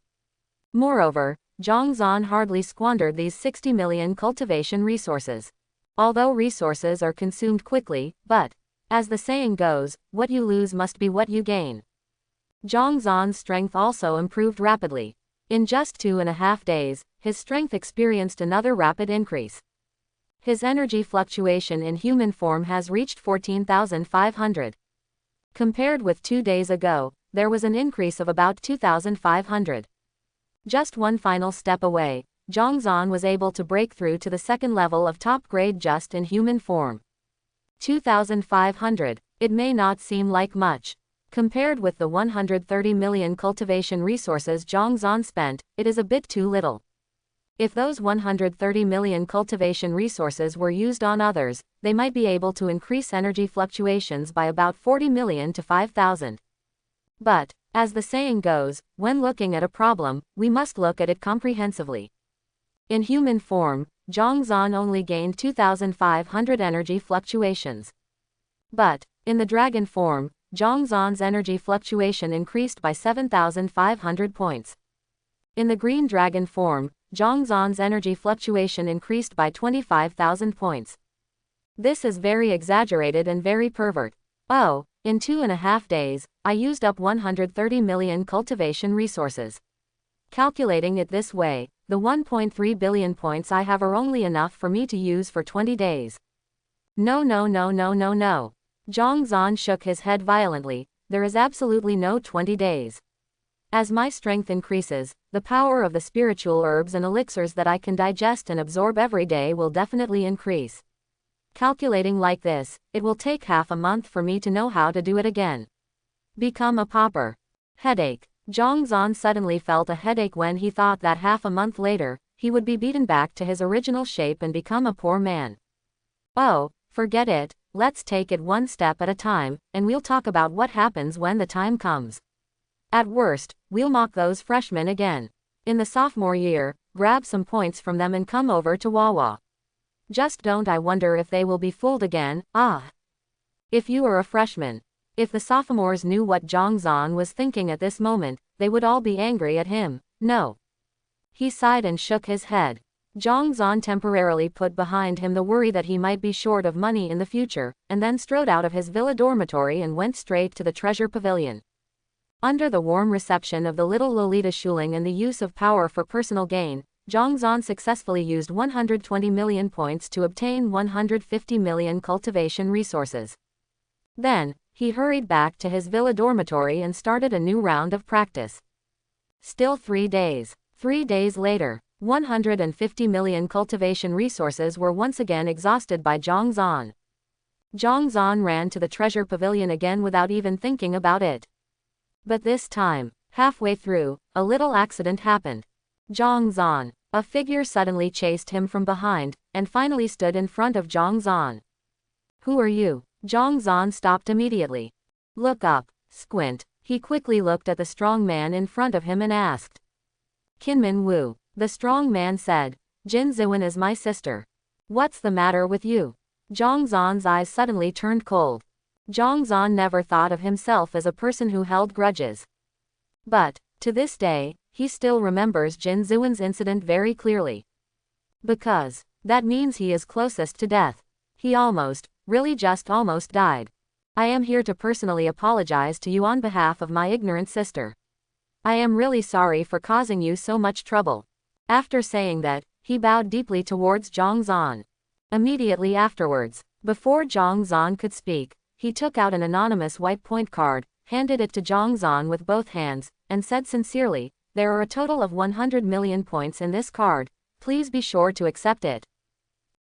[SPEAKER 1] Moreover, Zhongzhan hardly squandered these 60 million cultivation resources. Although resources are consumed quickly, but, as the saying goes, what you lose must be what you gain. Zhongzhan's strength also improved rapidly. In just 2.5 days, his strength experienced another rapid increase. His energy fluctuation in human form has reached 14,500. Compared with 2 days ago, there was an increase of about 2,500. Just one final step away, Zhongzhan was able to break through to the second level of top grade just in human form. 2,500, it may not seem like much. Compared with the 130 million cultivation resources Zhongzhan spent, it is a bit too little. If those 130 million cultivation resources were used on others, they might be able to increase energy fluctuations by about 40 million to 5,000. But, as the saying goes, when looking at a problem, we must look at it comprehensively. In human form, Zhongzhan only gained 2,500 energy fluctuations. But, in the dragon form, Zhongzhan's energy fluctuation increased by 7,500 points. In the green dragon form, Zhongzhan's energy fluctuation increased by 25,000 points. This is very exaggerated and very pervert. Oh, in 2.5 days, I used up 130 million cultivation resources. Calculating it this way, the 1.3 billion points I have are only enough for me to use for 20 days. No, no, no, no, no, no. Zhongzhan shook his head violently. There is absolutely no 20 days. As my strength increases, the power of the spiritual herbs and elixirs that I can digest and absorb every day will definitely increase. Calculating like this, it will take half a month for me to know how to do it again. Become a pauper. Headache. Zhongzhan suddenly felt a headache when he thought that half a month later, he would be beaten back to his original shape and become a poor man. Oh, forget it, let's take it one step at a time, and we'll talk about what happens when the time comes. At worst, we'll mock those freshmen again. In the sophomore year, grab some points from them and come over to Wawa. Just don't I wonder if they will be fooled again, ah. If you are a freshman. If the sophomores knew what Zhongzhan was thinking at this moment, they would all be angry at him, no. He sighed and shook his head. Zhongzhan temporarily put behind him the worry that he might be short of money in the future, and then strode out of his villa dormitory and went straight to the treasure pavilion. Under the warm reception of the little Lolita Schuling and the use of power for personal gain, Zhongzhan successfully used 120 million points to obtain 150 million cultivation resources. Then, he hurried back to his villa dormitory and started a new round of practice. Still 3 days. 3 days later, 150 million cultivation resources were once again exhausted by Zhongzhan. Zhongzhan ran to the treasure pavilion again without even thinking about it. But this time, halfway through, a little accident happened. Zhongzhan. A figure suddenly chased him from behind, and finally stood in front of Zhongzhan. Who are you? Zhongzhan stopped immediately. Look up, squint. He quickly looked at the strong man in front of him and asked. Jinman Wu. The strong man said, Jin Zuan is my sister. What's the matter with you? Zhongzhan's eyes suddenly turned cold. Zhongzhan never thought of himself as a person who held grudges. But, to this day, he still remembers Jin Zuan's incident very clearly. Because, that means he is closest to death. He almost, really just almost died. I am here to personally apologize to you on behalf of my ignorant sister. I am really sorry for causing you so much trouble. After saying that, he bowed deeply towards Zhongzhan. Immediately afterwards, before Zhongzhan could speak, he took out an anonymous white point card, handed it to Zhongzhan with both hands, and said sincerely, there are a total of 100 million points in this card, please be sure to accept it.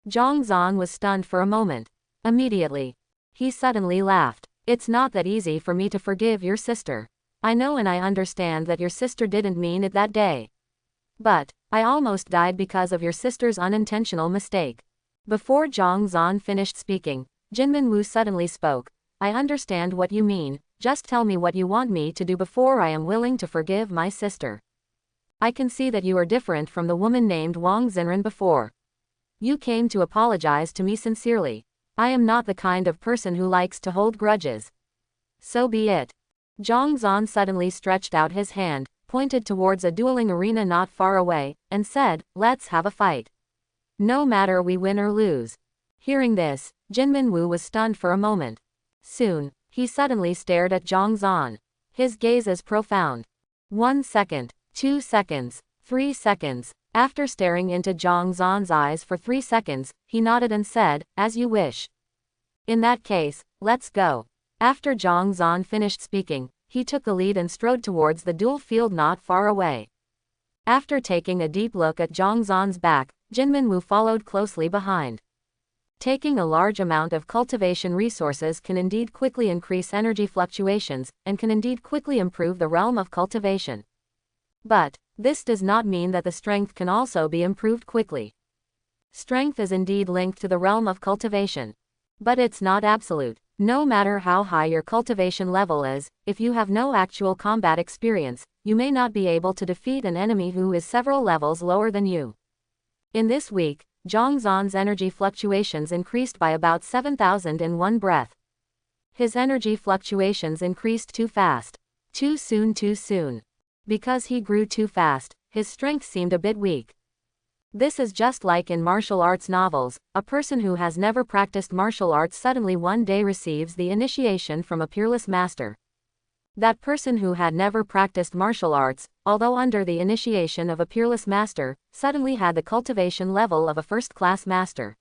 [SPEAKER 1] Zhang Zan was stunned for a moment. Immediately, he suddenly laughed. It's not that easy for me to forgive your sister. I know and I understand that your sister didn't mean it that day. But, I almost died because of your sister's unintentional mistake. Before Zhang Zan finished speaking, Jinman Wu suddenly spoke. I understand what you mean, just tell me what you want me to do before I am willing to forgive my sister. I can see that you are different from the woman named Wang Xinren before. You came to apologize to me sincerely. I am not the kind of person who likes to hold grudges. So be it. Zhang Zan suddenly stretched out his hand, pointed towards a dueling arena not far away, and said, let's have a fight. No matter we win or lose. Hearing this, Jinman Wu was stunned for a moment. Soon, he suddenly stared at Zhang Zan. His gaze is profound. 1 second, 2 seconds, 3 seconds. After staring into Zhang Zan's eyes for 3 seconds, he nodded and said, as you wish. In that case, let's go. After Zhang Zan finished speaking, he took the lead and strode towards the duel field not far away. After taking a deep look at Zhang Zan's back, Jinman Wu followed closely behind. Taking a large amount of cultivation resources can indeed quickly increase energy fluctuations, and can indeed quickly improve the realm of cultivation. But, this does not mean that the strength can also be improved quickly. Strength is indeed linked to the realm of cultivation. But it's not absolute. No matter how high your cultivation level is, if you have no actual combat experience, you may not be able to defeat an enemy who is several levels lower than you. In this week, Zhang Zan's energy fluctuations increased by about 7,000 in one breath. His energy fluctuations increased too fast. Too soon. Because he grew too fast, his strength seemed a bit weak. This is just like in martial arts novels, a person who has never practiced martial arts suddenly one day receives the initiation from a peerless master. That person who had never practiced martial arts, although under the initiation of a peerless master, suddenly had the cultivation level of a first-class master.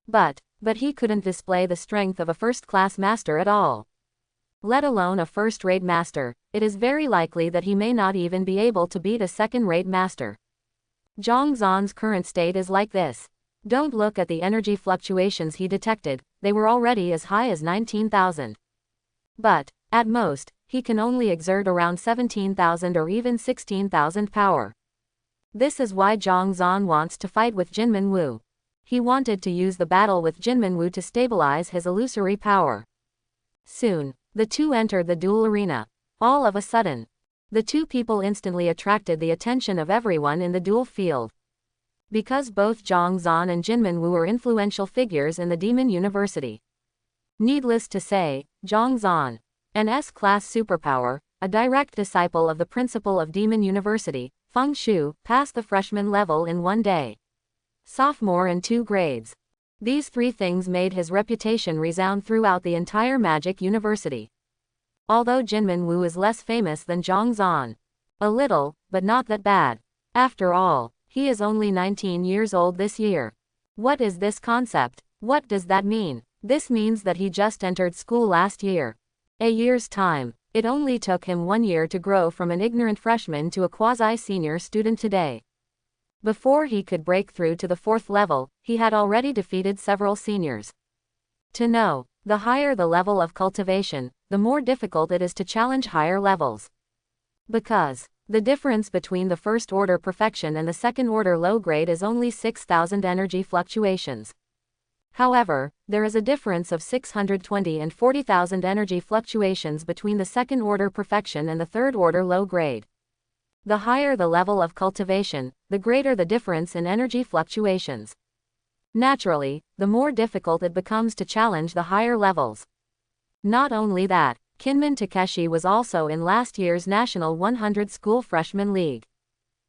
[SPEAKER 1] But he couldn't display the strength of a first-class master at all. Let alone a first-rate master, it is very likely that he may not even be able to beat a second-rate master. Zhang Zan's current state is like this. Don't look at the energy fluctuations he detected, they were already as high as 19,000. But, at most, he can only exert around 17,000 or even 16,000 power. This is why Zhang Zan wants to fight with Jinman Wu. He wanted to use the battle with Jinman Wu to stabilize his illusory power. Soon, the two entered the duel arena. All of a sudden, the two people instantly attracted the attention of everyone in the duel field. Because both Zhang Zan and Jinman Wu are influential figures in the Demon University. Needless to say, Zhang Zan, an S-class superpower, a direct disciple of the principal of Demon University, Feng Shu, passed the freshman level in one day. Sophomore in 2 grades. These 3 things made his reputation resound throughout the entire Magic University. Although Jinman Wu is less famous than Zhang Zan. A little, but not that bad. After all, he is only 19 years old this year. What is this concept? What does that mean? This means that he just entered school last year. A year's time. It only took him 1 year to grow from an ignorant freshman to a quasi-senior student today. Before he could break through to the 4th level, he had already defeated several seniors. To know, the higher the level of cultivation, the more difficult it is to challenge higher levels. Because the difference between the first-order perfection and the second-order low grade is only 6,000 energy fluctuations. However, there is a difference of 620 and 40,000 energy fluctuations between the second-order perfection and the third-order low grade. The higher the level of cultivation, the greater the difference in energy fluctuations. Naturally, the more difficult it becomes to challenge the higher levels. Not only that, Kinman Takeshi was also in last year's National 100 School Freshman League.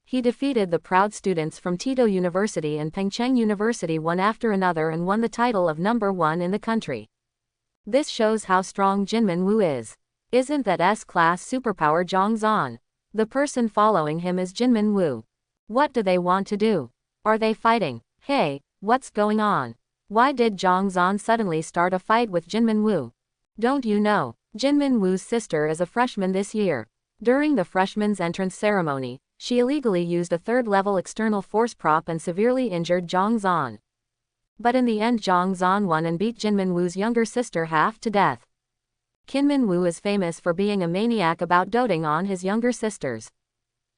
[SPEAKER 1] He defeated the proud students from Tito University and Pengcheng University one after another and won the title of number 1 in the country. This shows how strong Jinman Wu is. Isn't that S-class superpower Zhang Zan? The person following him is Jinman Wu. What do they want to do? Are they fighting? Hey, what's going on? Why did Zhang Zan suddenly start a fight with Jinman Wu? Don't you know, Jinman Wu's sister is a freshman this year. During the freshman's entrance ceremony, she illegally used a 3rd-level external force prop and severely injured Zhang Zan. But in the end Zhang Zan won and beat Jinman Wu's younger sister half to death. Jinman Wu is famous for being a maniac about doting on his younger sisters.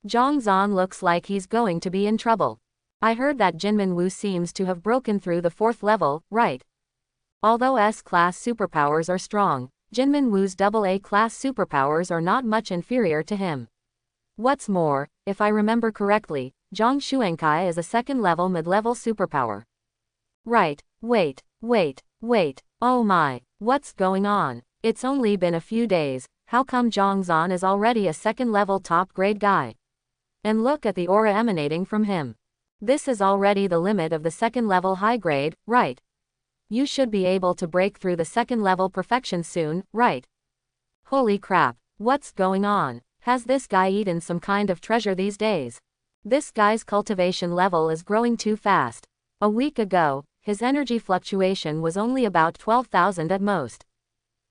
[SPEAKER 1] Zhang Zan looks like he's going to be in trouble. I heard that Jinman Wu seems to have broken through the 4th level, right? Although S-class superpowers are strong, Jinman Wu's AA class superpowers are not much inferior to him. What's more, if I remember correctly, Zhang Xuankai is a 2nd level mid-level superpower. Right, wait, oh my, what's going on? It's only been a few days, how come Zhang Zan is already a 2nd level top grade guy? And look at the aura emanating from him. This is already the limit of the 2nd level high grade, right? You should be able to break through the 2nd level perfection soon, right? Holy crap, what's going on? Has this guy eaten some kind of treasure these days? This guy's cultivation level is growing too fast. A week ago, his energy fluctuation was only about 12,000 at most.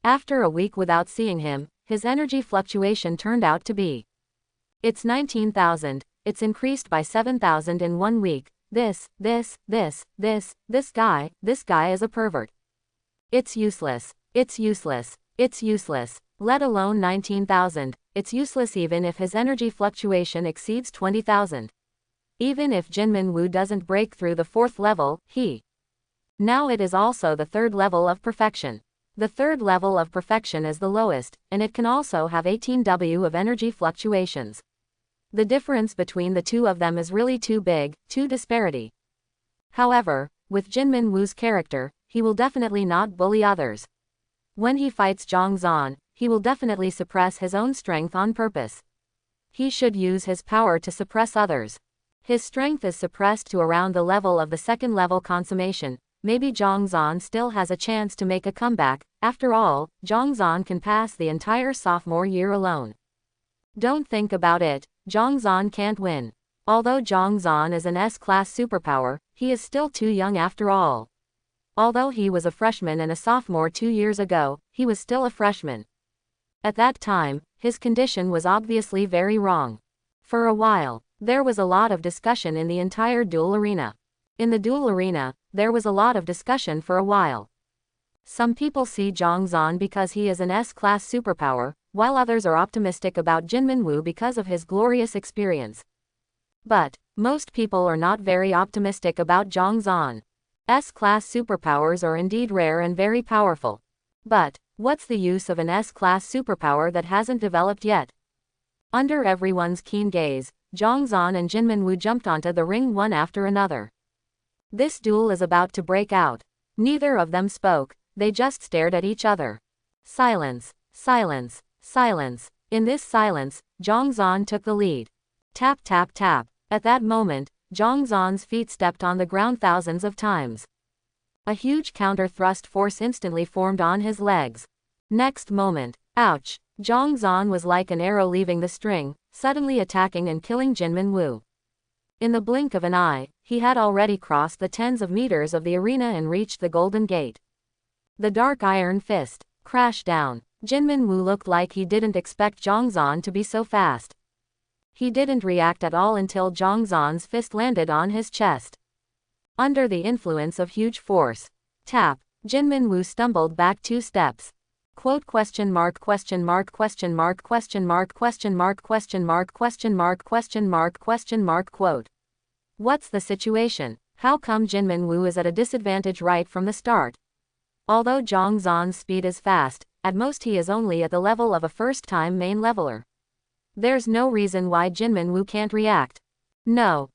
[SPEAKER 1] After a week without seeing him, his energy fluctuation turned out to be. It's 19,000, it's increased by 7,000 in 1 week. This guy is a pervert. It's useless, let alone 19,000, it's useless even if his energy fluctuation exceeds 20,000. Even if Jinman Wu doesn't break through the 4th level, now it is also the 3rd level of perfection. The 3rd level of perfection is the lowest, and it can also have 18W of energy fluctuations. The difference between the two of them is really too big, too disparity. However, with Jinman Wu's character, he will definitely not bully others. When he fights Zhang Zan, he will definitely suppress his own strength on purpose. He should use his power to suppress others. His strength is suppressed to around the level of the 2nd level consummation. Maybe Zhang Zan still has a chance to make a comeback. After all, Zhang Zan can pass the entire sophomore year alone. Don't think about it, Zhang Zan can't win. Although Zhang Zan is an S-class superpower, he is still too young after all. Although he was a freshman and a sophomore 2 years ago, he was still a freshman. At that time, his condition was obviously very wrong. For a while, there was a lot of discussion in the entire duel arena. In the duel arena, there was a lot of discussion for a while. Some people see Zhang Zan because he is an S-class superpower, while others are optimistic about Jinman Wu because of his glorious experience. But most people are not very optimistic about Zhang Zan. S-class superpowers are indeed rare and very powerful. But what's the use of an S-class superpower that hasn't developed yet? Under everyone's keen gaze, Zhang Zan and Jinman Wu jumped onto the ring one after another. This duel is about to break out. Neither of them spoke, they just stared at each other. Silence. In this silence, Zhang Zan took the lead. Tap tap tap. At that moment, Zhang Zan's feet stepped on the ground thousands of times. A huge counter-thrust force instantly formed on his legs. Next moment, ouch! Zhang Zan was like an arrow leaving the string, suddenly attacking and killing Jinman Wu. In the blink of an eye, he had already crossed the tens of meters of the arena and reached the Golden Gate. The dark iron fist crashed down. Jinman Wu looked like he didn't expect Zhang Zan to be so fast. He didn't react at all until Zhang Zan's fist landed on his chest. Under the influence of huge force. Tap. Jinman Wu stumbled back 2 steps. Quote question mark question mark question mark question mark question mark question mark question mark question mark question mark quote. What's the situation? How come Jinman Wu is at a disadvantage right from the start? Although Zhang Zan's speed is fast, at most he is only at the level of a first-time main leveler. There's no reason why Jinman Wu can't react. No,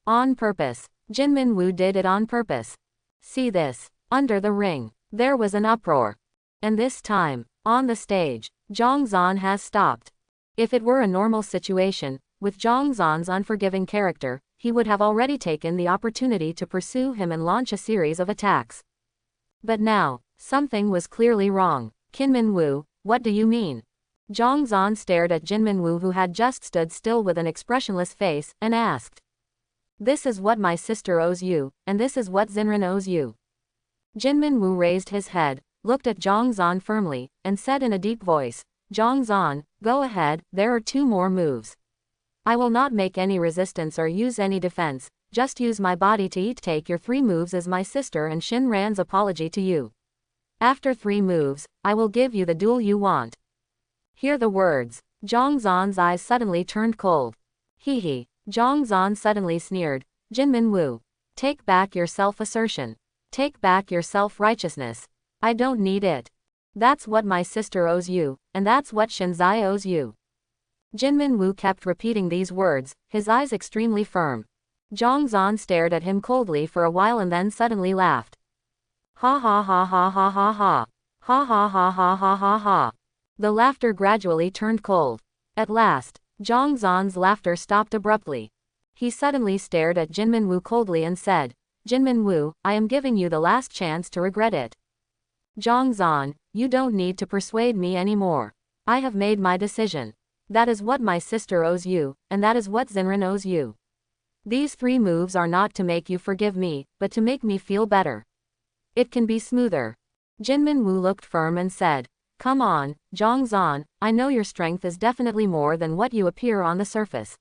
[SPEAKER 1] on purpose. Jinman Wu did it on purpose. See this. Under the ring, there was an uproar. And this time, on the stage, Zhang Zan has stopped. If it were a normal situation, with Zhang Zan's unforgiving character, he would have already taken the opportunity to pursue him and launch a series of attacks. But now, something was clearly wrong. Jinman Wu, what do you mean? Zhang Zan stared at Jinman Wu, who had just stood still with an expressionless face, and asked. This is what my sister owes you, and this is what Zinran owes you. Jinman Wu raised his head, looked at Zhang Zan firmly, and said in a deep voice, Zhang Zan, go ahead, there are 2 more moves. I will not make any resistance or use any defense, Just use my body to eat. Take your 3 moves as my sister and Shinran's apology to you. After 3 moves, I will give you the duel you want. Hear the words. Zhang Zan's eyes suddenly turned cold. Hee hee. Zhang Zan suddenly sneered. Jinman Wu. Take back your self-assertion. Take back your self-righteousness. I don't need it. That's what my sister owes you, and that's what Shinzai owes you. Jinman Wu kept repeating these words, his eyes extremely firm. Zhang Zan stared at him coldly for a while and then suddenly laughed. Ha ha ha ha ha ha ha. Ha ha ha ha ha ha ha. The laughter gradually turned cold. At last, Zhang Zan's laughter stopped abruptly. He suddenly stared at Jinman Wu coldly and said, Jinman Wu, I am giving you the last chance to regret it. Zhang Zan, you don't need to persuade me anymore. I have made my decision. That is what my sister owes you, and that is what Zenran owes you. These 3 moves are not to make you forgive me, but to make me feel better. It can be smoother. Jinman Wu looked firm and said, Come on, Zhang Zan, I know your strength is definitely more than what you appear on the surface.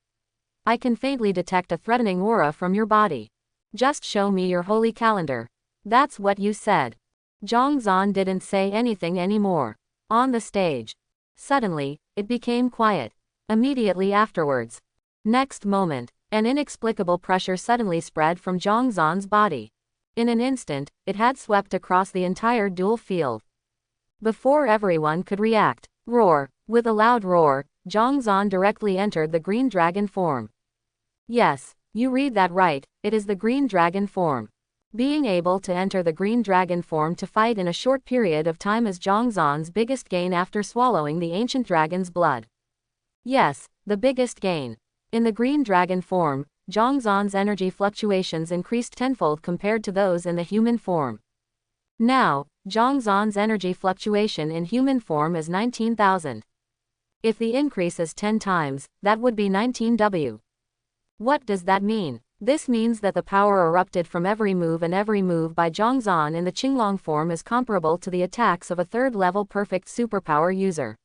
[SPEAKER 1] I can faintly detect a threatening aura from your body. Just show me your holy calendar. That's what you said. Zhang Zan didn't say anything anymore. On the stage. Suddenly, it became quiet. Immediately afterwards. Next moment, an inexplicable pressure suddenly spread from Zhang Zan's body. In an instant, it had swept across the entire duel field. Before everyone could react, roar. With a loud roar, Zhang Zan directly entered the green dragon form. Yes, you read that right, it is the green dragon form. Being able to enter the green dragon form to fight in a short period of time is Zhang Zan's biggest gain after swallowing the ancient dragon's blood. Yes, the biggest gain. In the green dragon form, Zhang Zan's energy fluctuations increased tenfold compared to those in the human form. Now, Zhang Zan's energy fluctuation in human form is 19,000. If the increase is 10 times, that would be 19W. What does that mean? This means that the power erupted from every move, and every move by Zhang Zan in the Qinglong form is comparable to the attacks of a 3rd-level perfect superpower user.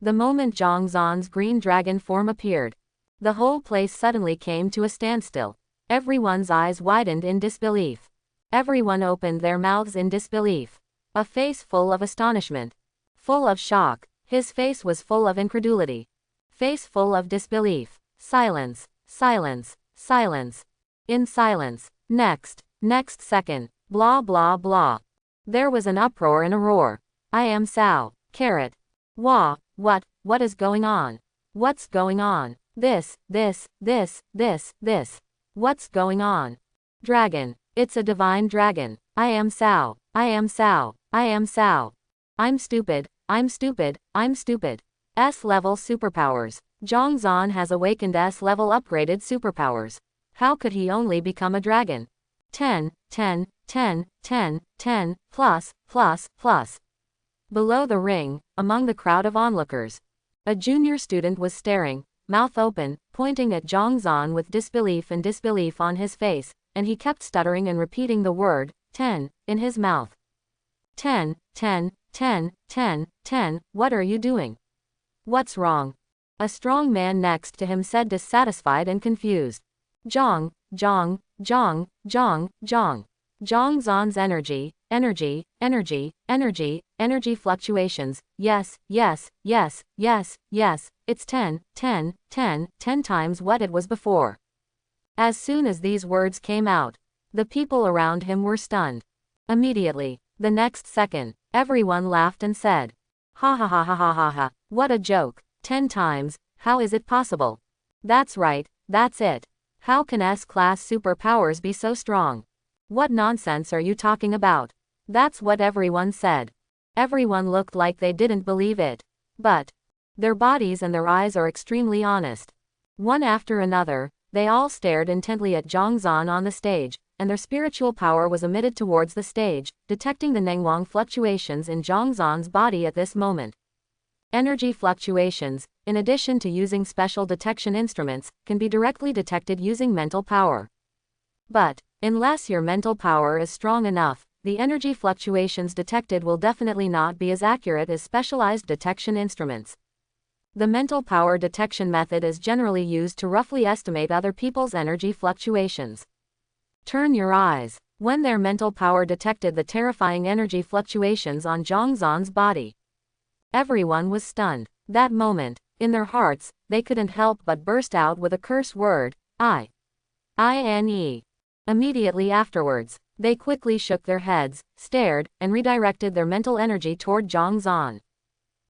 [SPEAKER 1] The moment Zhang Zan's green dragon form appeared, the whole place suddenly came to a standstill. Everyone's eyes widened in disbelief. Everyone opened their mouths in disbelief. A face full of astonishment. Full of shock. His face was full of incredulity. Face full of disbelief. Silence. Silence. Silence. In silence. Next second. Blah blah blah. There was an uproar and a roar. I am Sao. Carrot. Wah, what is going on? What's going on? This. What's going on? Dragon. It's a divine dragon. I am Sao. I am Sao. I am Sao. I'm stupid. S-level superpowers. Zhang Zan has awakened S-level upgraded superpowers. How could he only become a dragon? 10, plus. Below the ring, among the crowd of onlookers, a junior student was staring, mouth open, pointing at Zhang Zan with disbelief on his face, and he kept stuttering and repeating the word, 10, in his mouth. 10, what are you doing? What's wrong? A strong man next to him said, dissatisfied and confused. Zhang Zan's energy fluctuations, yes, it's 10 times what it was before. As soon as these words came out, the people around him were stunned. Immediately, the next second, everyone laughed and said, ha ha ha ha ha ha ha, what a joke, 10 times, how is it possible? That's right, that's it. How can S-class superpowers be so strong? What nonsense are you talking about? That's what everyone said. Everyone looked like they didn't believe it. But their bodies and their eyes are extremely honest. One after another, they all stared intently at Zhang Zan on the stage, and their spiritual power was emitted towards the stage, detecting the Nengwang fluctuations in Zhang Zan's body at this moment. Energy fluctuations, in addition to using special detection instruments, can be directly detected using mental power. But unless your mental power is strong enough, the energy fluctuations detected will definitely not be as accurate as specialized detection instruments. The mental power detection method is generally used to roughly estimate other people's energy fluctuations. Turn your eyes. When their mental power detected the terrifying energy fluctuations on Zhongzhan's body, everyone was stunned. That moment, in their hearts, they couldn't help but burst out with a curse word, I-N-E. Immediately afterwards, they quickly shook their heads, stared, and redirected their mental energy toward Zhongzhan.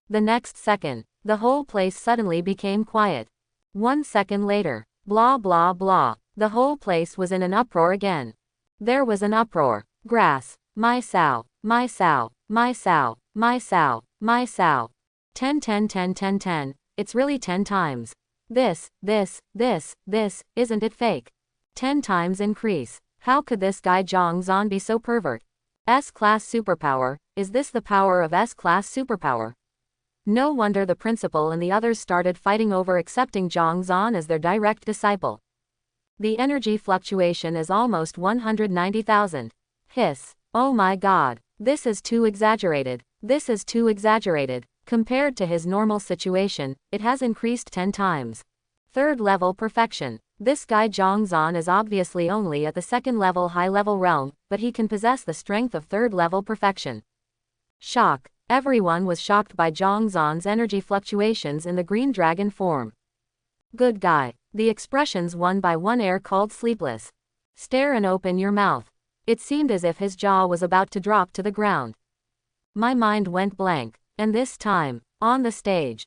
[SPEAKER 1] The next second, the whole place suddenly became quiet. 1 second later, blah blah blah, the whole place was in an uproar again. There was an uproar. Grass. My sow. My sow. My sow. My sow. My sow. 10 10 10 10 10. It's really 10 times. This, isn't it fake? 10 times increase. How could this guy Zhongzhan be so pervert? S-class superpower, is this the power of S-class superpower? No wonder the principal and the others started fighting over accepting Zhongzhan as their direct disciple. The energy fluctuation is almost 190,000. Hiss. Oh my god. This is too exaggerated. This is too exaggerated. Compared to his normal situation, it has increased 10 times. Third level perfection. This guy Zhongzhan is obviously only at the second level high level realm, but he can possess the strength of third level perfection. Shock. Everyone was shocked by Zhongzhan's energy fluctuations in the green dragon form. Good guy. The expressions one by one air called sleepless. Stare and open your mouth. It seemed as if his jaw was about to drop to the ground. My mind went blank. And this time, on the stage,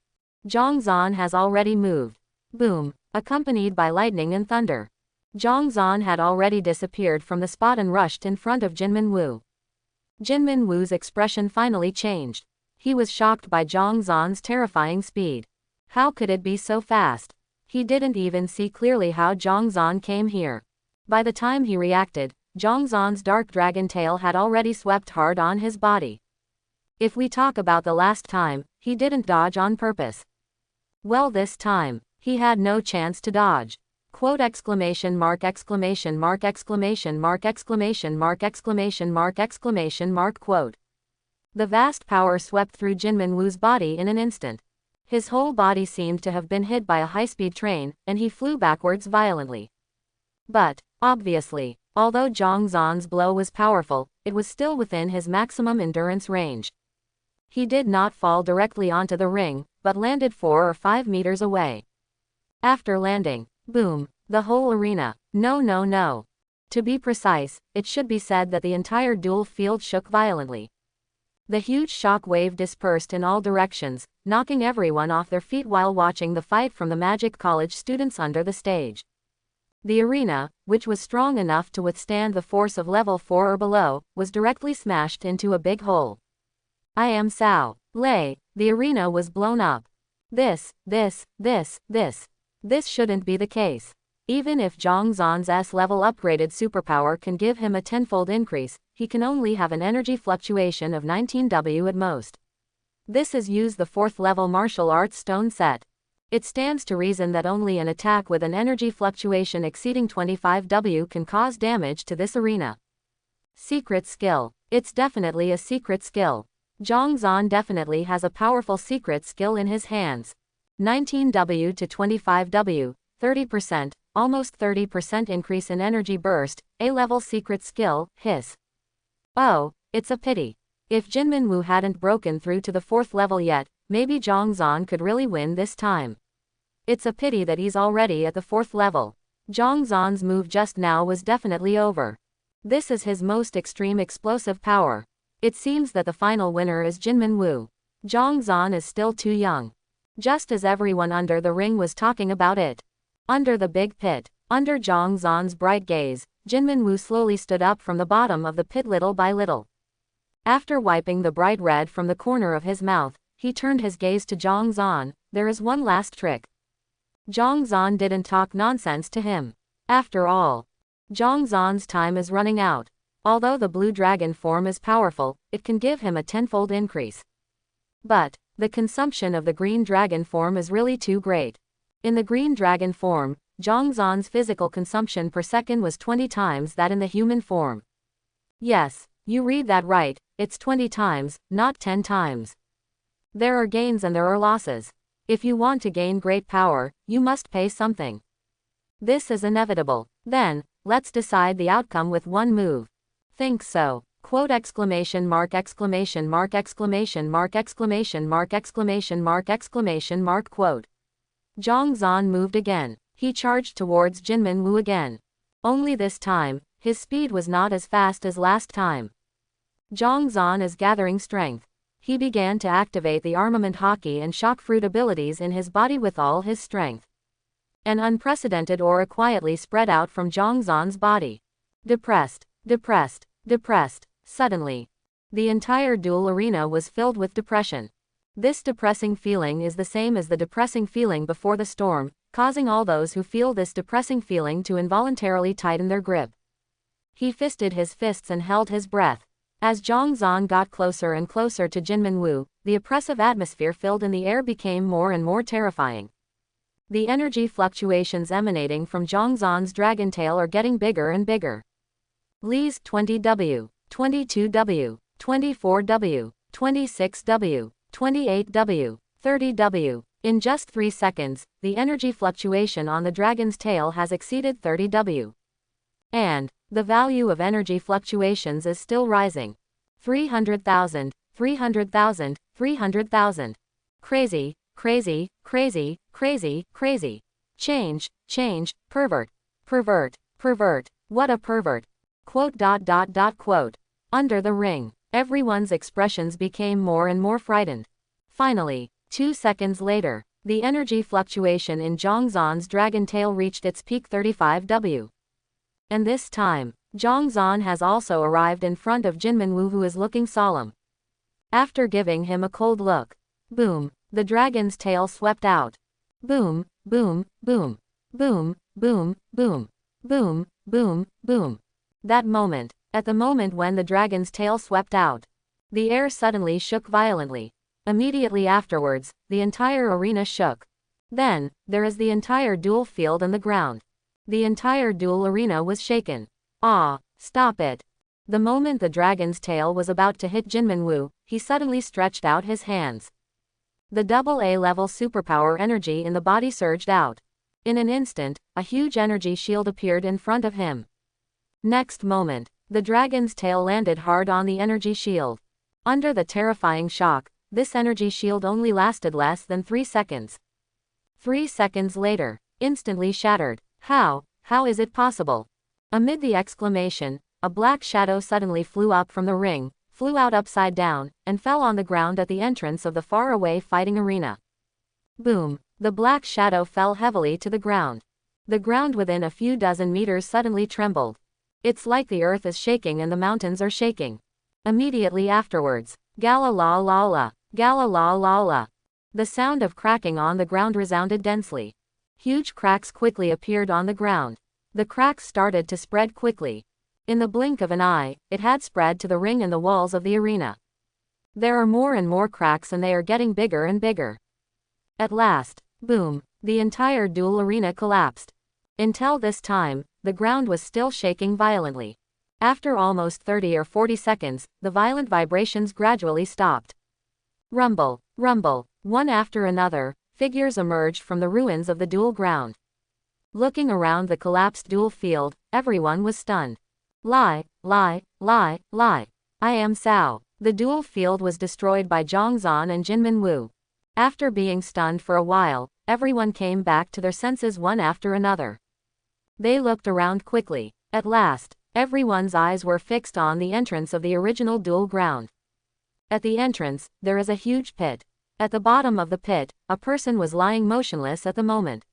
[SPEAKER 1] Zhongzhan has already moved. Boom, accompanied by lightning and thunder. Zhongzhan had already disappeared from the spot and rushed in front of Jinman Wu. Jinman Wu's expression finally changed. He was shocked by Zhongzhan's terrifying speed. How could it be so fast? He didn't even see clearly how Zhongzhan came here. By the time he reacted, Zhongzhan's dark dragon tail had already swept hard on his body. If we talk about the last time, he didn't dodge on purpose. Well, this time, he had no chance to dodge. Quote exclamation mark exclamation mark exclamation mark exclamation mark exclamation mark exclamation mark quote. The vast power swept through Jinman Wu's body in an instant. His whole body seemed to have been hit by a high-speed train, and he flew backwards violently. But, obviously, although Zhongzhan's blow was powerful, it was still within his maximum endurance range. He did not fall directly onto the ring, but landed 4 or 5 meters away. After landing, boom, the whole arena, no. To be precise, it should be said that the entire duel field shook violently. The huge shock wave dispersed in all directions, knocking everyone off their feet while watching the fight from the Magic College students under the stage. The arena, which was strong enough to withstand the force of level 4 or below, was directly smashed into a big hole. I am Sao Lei. The arena was blown up. This shouldn't be the case. Even if Zhongzhan's S-level upgraded superpower can give him a tenfold increase, he can only have an energy fluctuation of 19W at most. This is use the 4th level martial arts stone set. It stands to reason that only an attack with an energy fluctuation exceeding 25W can cause damage to this arena. Secret skill. It's definitely a secret skill. Zhongzhan definitely has a powerful secret skill in his hands. 19W to 25W, 30%, almost 30% increase in energy burst, A-level secret skill, hiss. Oh, it's a pity. If Jinman Wu hadn't broken through to the 4th level yet, maybe Zhongzhan could really win this time. It's a pity that he's already at the 4th level. Zhongzhan's move just now was definitely over. This is his most extreme explosive power. It seems that the final winner is Jinman Wu. Zhongzhan is still too young. Just as everyone under the ring was talking about it. Under the big pit, under Zhongzhan's bright gaze, Jinman Wu slowly stood up from the bottom of the pit little by little. After wiping the bright red from the corner of his mouth, he turned his gaze to Zhongzhan. There is one last trick. Zhongzhan didn't talk nonsense to him. After all, Zhongzhan's time is running out. Although the blue dragon form is powerful, it can give him a tenfold increase. But, the consumption of the green dragon form is really too great. In the green dragon form, Zhongzhan's physical consumption per second was 20 times that in the human form. Yes, you read that right, it's 20 times, not 10 times. There are gains and there are losses. If you want to gain great power, you must pay something. This is inevitable. Then, let's decide the outcome with one move. Think so. Quote exclamation mark exclamation mark exclamation mark exclamation mark exclamation mark exclamation mark quote. Zhang Zan moved again. He charged towards Jinman Wu again. Only this time, his speed was not as fast as last time. Zhang Zan is gathering strength. He began to activate the armament hockey and shock fruit abilities in his body with all his strength. An unprecedented aura quietly spread out from Zhang Zan's body. Depressed, depressed, depressed. Suddenly, the entire duel arena was filled with depression. This depressing feeling is the same as the depressing feeling before the storm, causing all those who feel this depressing feeling to involuntarily tighten their grip. He fisted his fists and held his breath. As Zhang Zan got closer and closer to Jinman Wu, the oppressive atmosphere filled in the air became more and more terrifying. The energy fluctuations emanating from Zhang Zan's dragon tail are getting bigger and bigger. Li's 20W, 22W, 24W, 26W, 28W, 30W. In just 3 seconds, the energy fluctuation on the dragon's tail has exceeded 30W. And the value of energy fluctuations is still rising. 300,000, 300,000, 300,000. Crazy, crazy, crazy, crazy, crazy. Change, change, pervert, pervert, pervert. What a pervert. Quote. Quote. Under the ring, everyone's expressions became more and more frightened. Finally, 2 seconds later, the energy fluctuation in Zhang Zan's dragon tail reached its peak 35W. And this time, Zhang Zan has also arrived in front of Jinman Wu, who is looking solemn. After giving him a cold look, boom, the dragon's tail swept out. Boom, boom, boom, boom, boom, boom, boom, boom, boom. That moment, at the moment when the dragon's tail swept out, the air suddenly shook violently. Immediately afterwards, the entire arena shook. Then, there is the entire duel field and the ground. The entire duel arena was shaken. Ah, stop it. The moment the dragon's tail was about to hit Jinman Wu, he suddenly stretched out his hands. The AA level superpower energy in the body surged out. In an instant, a huge energy shield appeared in front of him. Next moment, the dragon's tail landed hard on the energy shield. Under the terrifying shock, this energy shield only lasted less than 3 seconds. 3 seconds later, instantly shattered. How is it possible? Amid the exclamation, a black shadow suddenly flew up from the ring, flew out upside down, and fell on the ground at the entrance of the far-away fighting arena. Boom! The black shadow fell heavily to the ground. The ground within a few dozen meters suddenly trembled. It's like the earth is shaking and the mountains are shaking. Immediately afterwards, gala la la la, gala la la la. The sound of cracking on the ground resounded densely. Huge cracks quickly appeared on the ground. The cracks started to spread quickly. In the blink of an eye, it had spread to the ring and the walls of the arena. There are more and more cracks and they are getting bigger and bigger. At last, boom, the entire duel arena collapsed. Until this time, the ground was still shaking violently. After almost 30 or 40 seconds, the violent vibrations gradually stopped. Rumble, rumble, one after another, figures emerged from the ruins of the duel ground. Looking around the collapsed duel field, everyone was stunned. Lie, lie, lie, lie. I am Cao. The duel field was destroyed by Zhang Zan and Jinman Wu. After being stunned for a while, everyone came back to their senses one after another. They looked around quickly. At last, everyone's eyes were fixed on the entrance of the original duel ground. At the entrance, there is a huge pit. At the bottom of the pit, a person was lying motionless at the moment.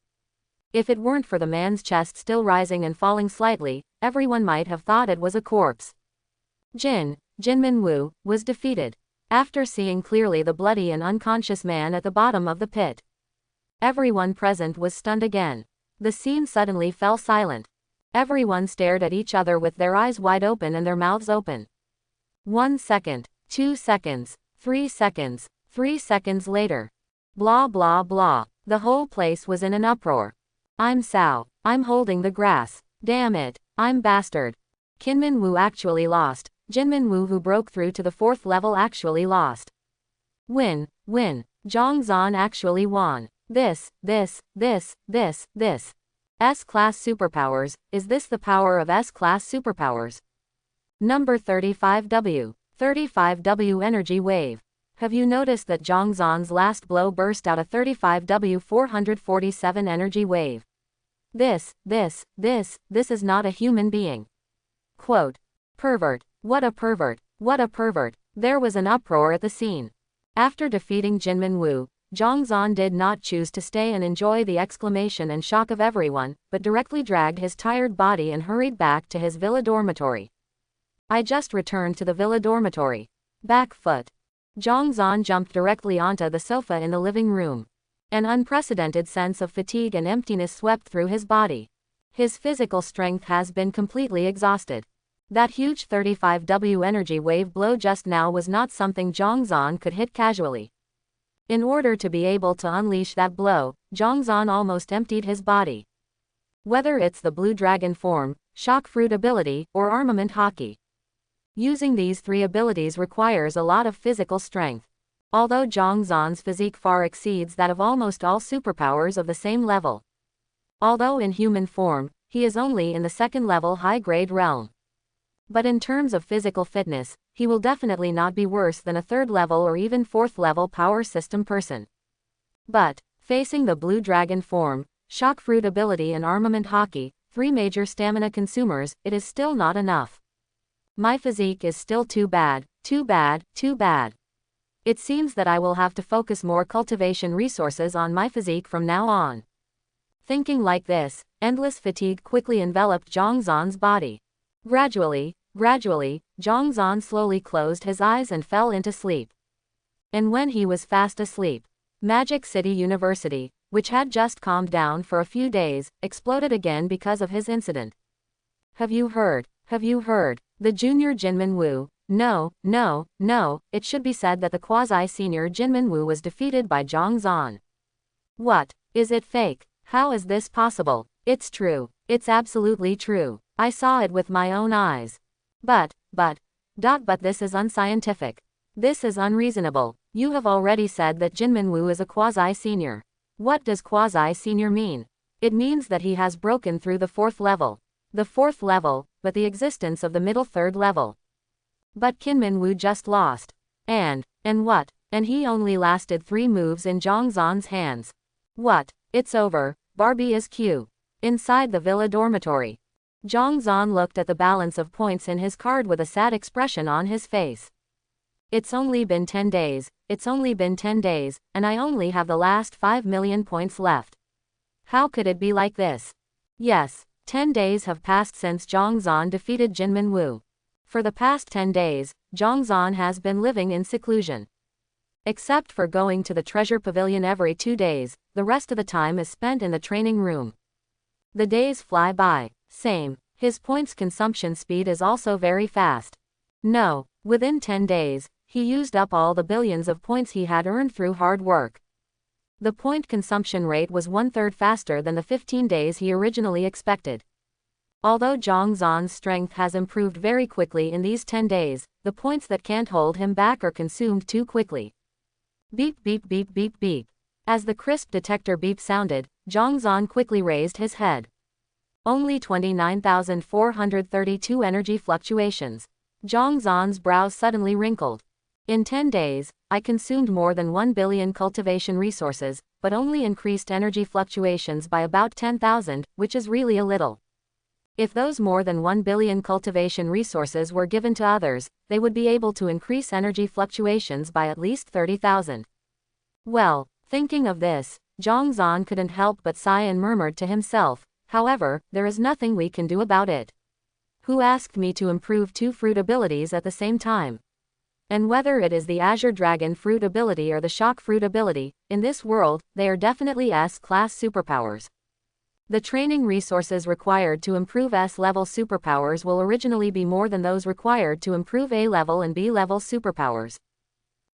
[SPEAKER 1] If it weren't for the man's chest still rising and falling slightly, everyone might have thought it was a corpse. Jinman Wu, was defeated. After seeing clearly the bloody and unconscious man at the bottom of the pit, everyone present was stunned again. The scene suddenly fell silent. Everyone stared at each other with their eyes wide open and their mouths open. 1 second, 2 seconds, 3 seconds, 3 seconds later. Blah blah blah. The whole place was in an uproar. I'm Cao. I'm holding the grass. Damn it. I'm bastard. Jinman Wu actually lost. Jinman Wu, who broke through to the 4th level, actually lost. Win, win. Zhongzhan actually won. This. S-class superpowers. Is this the power of S-class superpowers? Number 35W. 35W energy wave. Have you noticed that Zhongzhan's last blow burst out a 35W 447 energy wave? This is not a human being. Quote. Pervert. What a pervert. What a pervert. There was an uproar at the scene. After defeating Jinman Wu, Zhongzhan did not choose to stay and enjoy the exclamation and shock of everyone, but directly dragged his tired body and hurried back to his villa dormitory. I just returned to the villa dormitory. Back foot. Zhongzhan jumped directly onto the sofa in the living room. An unprecedented sense of fatigue and emptiness swept through his body. His physical strength has been completely exhausted. That huge 35W energy wave blow just now was not something Zhongzhan could hit casually. In order to be able to unleash that blow, Zhongzhan almost emptied his body. Whether it's the Blue Dragon form, Shock Fruit ability, or Armament Hockey. Using these three abilities requires a lot of physical strength. Although Zhongzhan's physique far exceeds that of almost all superpowers of the same level. Although in human form, he is only in the second level high-grade realm. But in terms of physical fitness, he will definitely not be worse than a third level or even fourth level power system person. But, facing the Blue Dragon form, Shock Fruit ability and Armament Hockey, three major stamina consumers, it is still not enough. My physique is still too bad. It seems that I will have to focus more cultivation resources on my physique from now on. Thinking like this, endless fatigue quickly enveloped Zhongzhan's body. Gradually, Zhongzhan slowly closed his eyes and fell into sleep. And when he was fast asleep, Magic City University, which had just calmed down for a few days, exploded again because of his incident. Have you heard? The junior Jinman Wu. No, it should be said that the quasi-senior Jinman Wu was defeated by Zhongzhan. What? Is it fake? How is this possible? It's true. It's absolutely true. I saw it with my own eyes. But this is unscientific. This is unreasonable. You have already said that Jinman Wu is a quasi-senior. What does quasi-senior mean? It means that he has broken through the fourth level. The fourth level, but the existence of the middle third level. But Jinman Wu just lost. And what? And he only lasted 3 moves in Zhongzhan's hands. What? It's over. Barbie is Q. Inside the villa dormitory. Zhongzhan looked at the balance of points in his card with a sad expression on his face. It's only been 10 days, and I only have the last 5 million points left. How could it be like this? Yes, 10 days have passed since Zhongzhan defeated Jinman Wu. For the past 10 days, Zhongzhan has been living in seclusion. Except for going to the treasure pavilion every 2 days, the rest of the time is spent in the training room. The days fly by. Same. His points consumption speed is also very fast. No, within 10 days, he used up all the billions of points he had earned through hard work. The point consumption rate was 1/3 faster than the 15 days he originally expected. Although Zhongzhan's strength has improved very quickly in these 10 days, the points that can't hold him back are consumed too quickly. Beep. As the crisp detector beep sounded, Zhongzhan quickly raised his head. Only 29,432 energy fluctuations. Zhongzhan's brows suddenly wrinkled. In 10 days, I consumed more than 1 billion cultivation resources, but only increased energy fluctuations by about 10,000, which is really a little. If those more than 1 billion cultivation resources were given to others, they would be able to increase energy fluctuations by at least 30,000. Well, thinking of this, Zhongzhan couldn't help but sigh and murmured to himself, however, there is nothing we can do about it. Who asked me to improve 2 fruit abilities at the same time? And whether it is the Azure Dragon fruit ability or the Shock Fruit ability, in this world, they are definitely S-class superpowers. The training resources required to improve S-level superpowers will originally be more than those required to improve A-level and B-level superpowers.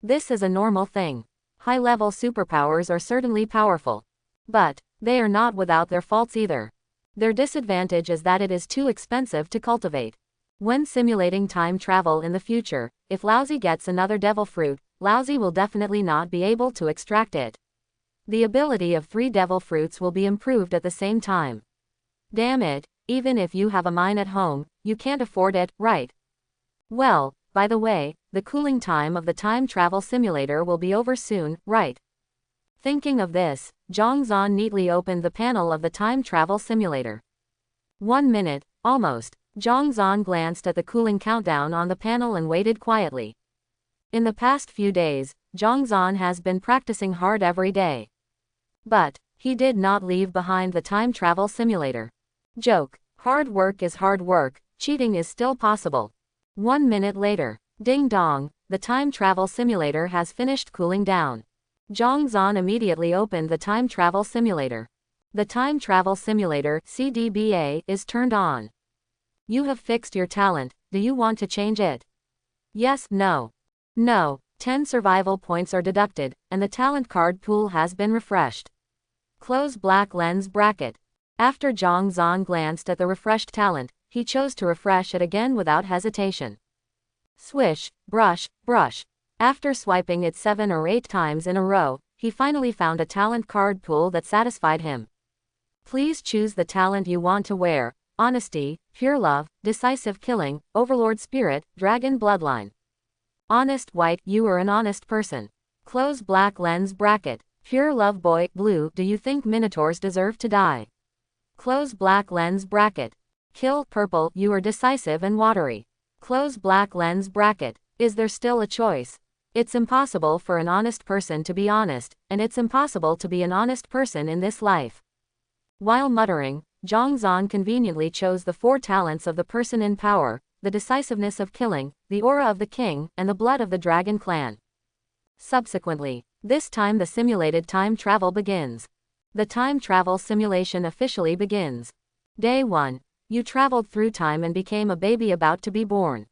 [SPEAKER 1] This is a normal thing. High-level superpowers are certainly powerful. But they are not without their faults either. Their disadvantage is that it is too expensive to cultivate. When simulating time travel in the future, if Lousy gets another devil fruit, Lousy will definitely not be able to extract it. The ability of 3 devil fruits will be improved at the same time. Damn it, even if you have a mine at home, you can't afford it, right? Well, by the way, the cooling time of the time travel simulator will be over soon, right? Thinking of this, Zhang Zan neatly opened the panel of the time travel simulator. 1 minute, almost. Zhang Zan glanced at the cooling countdown on the panel and waited quietly. In the past few days, Zhang Zan has been practicing hard every day. But he did not leave behind the time travel simulator. Joke. Hard work is hard work, cheating is still possible. 1 minute later. Ding dong, the time travel simulator has finished cooling down. Zhang Zan immediately opened the time travel simulator. The time travel simulator (CDBA) is turned on. You have fixed your talent, do you want to change it? Yes, no. No. 10 survival points are deducted, and the talent card pool has been refreshed. Close black lens bracket. After Zhang Zan glanced at the refreshed talent, he chose to refresh it again without hesitation. Swish, brush, brush. After swiping it 7 or 8 times in a row, he finally found a talent card pool that satisfied him. Please choose the talent you want to wear: honesty, pure love, decisive killing, overlord spirit, dragon bloodline. Honest white, you are an honest person. Close black lens bracket. Pure love boy, blue, do you think minotaurs deserve to die? Close black lens bracket. Kill, purple, you are decisive and watery. Close black lens bracket. Is there still a choice? It's impossible for an honest person to be honest, and it's impossible to be an honest person in this life. While muttering, Zhang Zan conveniently chose the 4 talents of the person in power: the decisiveness of killing, the aura of the king, and the blood of the dragon clan. Subsequently, this time the simulated time travel begins. The time travel simulation officially begins. Day 1. You traveled through time and became a baby about to be born.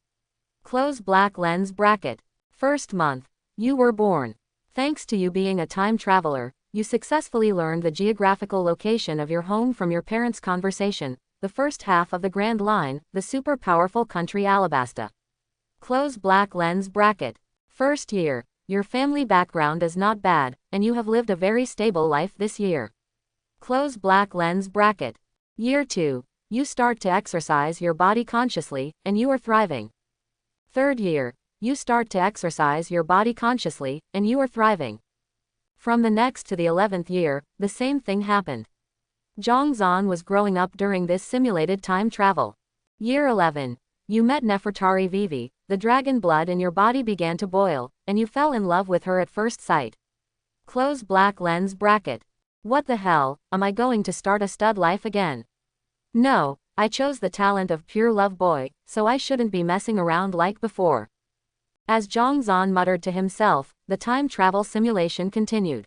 [SPEAKER 1] Close black lens bracket. First month. You were born. Thanks to you being a time traveler, you successfully learned the geographical location of your home from your parents' conversation, the first half of the Grand Line, the super powerful country Alabasta. Close black lens bracket. First year. Your family background is not bad, and you have lived a very stable life this year. Close black lens bracket. Year 2. You start to exercise your body consciously, and you are thriving. Third year. You start to exercise your body consciously, and you are thriving. From the next to the 11th year, the same thing happened. Zhang Zan was growing up during this simulated time travel. Year 11. You met Nefertari Vivi, the dragon blood in your body began to boil, and you fell in love with her at first sight. Close black lens bracket. What the hell, am I going to start a stud life again? No, I chose the talent of pure love boy, so I shouldn't be messing around like before. As Zhang Zan muttered to himself, the time travel simulation continued.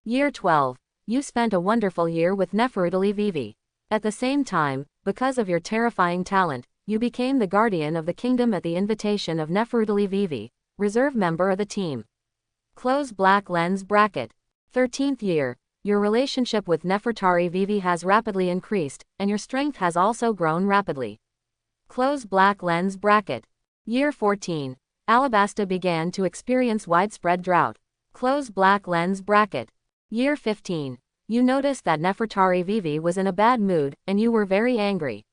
[SPEAKER 1] Year 12. You spent a wonderful year with Nefertari Vivi. At the same time, because of your terrifying talent, you became the guardian of the kingdom at the invitation of Nefertari Vivi, reserve member of the team. Close black lens bracket. 13th year. Your relationship with Nefertari Vivi has rapidly increased, and your strength has also grown rapidly. Close black lens bracket. Year 14. Alabasta began to experience widespread drought. Close black lens bracket. Year 15. You noticed that Nefertari Vivi was in a bad mood, and you were very angry.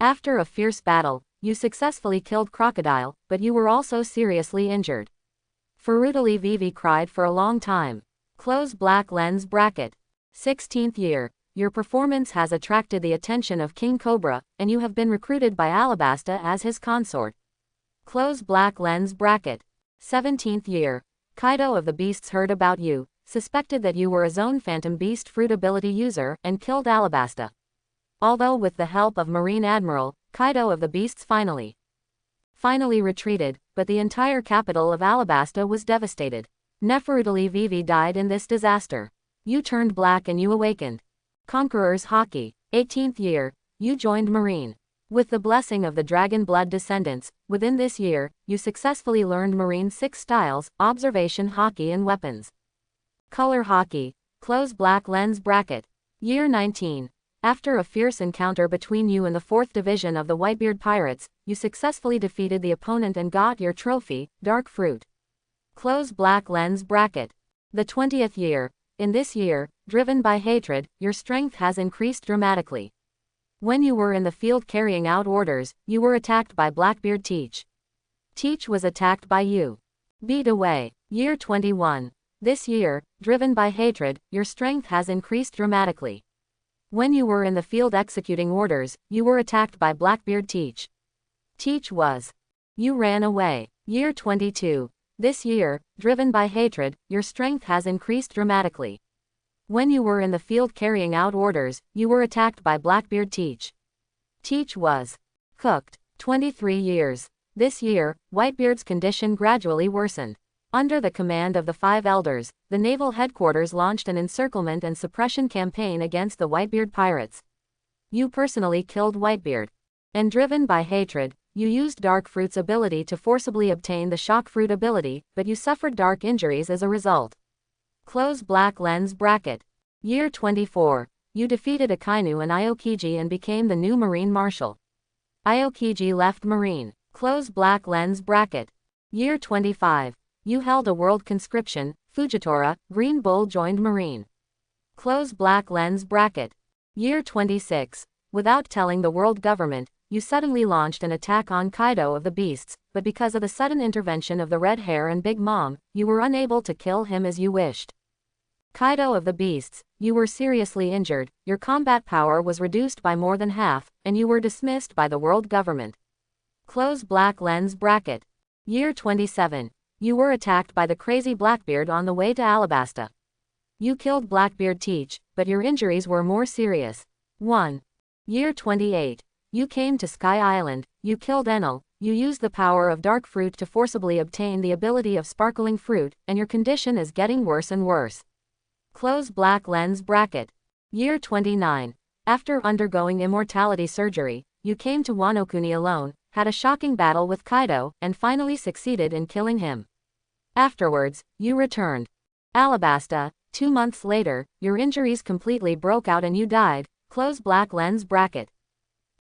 [SPEAKER 1] After a fierce battle, you successfully killed Crocodile, but you were also seriously injured. Ferutali Vivi cried for a long time. Close black lens bracket. 16th year. Your performance has attracted the attention of King Cobra, and you have been recruited by Alabasta as his consort. Close black lens bracket. 17th year. Kaido of the Beasts heard about you, suspected that you were a Zone Phantom Beast Fruit ability user, and killed Alabasta. Although with the help of Marine Admiral, Kaido of the Beasts finally retreated, but the entire capital of Alabasta was devastated. Nefertari Vivi died in this disaster. You turned black and you awakened. Conqueror's Hockey. 18th year. You joined Marine. With the blessing of the Dragon Blood descendants, within this year, you successfully learned Marine's 6 styles: observation, hockey, and weapons. Color Hockey. Close black lens bracket. Year 19. After a fierce encounter between you and the 4th Division of the Whitebeard Pirates, you successfully defeated the opponent and got your trophy, Dark Fruit. Close black lens bracket. The 20th year. In this year, driven by hatred, your strength has increased dramatically. When you were in the field carrying out orders, you were attacked by Blackbeard Teach. Teach was attacked by you. Beat away. Year 21. This year, driven by hatred, your strength has increased dramatically. When you were in the field executing orders, you were attacked by Blackbeard Teach. Teach was. You ran away. Year 22. This year, driven by hatred, your strength has increased dramatically. When you were in the field carrying out orders, you were attacked by Blackbeard Teach. Teach was. Cooked. 23 years. This year, Whitebeard's condition gradually worsened. Under the command of the 5 elders, the naval headquarters launched an encirclement and suppression campaign against the Whitebeard pirates. You personally killed Whitebeard. And driven by hatred, you used Dark Fruit's ability to forcibly obtain the Shock Fruit ability, but you suffered dark injuries as a result. Close black lens bracket. Year 24. You defeated Akainu and Aokiji and became the new Marine Marshal. Aokiji left Marine. Close black lens bracket. Year 25. You held a world conscription. Fujitora, Green Bull joined Marine. Close black lens bracket. Year 26. Without telling the world government, you suddenly launched an attack on Kaido of the Beasts, but because of the sudden intervention of the Red Hair and Big Mom, you were unable to kill him as you wished. Kaido of the Beasts, you were seriously injured, your combat power was reduced by more than half, and you were dismissed by the world government. Close black lens bracket. Year 27. You were attacked by the crazy Blackbeard on the way to Alabasta. You killed Blackbeard Teach, but your injuries were more serious. 1. Year 28. You came to Sky Island, you killed Enel, you used the power of Dark Fruit to forcibly obtain the ability of Sparkling Fruit, and your condition is getting worse and worse. Close black lens bracket. Year 29. After undergoing immortality surgery, you came to Wano Kuni alone, had a shocking battle with Kaido, and finally succeeded in killing him. Afterwards, you returned. Alabasta, 2 months later, your injuries completely broke out and you died. Close black lens bracket.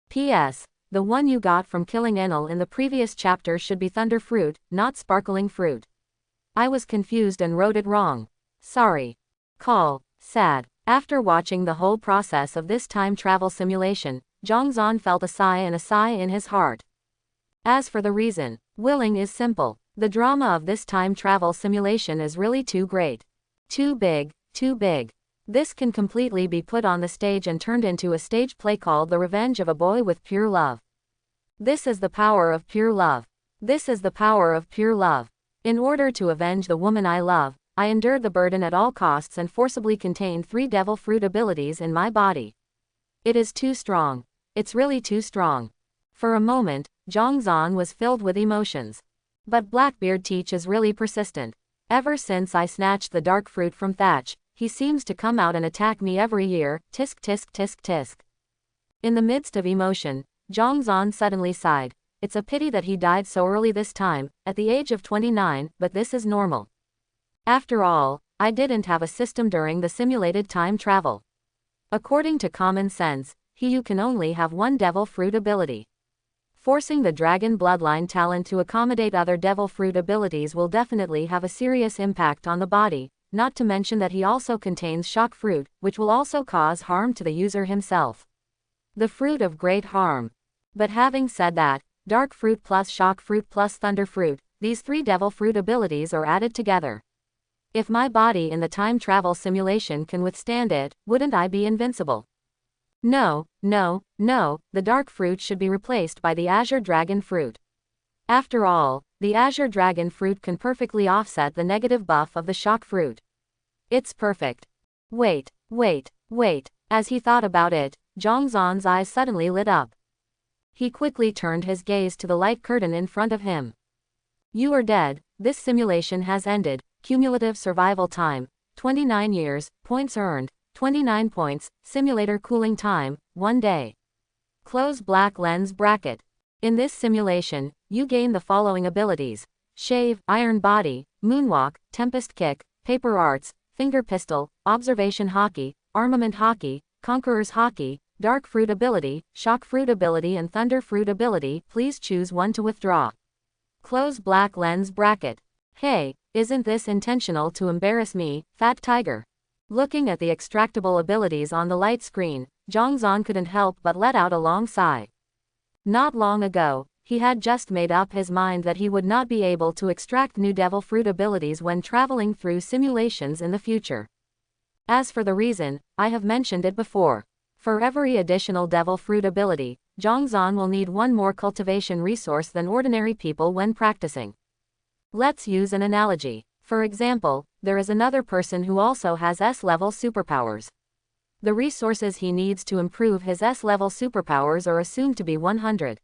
[SPEAKER 1] P.S. The one you got from killing Enel in the previous chapter should be Thunder Fruit, not Sparkling Fruit. I was confused and wrote it wrong. Sorry. Call. Sad. After watching the whole process of this time travel simulation, Zhongzhan felt a sigh in his heart. As for the reason, willing is simple. The drama of this time travel simulation is really too great. Too big, too big. This can completely be put on the stage and turned into a stage play called The Revenge of a Boy with Pure Love. This is the power of pure love. This is the power of pure love. In order to avenge the woman I love, I endured the burden at all costs and forcibly contained 3 devil fruit abilities in my body. It is too strong. It's really too strong. For a moment, Zhongzhan was filled with emotions. But Blackbeard Teach is really persistent. Ever since I snatched the dark fruit from Thatch, he seems to come out and attack me every year. Tisk tisk tisk tisk. In the midst of emotion, Zhongzhan suddenly sighed. It's a pity that he died so early this time, at the age of 29, but this is normal. After all, I didn't have a system during the simulated time travel. According to common sense, you can only have 1 devil fruit ability. Forcing the dragon bloodline talent to accommodate other devil fruit abilities will definitely have a serious impact on the body, not to mention that he also contains shock fruit, which will also cause harm to the user himself. The fruit of great harm. But having said that, dark fruit plus shock fruit plus thunder fruit, these 3 devil fruit abilities are added together. If my body in the time travel simulation can withstand it, wouldn't I be invincible? No, no, no, the dark fruit should be replaced by the azure dragon fruit. After all, the azure dragon fruit can perfectly offset the negative buff of the shock fruit. It's perfect. Wait, wait, wait. As he thought about it, Zhongzhan's eyes suddenly lit up. He quickly turned his gaze to the light curtain in front of him. You are dead. This simulation has ended. Cumulative survival time, 29 years, points earned, 29 points, simulator cooling time, 1 day. Close black lens bracket. In this simulation, you gain the following abilities: Shave, Iron Body, Moonwalk, Tempest Kick, Paper Arts, Finger Pistol, Observation Hockey, Armament Hockey, Conqueror's Hockey, Dark Fruit Ability, Shock Fruit Ability and Thunder Fruit Ability. Please choose one to withdraw. Close black lens bracket. Hey, Isn't this intentional to embarrass me, fat tiger? Looking at the extractable abilities on the light screen, Zhongzhan couldn't help but let out a long sigh. Not long ago, he had just made up his mind that he would not be able to extract new devil fruit abilities when traveling through simulations in the future. As for the reason, I have mentioned it before. For every additional devil fruit ability, Zhongzhan will need one more cultivation resource than ordinary people when practicing. Let's use an analogy. For example, there is another person who also has S-level superpowers. The resources he needs to improve his S-level superpowers are assumed to be 100.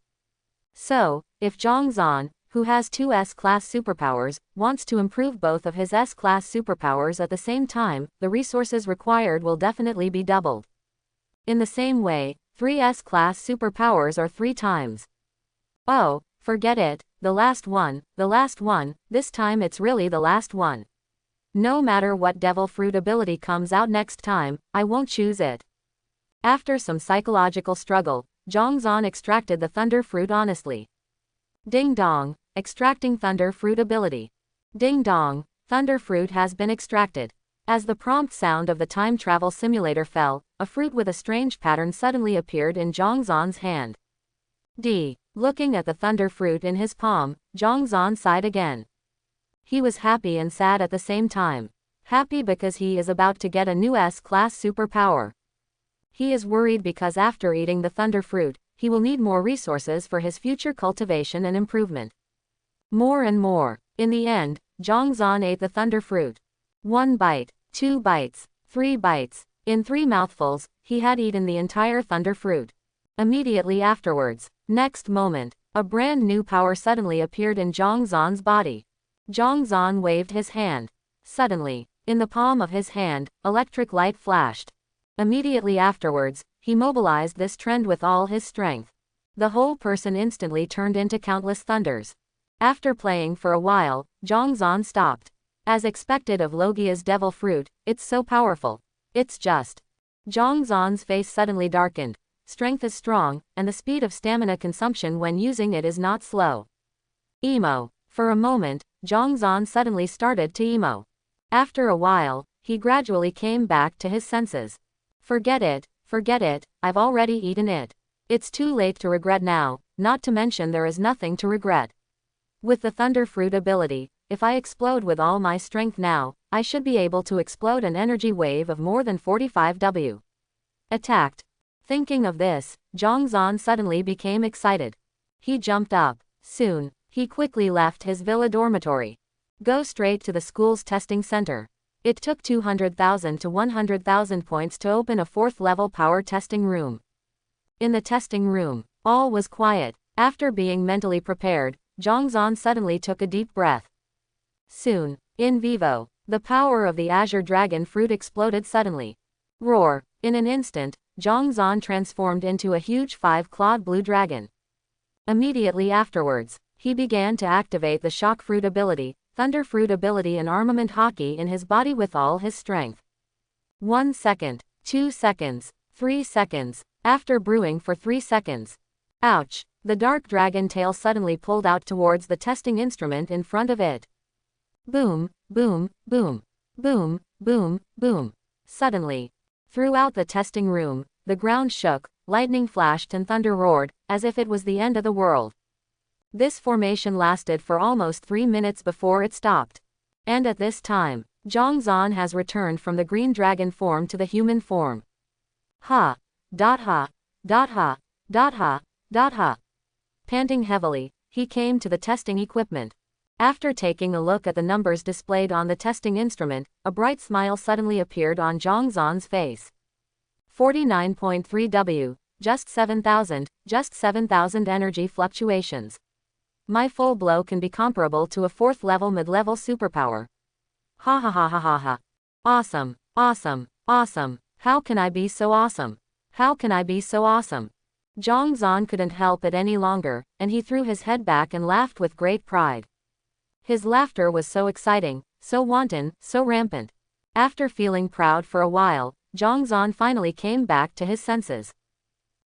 [SPEAKER 1] So, if Zhongzhan, who has two S-class superpowers, wants to improve both of his S-class superpowers at the same time, the resources required will definitely be doubled. In the same way, 3 S-class superpowers are 3 times. Oh, forget it, the last one, this time it's really the last one. No matter what devil fruit ability comes out next time, I won't choose it. After some psychological struggle, Zhongzhan extracted the thunder fruit honestly. Ding dong, extracting thunder fruit ability. Ding dong, thunder fruit has been extracted. As the prompt sound of the time travel simulator fell, a fruit with a strange pattern suddenly appeared in Zhongzhan's hand. Looking at the thunder fruit in his palm, Zhongzhan sighed again. He was happy and sad at the same time. Happy because he is about to get a new S-class superpower. He is worried because after eating the thunder fruit, he will need more resources for his future cultivation and improvement. More and more. In the end, Zhongzhan ate the thunder fruit. 1 bite, 2 bites, 3 bites. In 3 mouthfuls, he had eaten the entire thunder fruit. Immediately afterwards, next moment, a brand new power suddenly appeared in Zhongzhan's body. Zhongzhan waved his hand. Suddenly, in the palm of his hand, electric light flashed. Immediately afterwards, he mobilized this trend with all his strength. The whole person instantly turned into countless thunders. After playing for a while, Zhongzhan stopped. As expected of Logia's devil fruit, it's so powerful. It's just. Zhongzhan's face suddenly darkened. Strength is strong, and the speed of stamina consumption when using it is not slow. Emo. For a moment, Zhongzhan suddenly started to emo. After a while, he gradually came back to his senses. Forget it, I've already eaten it. It's too late to regret now, not to mention there is nothing to regret. With the thunder fruit ability, if I explode with all my strength now, I should be able to explode an energy wave of more than 45 W. Attacked. Thinking of this, Zhongzhan suddenly became excited. He jumped up. Soon, he quickly left his villa dormitory. Go straight to the school's testing center. It took 200,000 to 100,000 points to open a 4th level power testing room. In the testing room, all was quiet. After being mentally prepared, Zhongzhan suddenly took a deep breath. Soon, in vivo, the power of the Azure Dragon fruit exploded suddenly. Roar! In an instant, Zhongzhan transformed into a huge 5-clawed blue dragon. Immediately afterwards, he began to activate the shock fruit ability, thunder fruit ability and armament hockey in his body with all his strength. 1 second, 2 seconds, 3 seconds, after brewing for 3 seconds. Ouch! The dark dragon tail suddenly pulled out towards the testing instrument in front of it. Boom, boom, boom, boom, boom, boom. Suddenly, throughout the testing room, the ground shook, lightning flashed and thunder roared, as if it was the end of the world. This formation lasted for almost 3 minutes before it stopped. And at this time, Zhongzhan has returned from the green dragon form to the human form. Ha! Dot ha! Dot ha! Dot ha! Dot ha! Panting heavily, he came to the testing equipment. After taking a look at the numbers displayed on the testing instrument, a bright smile suddenly appeared on Zhongzhan's face. 49.3 W, just 7,000 energy fluctuations. My full blow can be comparable to a 4th level mid-level superpower. Ha ha ha ha ha ha. Awesome, awesome, awesome. How can I be so awesome? How can I be so awesome? Zhongzhan couldn't help it any longer, and he threw his head back and laughed with great pride. His laughter was so exciting, so wanton, so rampant. After feeling proud for a while, Zhongzhan finally came back to his senses.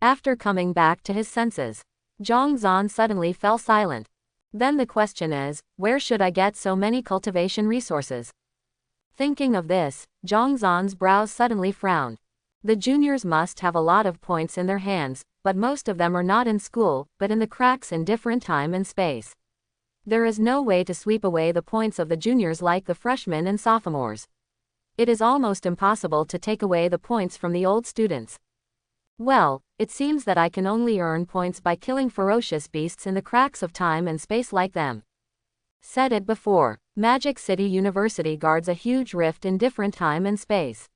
[SPEAKER 1] After coming back to his senses, Zhongzhan suddenly fell silent. Then the question is, where should I get so many cultivation resources? Thinking of this, Zhongzhan's brows suddenly frowned. The juniors must have a lot of points in their hands, but most of them are not in school, but in the cracks in different time and space. There is no way to sweep away the points of the juniors like the freshmen and sophomores. It is almost impossible to take away the points from the old students. Well, it seems that I can only earn points by killing ferocious beasts in the cracks of time and space like them. Said it before, Magic City University guards a huge rift in different time and space.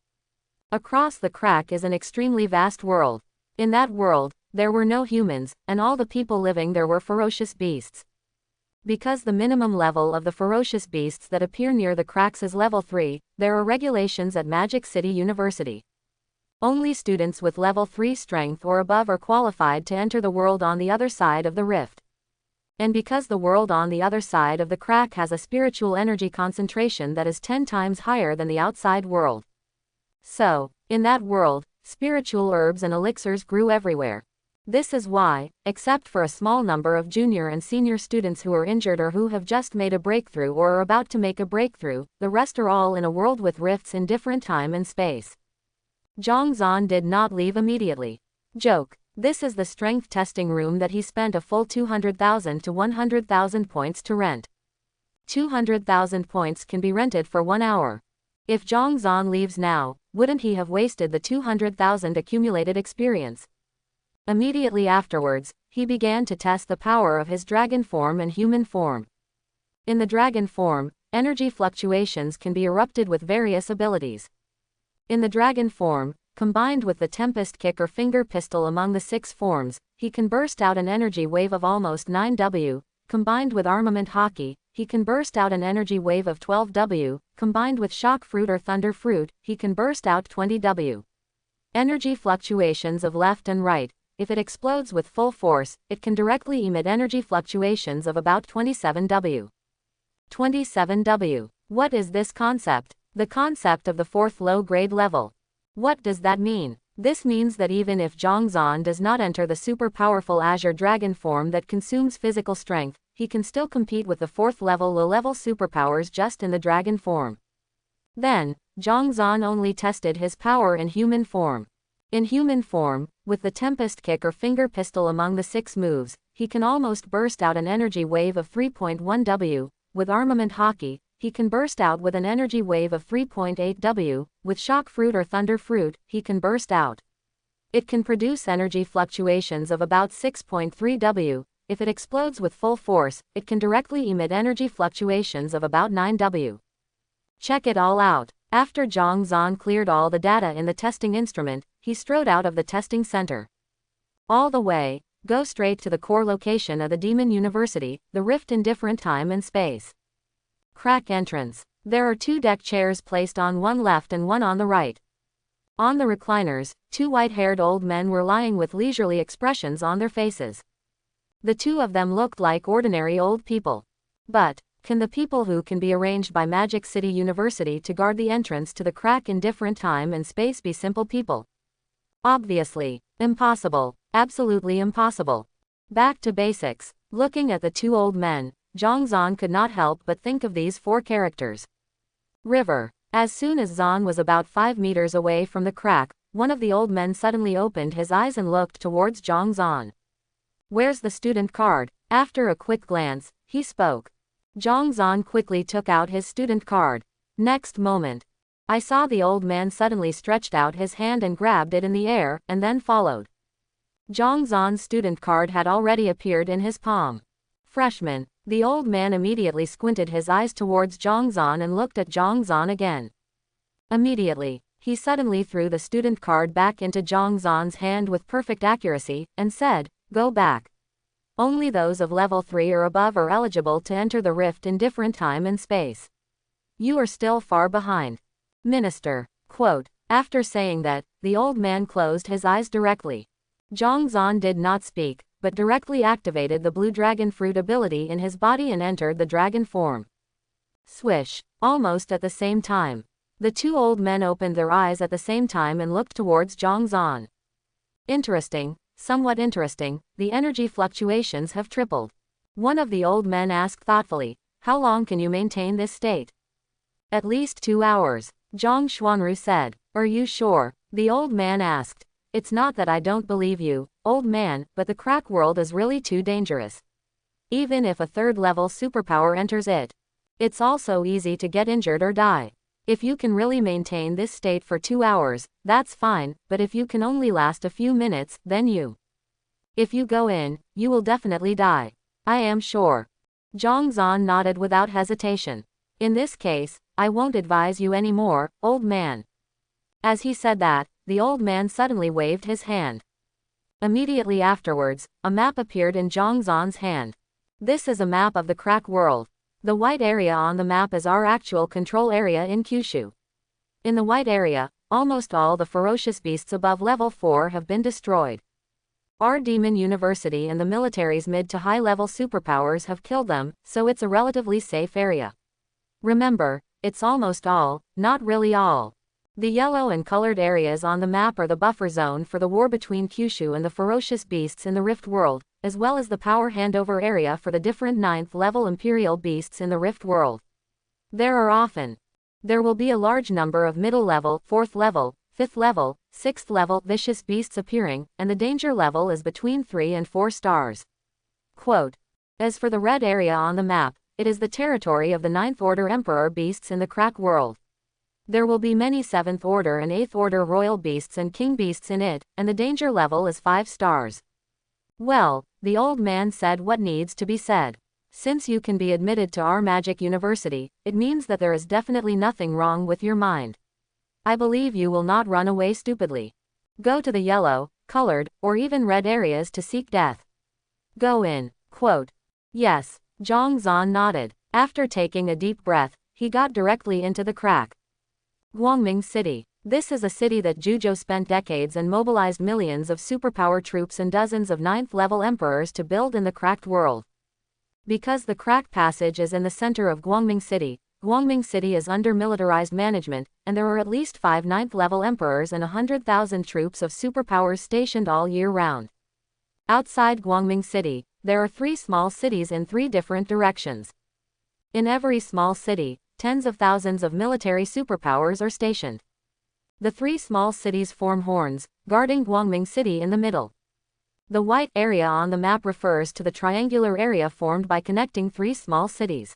[SPEAKER 1] Across the crack is an extremely vast world. In that world, there were no humans, and all the people living there were ferocious beasts. Because the minimum level of the ferocious beasts that appear near the cracks is level 3, there are regulations at Magic City University. Only students with level 3 strength or above are qualified to enter the world on the other side of the rift. And because the world on the other side of the crack has a spiritual energy concentration that is 10 times higher than the outside world. So, in that world, spiritual herbs and elixirs grew everywhere. This is why, except for a small number of junior and senior students who are injured or who have just made a breakthrough or are about to make a breakthrough, the rest are all in a world with rifts in different time and space. Zhongzhan did not leave immediately. Joke. This is the strength testing room that he spent a full 200,000 to 100,000 points to rent. 200,000 points can be rented for 1 hour. If Zhongzhan leaves now, wouldn't he have wasted the 200,000 accumulated experience? Immediately afterwards, he began to test the power of his dragon form and human form. In the dragon form, energy fluctuations can be erupted with various abilities. In the dragon form, combined with the tempest kick or finger pistol among the 6 forms, he can burst out an energy wave of almost 9W. Combined with armament hockey, he can burst out an energy wave of 12W. Combined with shock fruit or thunder fruit, he can burst out 20W. Energy fluctuations of left and right. If it explodes with full force, it can directly emit energy fluctuations of about 27W. 27W. What is this concept? The concept of the 4th low-grade level. What does that mean? This means that even if Zhongzhan does not enter the super powerful Azure Dragon form that consumes physical strength, he can still compete with the 4th level low-level superpowers just in the dragon form. Then, Zhongzhan only tested his power in human form. In human form, with the tempest kick or finger pistol among the 6 moves, he can almost burst out an energy wave of 3.1W. With armament hockey, he can burst out with an energy wave of 3.8W, with shock fruit or thunder fruit, he can burst out. It can produce energy fluctuations of about 6.3W, if it explodes with full force, it can directly emit energy fluctuations of about 9W. Check it all out. After Zhongzhan cleared all the data in the testing instrument, he strode out of the testing center. All the way, go straight to the core location of the Demon University, the rift in different time and space. Crack entrance. There are 2 deck chairs placed on one left and one on the right. On the recliners, 2 white-haired old men were lying with leisurely expressions on their faces. The 2 of them looked like ordinary old people. But, can the people who can be arranged by Magic City University to guard the entrance to the crack in different time and space be simple people? Obviously. Impossible. Absolutely impossible. Back to basics. Looking at the 2 old men, Zhongzhan could not help but think of these 4 characters. River. As soon as Zhan was about 5 meters away from the crack, one of the old men suddenly opened his eyes and looked towards Zhongzhan. Where's the student card? After a quick glance, he spoke. Zhongzhan quickly took out his student card. Next moment, I saw the old man suddenly stretched out his hand and grabbed it in the air, and then followed. Zhongzhan's student card had already appeared in his palm. Freshman. The old man immediately squinted his eyes towards Zhongzhan and looked at Zhongzhan again. Immediately, he suddenly threw the student card back into Zhongzhan's hand with perfect accuracy, and said, "Go back. Only those of level 3 or above are eligible to enter the rift in different time and space. You are still far behind." Minister. Quote. After saying that, the old man closed his eyes directly. Zhongzhan did not speak, but directly activated the blue dragon fruit ability in his body and entered the dragon form. Swish. Almost at the same time. The 2 old men opened their eyes at the same time and looked towards Zhongzhan. Interesting, somewhat interesting, the energy fluctuations have tripled. One of the old men asked thoughtfully, "How long can you maintain this state?" "At least 2 hours," Zhang Xuanru said. "Are you sure?" the old man asked. "It's not that I don't believe you, old man, but the crack world is really too dangerous. Even if a third-level superpower enters it, it's also easy to get injured or die. If you can really maintain this state for 2 hours, that's fine, but if you can only last a few minutes, then if you go in, you will definitely die." "I am sure." Zhang Zan nodded without hesitation. "In this case, I won't advise you anymore, old man." As he said that, the old man suddenly waved his hand. Immediately afterwards, a map appeared in Zhang Zan's hand. "This is a map of the crack world. The white area on the map is our actual control area in Kyushu. In the white area, almost all the ferocious beasts above level 4 have been destroyed. Our demon university and the military's mid to high level superpowers have killed them, so it's a relatively safe area. Remember, it's almost all, not really all. The yellow and colored areas on the map are the buffer zone for the war between Kyushu and the ferocious beasts in the Rift World, as well as the power handover area for the different 9th level Imperial beasts in the Rift World. There will be a large number of middle level, 4th level, 5th level, 6th level vicious beasts appearing, and the danger level is between 3 and 4 stars. Quote, "As for the red area on the map, it is the territory of the 9th Order Emperor beasts in the crack world. There will be many 7th Order and 8th Order Royal beasts and King beasts in it, and the danger level is 5 stars. Well, the old man said what needs to be said. Since you can be admitted to our magic university, it means that there is definitely nothing wrong with your mind. I believe you will not run away stupidly. Go to the yellow, colored, or even red areas to seek death. Go in." Quote. Yes, Zhang Zan nodded. After taking a deep breath, he got directly into the crack. Guangming City. This is a city that Zhuzhou spent decades and mobilized millions of superpower troops and dozens of 9th level emperors to build in the cracked world. Because the crack passage is in the center of Guangming City is under militarized management, and there are at least 5 9th level emperors and 100,000 troops of superpowers stationed all year round. Outside Guangming City, there are 3 small cities in 3 different directions. In every small city, tens of thousands of military superpowers are stationed. The 3 small cities form horns, guarding Guangming City in the middle. The white area on the map refers to the triangular area formed by connecting 3 small cities.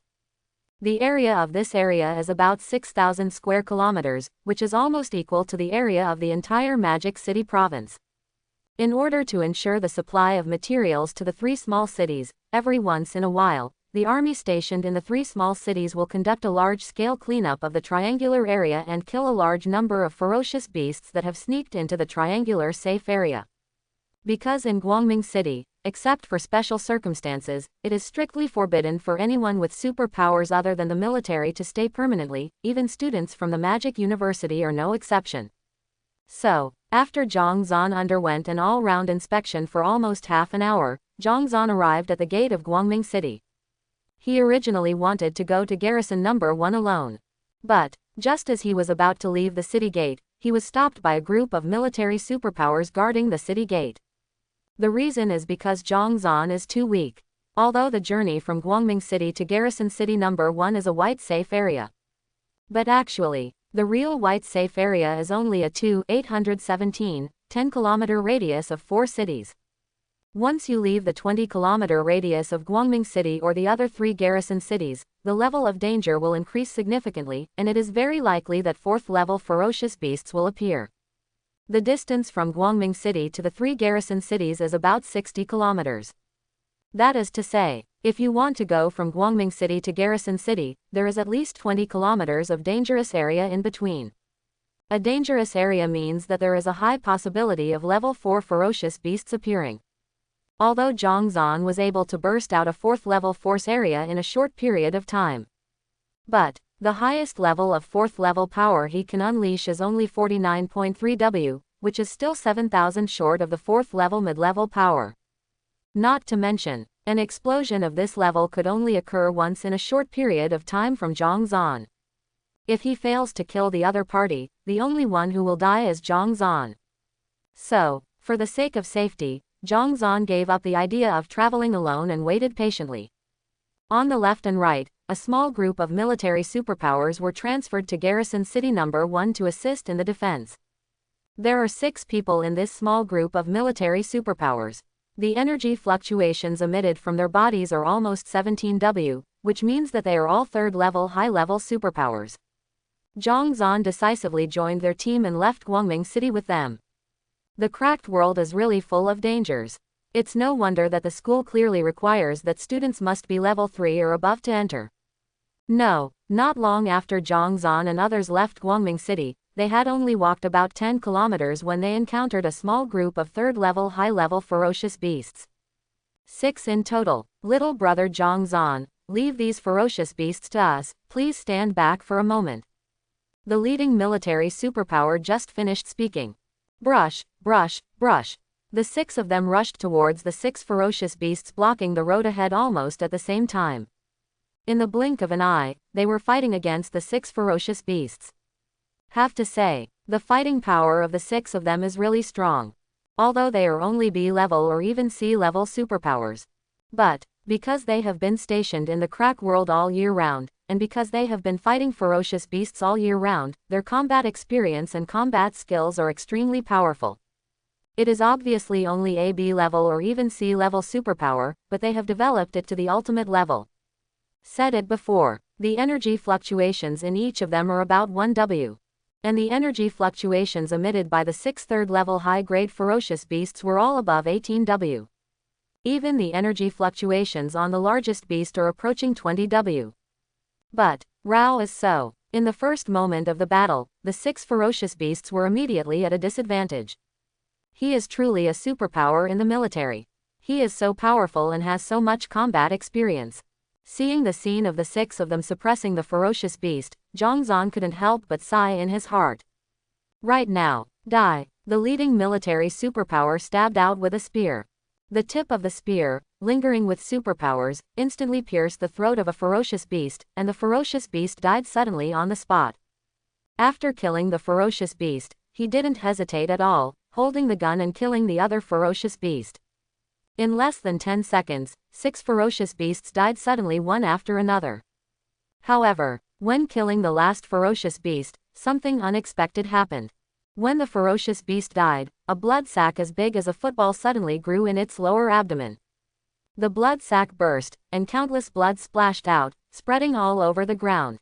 [SPEAKER 1] The area of this area is about 6,000 square kilometers, which is almost equal to the area of the entire Magic City province. In order to ensure the supply of materials to the 3 small cities, every once in a while, the army stationed in the 3 small cities will conduct a large-scale cleanup of the triangular area and kill a large number of ferocious beasts that have sneaked into the triangular safe area. Because in Guangming City, except for special circumstances, it is strictly forbidden for anyone with superpowers other than the military to stay permanently, even students from the Magic University are no exception. So, after Zhang Zan underwent an all-round inspection for almost half an hour, Zhang Zan arrived at the gate of Guangming City. He originally wanted to go to Garrison Number 1 alone. But, just as he was about to leave the city gate, he was stopped by a group of military superpowers guarding the city gate. The reason is because Zhang Zan is too weak. Although the journey from Guangming City to Garrison City Number 1 is a white safe area. But actually, the real white safe area is only a 817, 10-kilometer radius of 4 cities. Once you leave the 20-kilometer radius of Guangming City or the other 3 garrison cities, the level of danger will increase significantly, and it is very likely that 4th-level ferocious beasts will appear. The distance from Guangming City to the 3 garrison cities is about 60 kilometers. That is to say, if you want to go from Guangming City to Garrison City, there is at least 20 kilometers of dangerous area in between. A dangerous area means that there is a high possibility of level 4 ferocious beasts appearing. Although Zhang Zan was able to burst out a 4th-level force area in a short period of time. But, the highest level of 4th-level power he can unleash is only 49.3 W, which is still 7,000 short of the 4th-level mid-level power. Not to mention, an explosion of this level could only occur once in a short period of time from Zhang Zan. If he fails to kill the other party, the only one who will die is Zhang Zan. So, for the sake of safety, Zhang gave up the idea of traveling alone and waited patiently. On the left and right, a small group of military superpowers were transferred to Garrison City Number 1 to assist in the defense. There are 6 people in this small group of military superpowers. The energy fluctuations emitted from their bodies are almost 17W, which means that they are all third-level high-level superpowers. Zhang decisively joined their team and left Guangming City with them. The cracked world is really full of dangers. It's no wonder that the school clearly requires that students must be level 3 or above to enter. No, not long after Zhang and others left Guangming City, they had only walked about 10 kilometers when they encountered a small group of third-level high-level ferocious beasts. 6 in total. Little brother Zhang, leave these ferocious beasts to us, please stand back for a moment. The leading military superpower just finished speaking. Brush, brush, brush. The 6 of them rushed towards the 6 ferocious beasts, blocking the road ahead almost at the same time. In the blink of an eye, they were fighting against the 6 ferocious beasts. Have to say, the fighting power of the 6 of them is really strong. Although they are only B-level or even C-level superpowers. But, because they have been stationed in the crack world all year round, and because they have been fighting ferocious beasts all year round, their combat experience and combat skills are extremely powerful. It is obviously only a B-level or even C-level superpower, but they have developed it to the ultimate level. Said it before, the energy fluctuations in each of them are about 1W. And the energy fluctuations emitted by the 6 third-level high-grade ferocious beasts were all above 18W. Even the energy fluctuations on the largest beast are approaching 20W. But, Rao is so. In the first moment of the battle, the 6 ferocious beasts were immediately at a disadvantage. He is truly a superpower in the military. He is so powerful and has so much combat experience. Seeing the scene of the 6 of them suppressing the ferocious beast, Zhang couldn't help but sigh in his heart. Right now, die. The leading military superpower stabbed out with a spear. The tip of the spear, lingering with superpowers, instantly pierced the throat of a ferocious beast, and the ferocious beast died suddenly on the spot. After killing the ferocious beast, he didn't hesitate at all, holding the gun and killing the other ferocious beast. In less than 10 seconds, 6 ferocious beasts died suddenly one after another. However, when killing the last ferocious beast, something unexpected happened. When the ferocious beast died, a blood sac as big as a football suddenly grew in its lower abdomen. The blood sac burst, and countless blood splashed out, spreading all over the ground.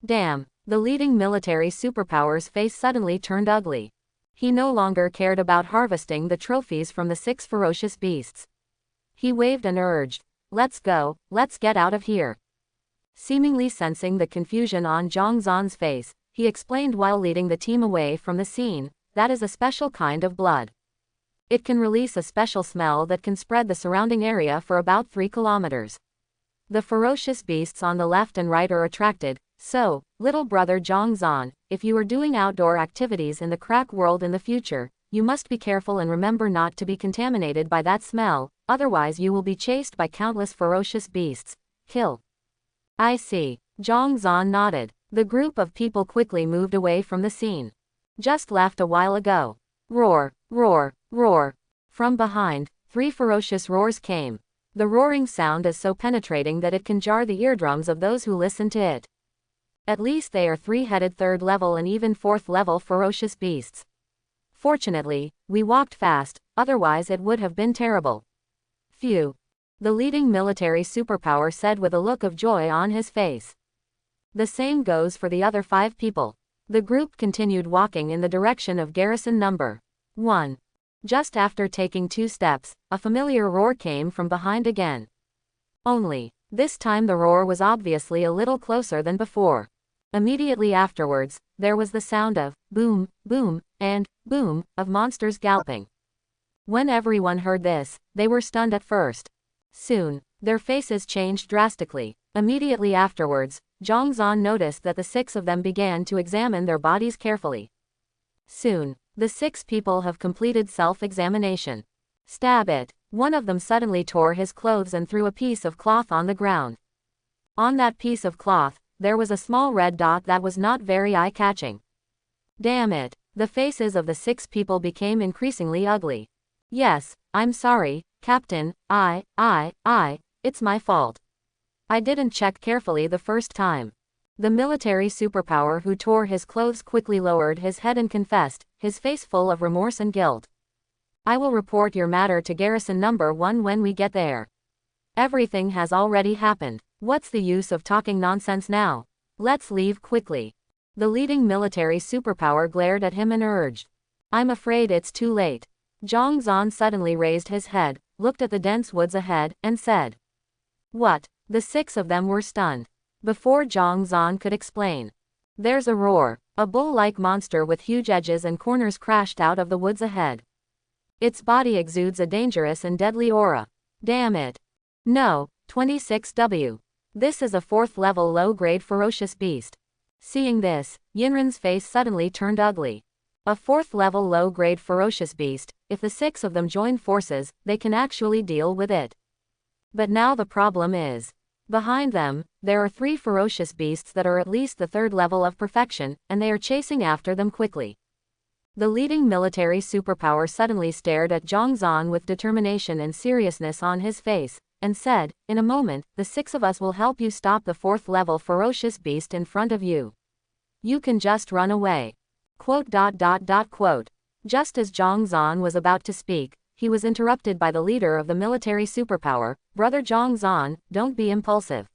[SPEAKER 1] Damn, the leading military superpower's face suddenly turned ugly. He no longer cared about harvesting the trophies from the 6 ferocious beasts. He waved and urged, "Let's go, let's get out of here." Seemingly sensing the confusion on Zhang face, he explained while leading the team away from the scene, "That is a special kind of blood. It can release a special smell that can spread the surrounding area for about 3 kilometers. The ferocious beasts on the left and right are attracted, so, little brother Zhang, if you are doing outdoor activities in the crack world in the future, you must be careful and remember not to be contaminated by that smell, otherwise you will be chased by countless ferocious beasts. Kill." "I see." Zhang nodded. The group of people quickly moved away from the scene. "Just left a while ago." Roar, roar, roar. From behind, 3 ferocious roars came. The roaring sound is so penetrating that it can jar the eardrums of those who listen to it. At least they are 3-headed 3rd level and even 4th level ferocious beasts. Fortunately, we walked fast, otherwise it would have been terrible. Phew. The leading military superpower said with a look of joy on his face. The same goes for the other 5 people. The group continued walking in the direction of Garrison Number 1. Just after taking 2 steps, a familiar roar came from behind again. Only, this time the roar was obviously a little closer than before. Immediately afterwards, there was the sound of boom, boom, and boom of monsters galloping. When everyone heard this, they were stunned at first. Soon, their faces changed drastically. Immediately afterwards, Zhang noticed that the 6 of them began to examine their bodies carefully. Soon, the 6 people have completed self-examination. Stab it. One of them suddenly tore his clothes and threw a piece of cloth on the ground. On that piece of cloth, there was a small red dot that was not very eye-catching. Damn it. The faces of the 6 people became increasingly ugly. Yes, I'm sorry, Captain, it's my fault. I didn't check carefully the first time. The military superpower who tore his clothes quickly lowered his head and confessed, his face full of remorse and guilt. I will report your matter to Garrison Number 1 when we get there. Everything has already happened. What's the use of talking nonsense now? Let's leave quickly. The leading military superpower glared at him and urged. I'm afraid it's too late. Zhang Zan suddenly raised his head, looked at the dense woods ahead, and said. What? The 6 of them were stunned. Before Zhang Zan could explain. There's a roar. A bull-like monster with huge edges and corners crashed out of the woods ahead. Its body exudes a dangerous and deadly aura. Damn it. No, 26W. This is a 4th level low-grade ferocious beast. Seeing this, Yinren's face suddenly turned ugly. A 4th level low-grade ferocious beast, if the 6 of them join forces, they can actually deal with it. But now the problem is. Behind them, there are 3 ferocious beasts that are at least the 3rd level of perfection, and they are chasing after them quickly. The leading military superpower suddenly stared at Zhang Zan with determination and seriousness on his face, and said, in a moment, the 6 of us will help you stop the 4th level ferocious beast in front of you. You can just run away. Quote. Just as Zhang Zan was about to speak, he was interrupted by the leader of the military superpower, Brother Zhang Zan, don't be impulsive.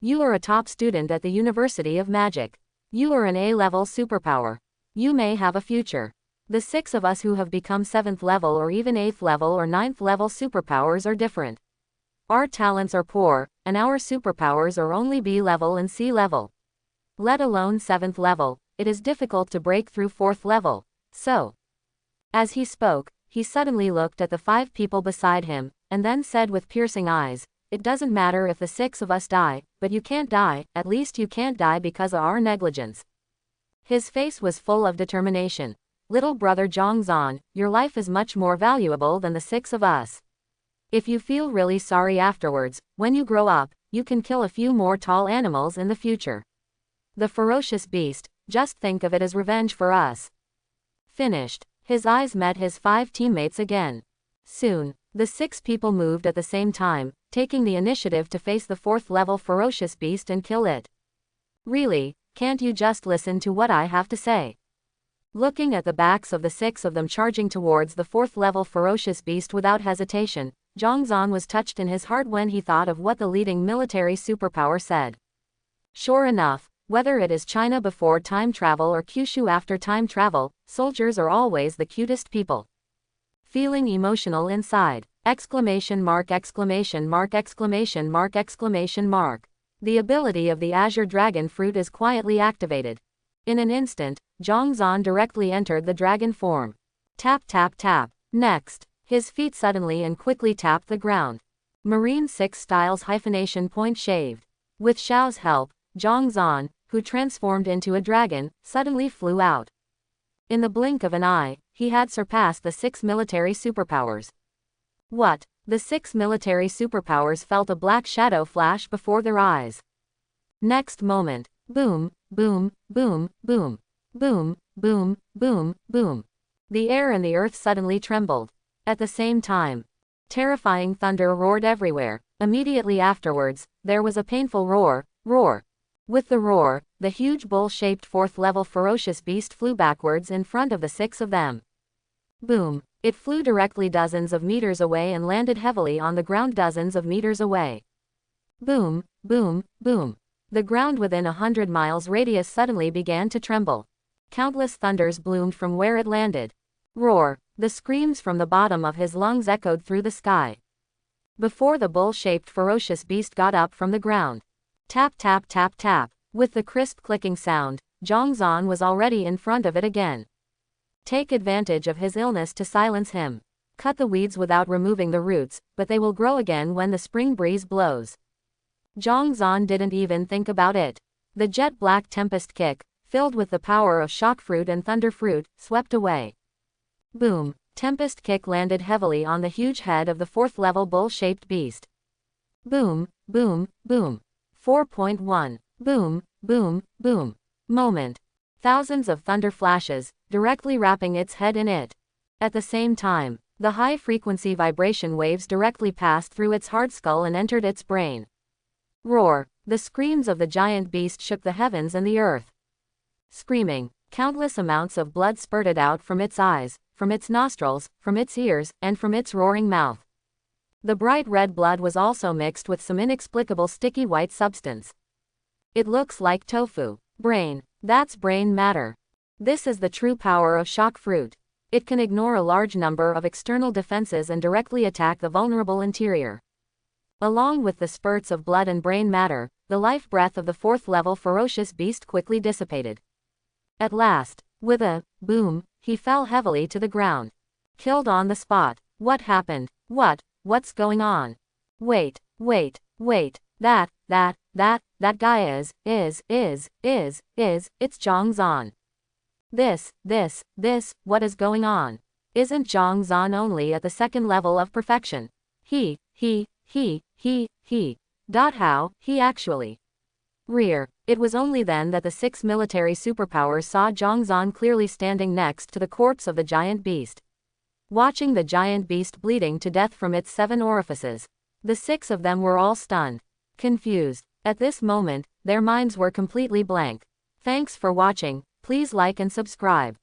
[SPEAKER 1] You are a top student at the University of Magic. You are an A-level superpower. You may have a future. The 6 of us who have become 7th level or even 8th level or 9th level superpowers are different. Our talents are poor, and our superpowers are only B level and C level. Let alone 7th level, it is difficult to break through 4th level, so. As he spoke, he suddenly looked at the 5 people beside him, and then said with piercing eyes, it doesn't matter if the 6 of us die, but you can't die, at least you can't die because of our negligence. His face was full of determination. Little brother Zhang Zan, your life is much more valuable than the 6 of us. If you feel really sorry afterwards, when you grow up, you can kill a few more tall animals in the future. The ferocious beast, just think of it as revenge for us. Finished. His eyes met his 5 teammates again. Soon, the 6 people moved at the same time, taking the initiative to face the 4th level ferocious beast and kill it. Really, can't you just listen to what I have to say? Looking at the backs of the 6 of them charging towards the 4th level ferocious beast without hesitation, Zhang Zan was touched in his heart when he thought of what the leading military superpower said. Sure enough, whether it is China before time travel or Kyushu after time travel, soldiers are always the cutest people. Feeling emotional inside! Exclamation mark, exclamation mark, exclamation mark, exclamation mark. The ability of the Azure Dragon Fruit is quietly activated. In an instant, Zhang Zan directly entered the dragon form. Tap tap tap. Next, his feet suddenly and quickly tapped the ground. Marine 6 styles hyphenation point shaved. With Xiao's help, Zhang Zan, who transformed into a dragon, suddenly flew out. In the blink of an eye, he had surpassed the 6 military superpowers. What? The 6 military superpowers felt a black shadow flash before their eyes. Next moment, boom, boom, boom, boom, boom, boom, boom, boom. The air and the earth suddenly trembled. At the same time, terrifying thunder roared everywhere. Immediately afterwards, there was a painful roar. With the roar, the huge bull-shaped 4th level ferocious beast flew backwards in front of the 6 of them. Boom! It flew directly dozens of meters away and landed heavily on the ground dozens of meters away. Boom, boom, boom. The ground within 100 miles radius suddenly began to tremble. Countless thunders bloomed from where it landed. Roar! The screams from the bottom of his lungs echoed through the sky. Before the bull-shaped ferocious beast got up from the ground. Tap tap tap tap. With the crisp clicking sound, Zhang Zan was already in front of it again. Take advantage of his illness to silence him. Cut the weeds without removing the roots, but they will grow again when the spring breeze blows. Zhang Zan didn't even think about it. The jet black tempest kick, filled with the power of shock fruit and thunder fruit, swept away. Boom! Tempest kick landed heavily on the huge head of the 4th level bull-shaped beast. Boom, boom, boom. 4.1. Boom, boom, boom. Moment. Thousands of thunder flashes, directly wrapping its head in it. At the same time, The high-frequency vibration waves directly passed through its hard skull and entered its brain. Roar! The screams of the giant beast shook the heavens and the earth. Screaming, countless amounts of blood spurted out from its eyes, from its nostrils, from its ears, and from its roaring mouth. The bright red blood was also mixed with some inexplicable sticky white substance. It looks like tofu. Brain. That's brain matter. This is the true power of shock fruit. It can ignore a large number of external defenses and directly attack the vulnerable interior. Along with the spurts of blood and brain matter, the life breath of the fourth-level ferocious beast quickly dissipated. At last, with a boom, he fell heavily to the ground. Killed on the spot. What happened? What's going on? Wait. That guy is, it's Zhang Zan. What is going on? Isn't Zhang Zan only at the second level of perfection? How, he actually. Rear. It was only then that the 6 military superpowers saw Zhang Zan clearly standing next to the corpse of the giant beast. Watching the giant beast bleeding to death from its 7 orifices. The 6 of them were all stunned. Confused. At this moment, their minds were completely blank. Thanks for watching. Please like and subscribe.